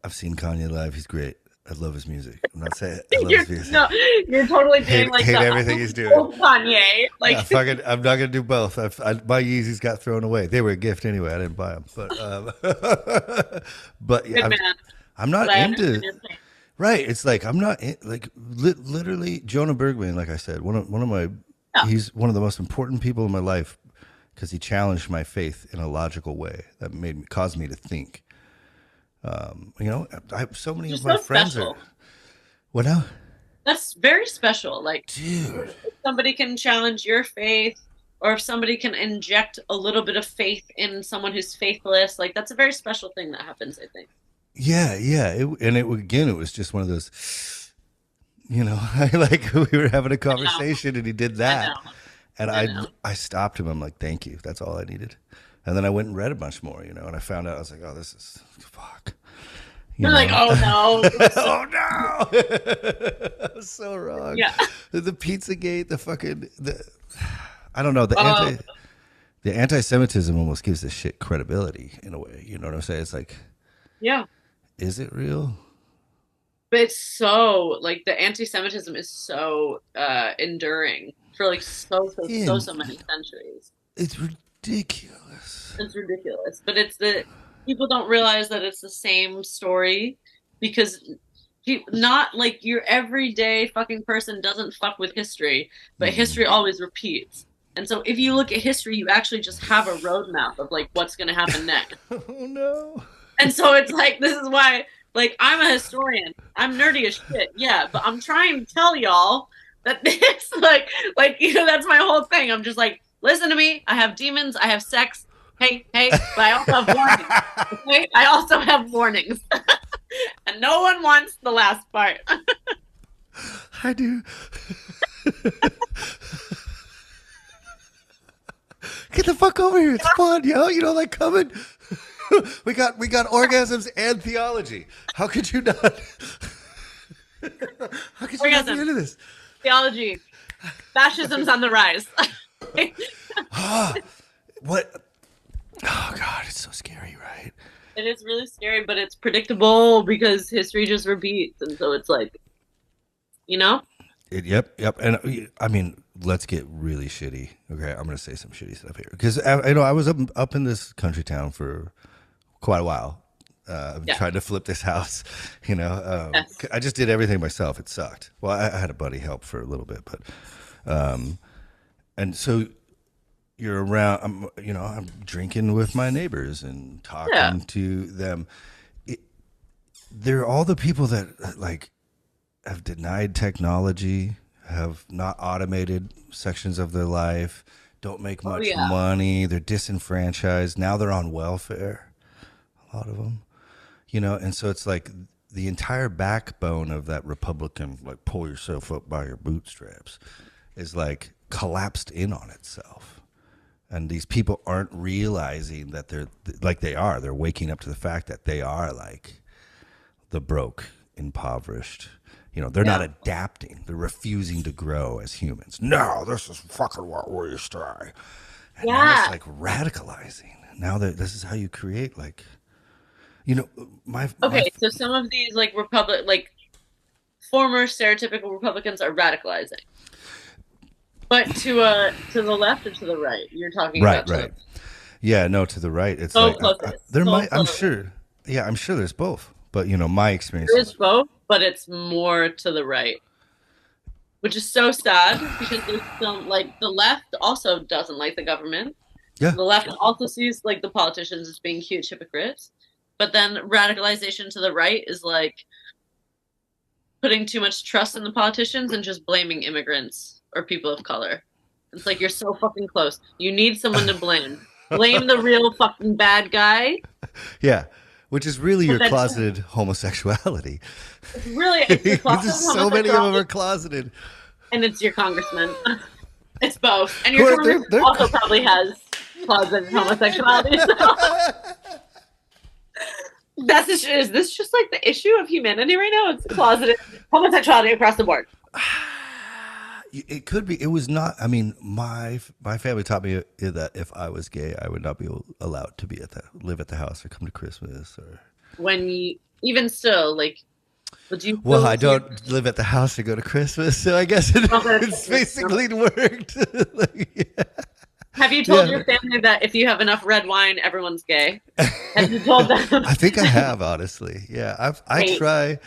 I've seen Kanye live. He's great. I love his music. I'm not saying I love You're his music. no, you're totally doing like Hate the everything he's doing. old Kanye. Yeah, Like, fucking. I'm not gonna do both. My Yeezys got thrown away. They were a gift anyway. I didn't buy them, but yeah, good man. I'm But not I into. understand your pain. Right. It's like I'm not like literally Jonah Bergman. Like I said, one of my. Yeah. He's one of the most important people in my life because he challenged my faith in a logical way that caused me to think. I have so many You're of my so friends special. are. What now? That's very special. Like, Dude. if somebody can challenge your faith, or if somebody can inject a little bit of faith in someone who's faithless, like that's a very special thing that happens, I think. Yeah, yeah. It was just one of those, I like we were having a conversation and he did I that. know. And I know. I stopped him. I'm like, thank you. That's all I needed. And then I went and read a bunch more, and I found out I was like, oh, this is fuck. You're like, oh no. Oh no. I was so wrong. Yeah. The Pizzagate, I don't know, Oh, the anti-Semitism almost gives this shit credibility in a way. You know what I'm saying? It's like, yeah. is it real? But it's so like the anti-Semitism is so enduring for like so many centuries. It's ridiculous. It's ridiculous. But it's the people don't realize that it's the same story because not like your everyday fucking person doesn't fuck with history, but history always repeats. And so if you look at history, you actually just have a roadmap of like what's going to happen next. Oh no. And so it's like, this is why, like, I'm a historian. I'm nerdy as shit. Yeah. But I'm trying to tell y'all that this, that's my whole thing. I'm just like, listen to me. I have demons. I have sex. Hey, but I also have warnings. Okay? I also have warnings. And no one wants the last part. I do. Get the fuck over here. It's fun, yo. Like coming. we got orgasms and theology. How could you not? How could you not be into this? Theology. Fascism's on the rise. What? Oh God, it's so scary, right? It is really scary, but it's predictable because history just repeats, and so it's like, Yep. And I mean, let's get really shitty. Okay, I'm gonna say some shitty stuff here because I was up in this country town for quite a while. Trying to flip this house. Yes. I just did everything myself. It sucked. Well, I had a buddy help for a little bit, but and so you're around. I'm drinking with my neighbors and talking to them. They're all the people that like have denied technology, have not automated sections of their life, don't make much money. They're disenfranchised. Now they're on welfare. A lot of them, and so it's like the entire backbone of that Republican, like pull yourself up by your bootstraps, is like collapsed in on itself. And these people aren't realizing that they're waking up to the fact that they are like the broke, impoverished. They're not adapting. They're refusing to grow as humans. No, this is fucking what we stay. And now it's like radicalizing. Now that this is how you create like, So some of these like former stereotypical Republicans are radicalizing. But to the left or to the right? You're talking about right. Yeah, no, to the right. It's so like close. I'm sure. Yeah, I'm sure there's both. But my experience is both, but it's more to the right, which is so sad because there's some like the left also doesn't like the government. Yeah, the left also sees like the politicians as being huge hypocrites, but then radicalization to the right is like putting too much trust in the politicians and just blaming immigrants or people of color. It's like you're so fucking close. You need someone to blame. blame the real fucking bad guy. Yeah, which is really But your then closeted homosexuality. it's your closet There's so many of them homosexuality are closeted. and it's your congressman. It's both. And Who your are congressman also probably has closeted homosexuality. So is this just like the issue of humanity right now? It's closeted homosexuality across the board. It could be. It was not. I mean, my family taught me that if I was gay, I would not be allowed to live at the house or come to Christmas or. When you even still like, would you? Well, I don't live at the house to go to Christmas, so I guess it's basically worked. Like, yeah. Have you told your family that if you have enough red wine, everyone's gay? Have you told them? I think I have, honestly. Yeah, I try.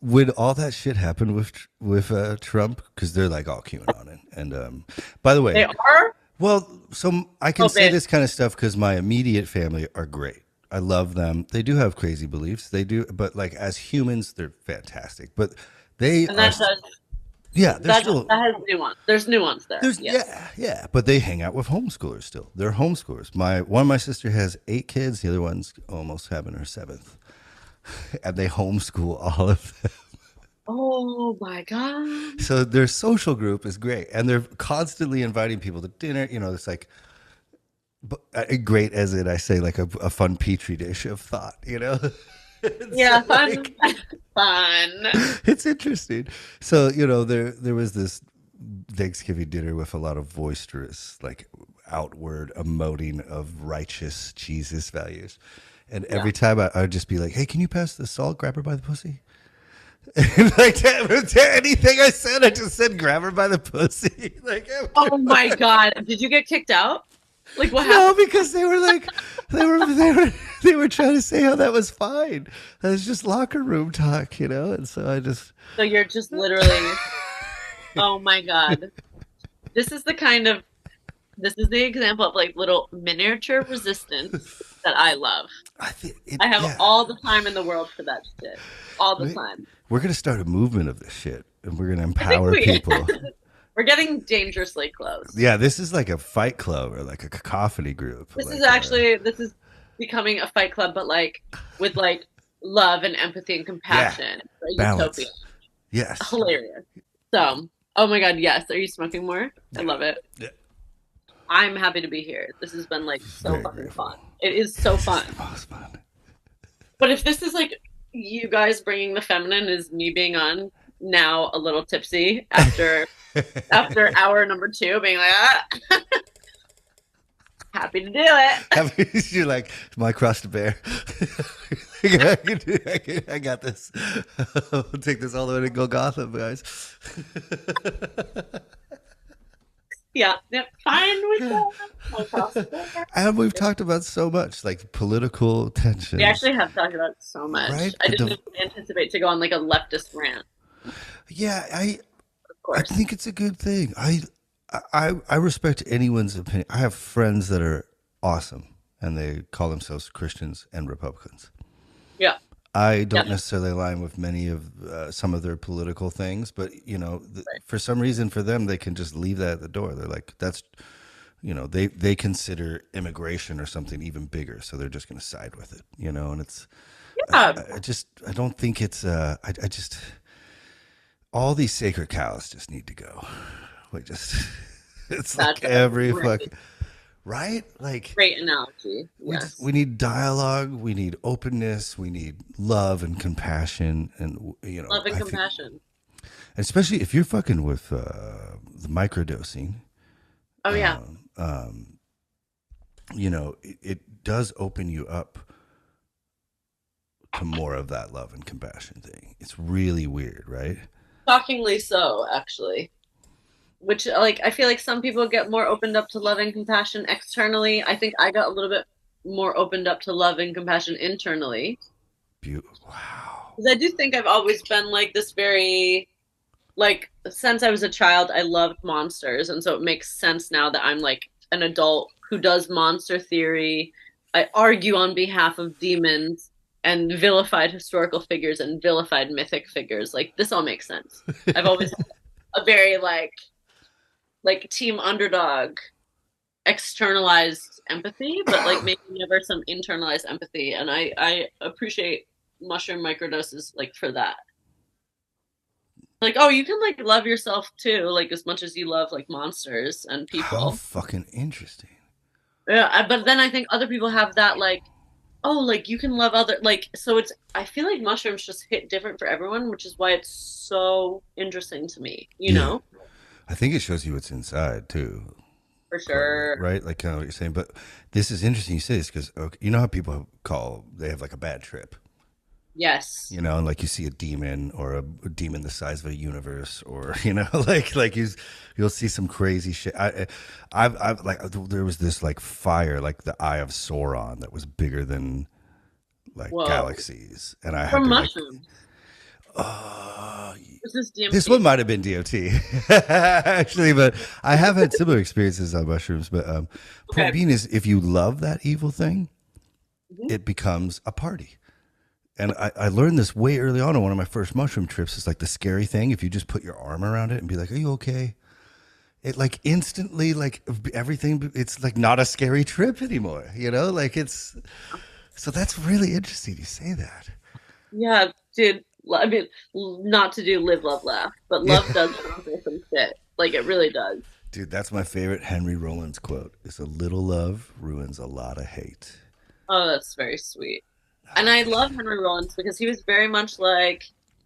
When all that shit happened with Trump, because they're like all QAnon, and by the way, they are. Well, so I can say this kind of stuff because my immediate family are great. I love them. They do have crazy beliefs. They do, but like as humans, they're fantastic. But they and that are, does. Yeah, that has nuance. There's nuance there. Yeah. But they hang out with homeschoolers still. They're homeschoolers. One of my sister has 8 kids. The other one's almost having her 7th. And they homeschool all of them. Oh my God. So their social group is great. And they're constantly inviting people to dinner. You know, it's like great as in I say like a fun petri dish of thought, you know? Yeah, fun. Fun. It's interesting. So, you know, there was this Thanksgiving dinner with a lot of boisterous, like outward emoting of righteous Jesus values. And every time I'd just be like, hey, can you pass the salt? Grab her by the pussy. And like to anything I said, I just said grab her by the pussy. Like, oh my God. Did you get kicked out? Like what No, happened? because they were like they were trying to say how that was fine. That was just locker room talk, you know? And so So you're just literally oh my God. This is the example of like little miniature resistance that I love. I have all the time in the world for that shit. All the time. We're going to start a movement of this shit and we're going to empower people. We're getting dangerously close. Yeah, this is like a fight club or like a cacophony group. This is becoming a fight club, but like with like love and empathy and compassion. Yeah, utopia. Yes. Hilarious. So, oh my God, yes. Are you smoking more? I love it. Yeah. I'm happy to be here. This has been like so fucking fun. It is so fun. Most fun. But if this is like you guys bringing the feminine is me being on now a little tipsy after hour number 2 being like happy to do it. You're like my cross to bear. I got this. I'll take this all the way to go Gotham, guys. Yeah, fine with that. And we've talked about so much, like political tension. We actually have talked about so much. Right? I didn't anticipate to go on like a leftist rant. Yeah, I think it's a good thing. I respect anyone's opinion. I have friends that are awesome, and they call themselves Christians and Republicans. Yeah. I don't necessarily align with many of some of their political things, but you know, for some reason, for them, they can just leave that at the door. They're like, that's, you know, they consider immigration or something even bigger, so they're just going to side with it, you know. And it's, I don't think it's, I just, all these sacred cows just need to go. Like it's like every fucking. Right? Like great analogy. Yes. We need dialogue, we need openness, we need love and compassion, and you know, love and compassion. Especially if you're fucking with the microdosing. Oh yeah. You know, it does open you up to more of that love and compassion thing. It's really weird, right? Shockingly so, actually. Which, like, I feel like some people get more opened up to love and compassion externally. I think I got a little bit more opened up to love and compassion internally. Wow. Because I do think I've always been like this very, like, since I was a child, I loved monsters. And so it makes sense now that I'm like an adult who does monster theory. I argue on behalf of demons and vilified historical figures and vilified mythic figures. Like, this all makes sense. I've always had a very like team underdog externalized empathy, but like maybe never some internalized empathy. And I appreciate mushroom microdoses like for that. Like, oh, you can like love yourself too, like as much as you love like monsters and How people. fucking interesting. Yeah, but then I think other people have that like, oh, like you can love other like so it's I feel like mushrooms just hit different for everyone, which is why it's so interesting to me, you Yeah. know? I think it shows you what's inside too. For Partly, sure. right? Like kind of what you're saying. But this is interesting you say this because okay, you know how people they have like a bad trip, Yes. you know, and like you see a demon or a demon the size of a universe, or you know, like you'll see some crazy shit. I've like there was this like fire, like the Eye of Sauron, that was bigger than like Whoa. galaxies, and I had From to like. mushrooms. Uh, This is this one DMT. might have been DOT, actually, but I have had similar experiences on mushrooms. But point Okay. being is, if you love that evil thing, Mhm. it becomes a party. And I learned this way early on one of my first mushroom trips. Is like the scary thing. If you just put your arm around it and be like, "Are you okay?" It like instantly, like everything. It's like not a scary trip anymore. You know, like it's. So that's really interesting. You say that. Yeah, dude. I mean, not to do live, love, laugh, but Yeah. love does conquer some shit. Like it really does. Dude, that's my favorite Henry Rollins quote. Is a little love ruins a lot of hate. Oh, that's very sweet. And I love Henry Rollins because he was very much like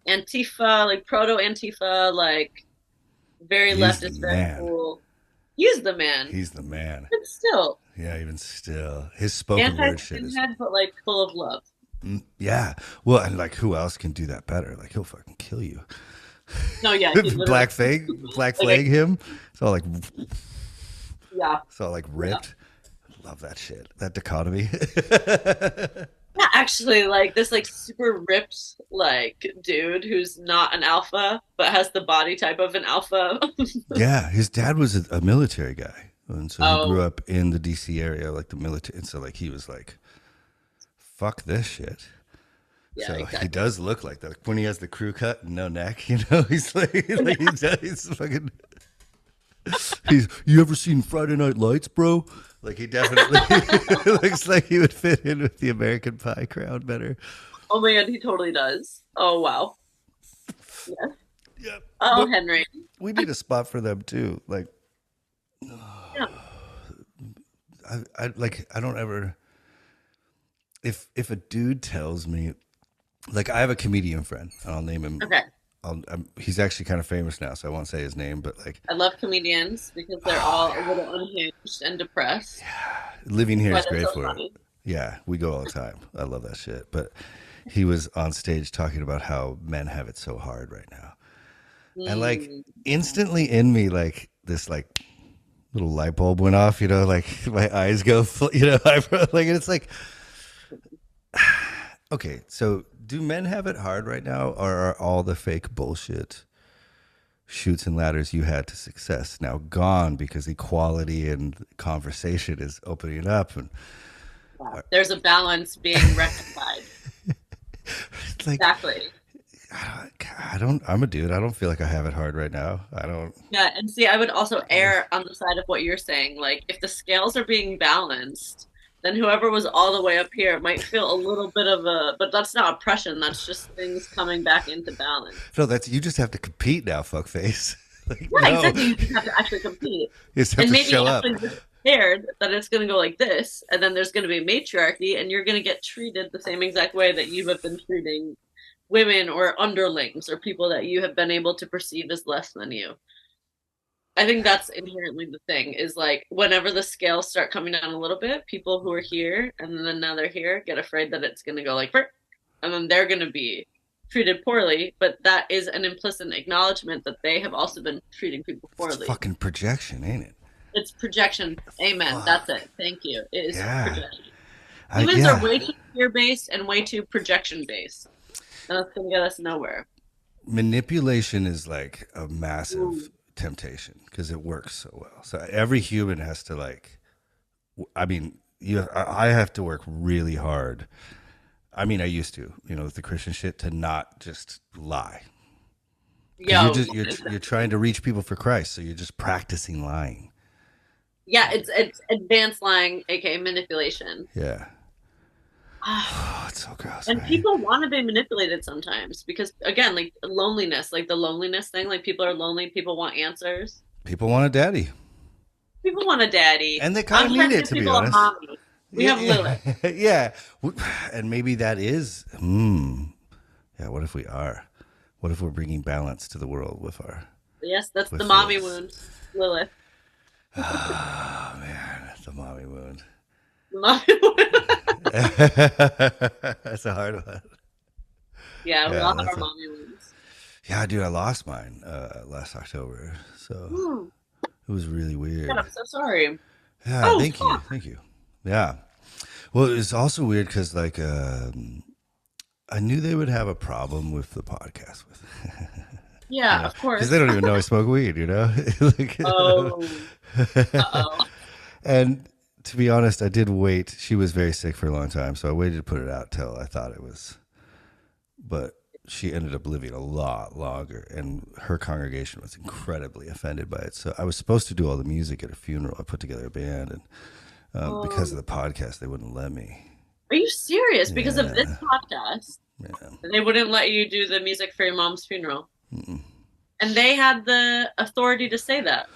Antifa, like proto Antifa, like very He's the leftist, very man. cool. He's the man. He's the man. But still, Yeah, even still, his spoken anti word shit is. skinhead, but like full of love. Yeah. Well, and like, who else can do that better? Like, he'll fucking kill you. No, yeah, he literally Black like flag him. It's all like, yeah. Yeah. ripped. Love that shit. That dichotomy. Yeah, actually, like this, like super ripped, like dude who's not an alpha but has the body type of an alpha. Yeah, his dad was a military guy, and so he grew Oh, up in the DC area, like the military. And so, like, he was like, "Fuck this shit." yeah, So he exactly. does look like that. Like when he has the crew cut and no neck, you know, he's like he's fucking. You ever seen Friday Night Lights, bro? Like he definitely looks like he would fit in with the American Pie crowd better. Oh my god, he totally does. Oh wow. Yeah. Yep. Oh, But Henry. we need a spot for them too. Like Yeah. I don't ever if a dude tells me like I have a comedian friend and I'll name him. Okay. He's actually kind of famous now, so I won't say his name. But like I love comedians because they're all a little unhinged and depressed. living here Why is they're great so for it. funny. Yeah, we go all the time. I love that shit. But he was on stage talking about how men have it so hard right now. And like Mm. instantly in me, like this like little light bulb went off, you know, like my eyes go, you know, like it's like, okay, so do men have it hard right now, or are all the fake bullshit shoots and ladders you had to success now gone because equality and conversation is opening up? And Yeah. There's a balance being rectified. it's like, Exactly. I'm a dude. I don't feel like I have it hard right now. I don't. Yeah, and see, I would also err on the side of what you're saying. Like, if the scales are being balanced, then whoever was all the way up here might feel a little bit of a, but that's not oppression. That's just things coming back into balance. No, that's you just have to compete now, fuckface. Like, Yeah, no, exactly. You just have to actually compete. you just have And to maybe show up. actually just scared that it's going to go like this, and then there's going to be matriarchy, and you're going to get treated the same exact way that you have been treating women or underlings or people that you have been able to perceive as less than you. I think that's inherently the thing is like whenever the scales start coming down a little bit, people who are here and then now they're here get afraid that it's going to go like, "Burp," and then they're going to be treated poorly. But that is an implicit acknowledgement that they have also been treating people It's poorly. fucking projection, ain't it? It's projection. Amen. That's Fuck. it. Thank you. It is Yeah. projection. Humans are Yeah. way too fear based and way too projection based. And that's going to get us nowhere. Manipulation is like a Ooh. massive temptation because it works so well. So every human has to like, I mean, I have to work really hard. I mean, I used to, you know, with the Christian shit, to not just lie because Yo, you're trying to reach people for Christ, so you're just practicing lying. Yeah, it's advanced lying, aka manipulation. Yeah. Oh, it's so gross, And right? people want to be manipulated sometimes because, again, like loneliness, like the loneliness thing, like people are lonely, people want answers. People want a daddy. People want a daddy. And they kind I'm of trying need to it, give to be people a honest. mommy. We have Yeah, Lilith. yeah. And maybe that is, yeah, what if we are? What if we're bringing balance to the world with our, Yes, that's the with mommy this? wound. Lilith. Oh, man, that's a mommy wound. The mommy wound. That's a hard one. Yeah, we Yeah, all have that's our a, mommy wounds. yeah, dude, I lost mine last October. So Hmm. it was really God, weird. I'm so sorry. Yeah, Oh, thank you. fuck. Thank you. Yeah. Well, it's also weird because, like, I knew they would have a problem with the podcast with, Yeah, of because they course. don't even know I smoke weed, like, Oh, uh-oh. and to be honest, I did wait. She was very sick for a long time, so I waited to put it out till I thought it was, but she ended up living a lot longer, and her congregation was incredibly offended by it. So I was supposed to do all the music at her funeral. I put together a band, and because of Um, the podcast, they wouldn't let me. are you serious? Because of this Yeah, podcast, yeah. they wouldn't let you do the music for your mom's funeral. Mm-mm. And they had the authority to say that.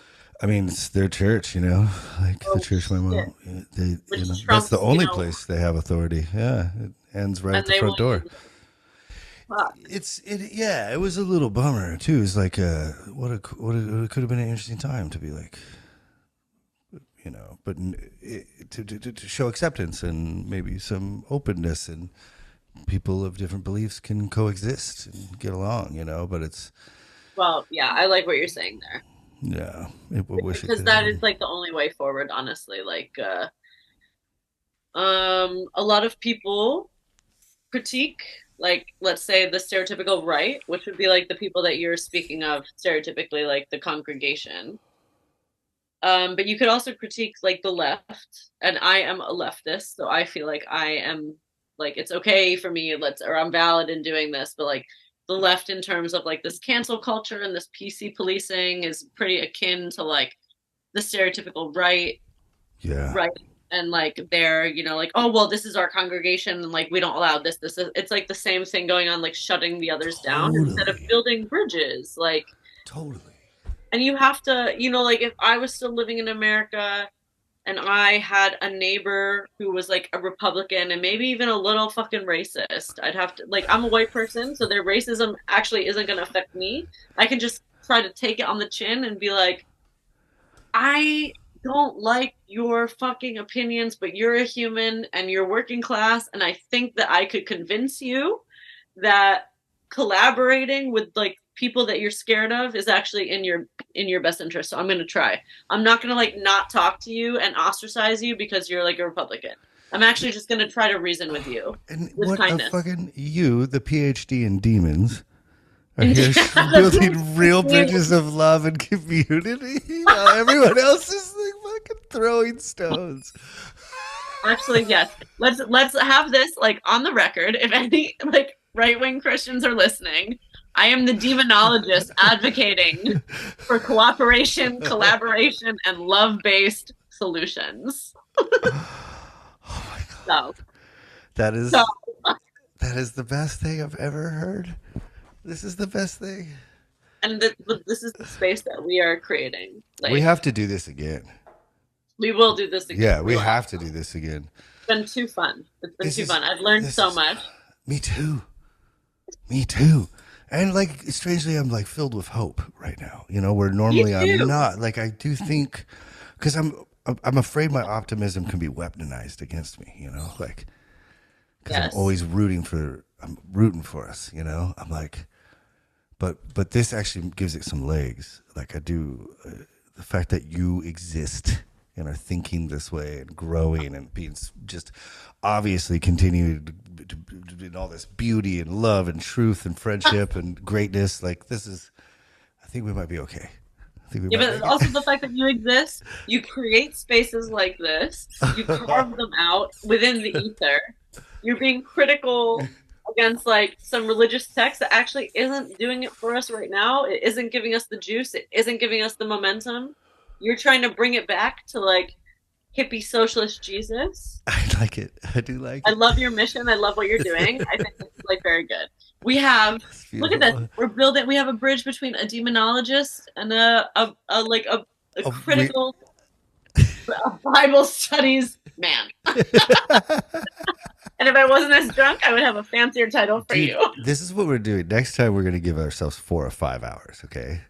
I mean, it's their church, like the Oh, church my shit. mom. They, Which that's the trumps, only place they have authority. Yeah, it ends right at and the they front won't door. use it. Fuck. Yeah, it was a little bummer too. It's like what it could have been an interesting time to be like, but to show acceptance and maybe some openness, and people of different beliefs can coexist and get along, but it's, Well, yeah, I like what you're saying there. yeah, I wish it Because could have that is been. like the only way forward, honestly. Like, a lot of people critique, like, let's say the stereotypical right, which would be like the people that you're speaking of stereotypically, like the congregation. But you could also critique like the left, and I am a leftist, so I feel like I am like it's okay for me, or I'm valid in doing this, but like the left in terms of like this cancel culture and this PC policing is pretty akin to like the stereotypical right, Yeah, right? And like they're, like, oh well, this is our congregation and like we don't allow this. This is it's like the same thing going on, like shutting the others down instead of totally, building bridges. Like totally. and you have to, like if I was still living in America and I had a neighbor who was like a Republican and maybe even a little fucking racist, I'd have to, like, I'm a white person, so their racism actually isn't going to affect me. I can just try to take it on the chin and be like, I don't like your fucking opinions, but you're a human and you're working class, and I think that I could convince you that collaborating with like people that you're scared of is actually in your best interest. So I'm going to try. I'm not going to like not talk to you and ostracize you because you're like a Republican. I'm actually just going to try to reason with you And with what a kindness. fucking the PhD in demons, are And here yeah, building real bridges of love and community while everyone else is like fucking throwing stones. actually, yes. Let's have this like on the record. If any like right-wing Christians are listening, I am the demonologist advocating for cooperation, collaboration, and love-based solutions. Oh my god, So, that so is that is the best thing I've ever heard. This is the best thing. and this is the space that we are creating. We Like, have to do this again. we will do this again. Yeah, We we will. have to do this again. It's been too fun. It's been This too is fun. I've learned this so is much. me too. Me too. And like strangely, I'm like filled with hope right now. Where Me normally I'm too. not. Like I do think, because I'm afraid my optimism can be weaponized against me. Like because Yes. I'm rooting for us. I'm like, but this actually gives it some legs. Like I do, the fact that you exist and are thinking this way and growing and being just obviously continuing to in all this beauty and love and truth and friendship and greatness. Like this is, I think we might be okay. I think we Yeah, might but make it. also the fact that you exist, you create spaces like this, you carve them out within the ether. You're being critical against like some religious text that actually isn't doing it for us right now. It isn't giving us the juice. It isn't giving us the momentum. You're trying to bring it back to like hippie socialist Jesus. I like it. I do like I it. love your mission. I love what you're doing. I think it's like very good. We have It's look at this. beautiful. We're building. We have a bridge between a demonologist and a Oh, we, critical Bible studies man. And if I wasn't as drunk, I would have a fancier title for dude, you. this is what we're doing. Next time, we're going to give ourselves 4 or 5 hours. Okay.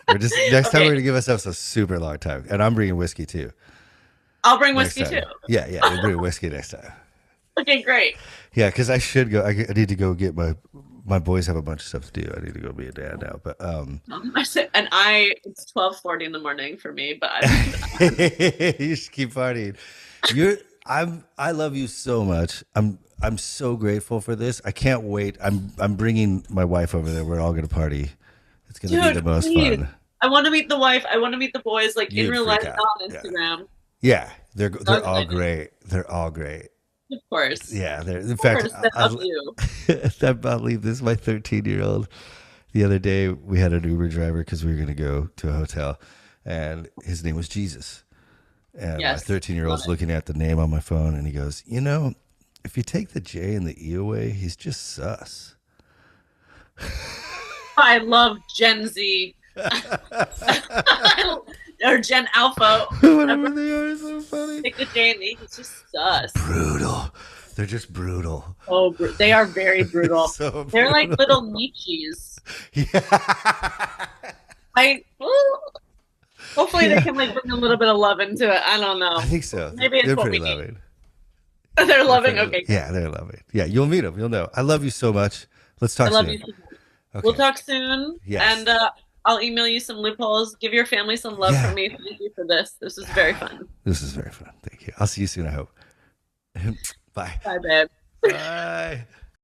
We're just next time we're Okay, gonna give ourselves a super long time, and I'm bringing whiskey too. I'll bring Next whiskey too. time, yeah, yeah, we'll bring whiskey next time. Okay, great. Yeah, because I should go. I need to go get my boys have a bunch of stuff to do. I need to go be a dad now. But And it's 12:40 in the morning for me, but you should keep partying. I love you so much. I'm so grateful for this. I can't wait. I'm bringing my wife over there. We're all gonna party. It's gonna be the dude, most please. fun. I want to meet the wife. I want to meet the boys, like in You'd real life, freak out. not on Yeah, Instagram. yeah. So They're all excited. great. They're all great. Of course. Yeah, they're in Of fact. course. I love you. I'm not leave this. My 13-year-old. The other day, we had an Uber driver because we were going to go to a hotel, and his name was Jesus. And my Yes. Love 13-year-old's it. looking at the name on my phone, and he goes, if you take the J and the E away, he's just sus. I love Gen Z or Gen Alpha. Whatever they are, so funny. Take the J and the E. It's just sus. Brutal. They're just brutal. Oh, they are very brutal. So They're like brutal. little Nietzsche's. Yeah. Hopefully they Yeah. can like bring a little bit of love into it. I don't know. I think so. Maybe it's They're what pretty we need. loving. They're loving. Okay. Yeah, they're loving. Yeah, you'll meet them. You'll know. I love you so much. Let's I talk love you. soon. We'll Okay. talk soon. Yes. And I'll email you some loopholes. Give your family some love Yeah. from me. Thank you for this. This was very fun. This is very fun. Thank you. I'll see you soon, I hope. Bye. Bye, babe. Bye.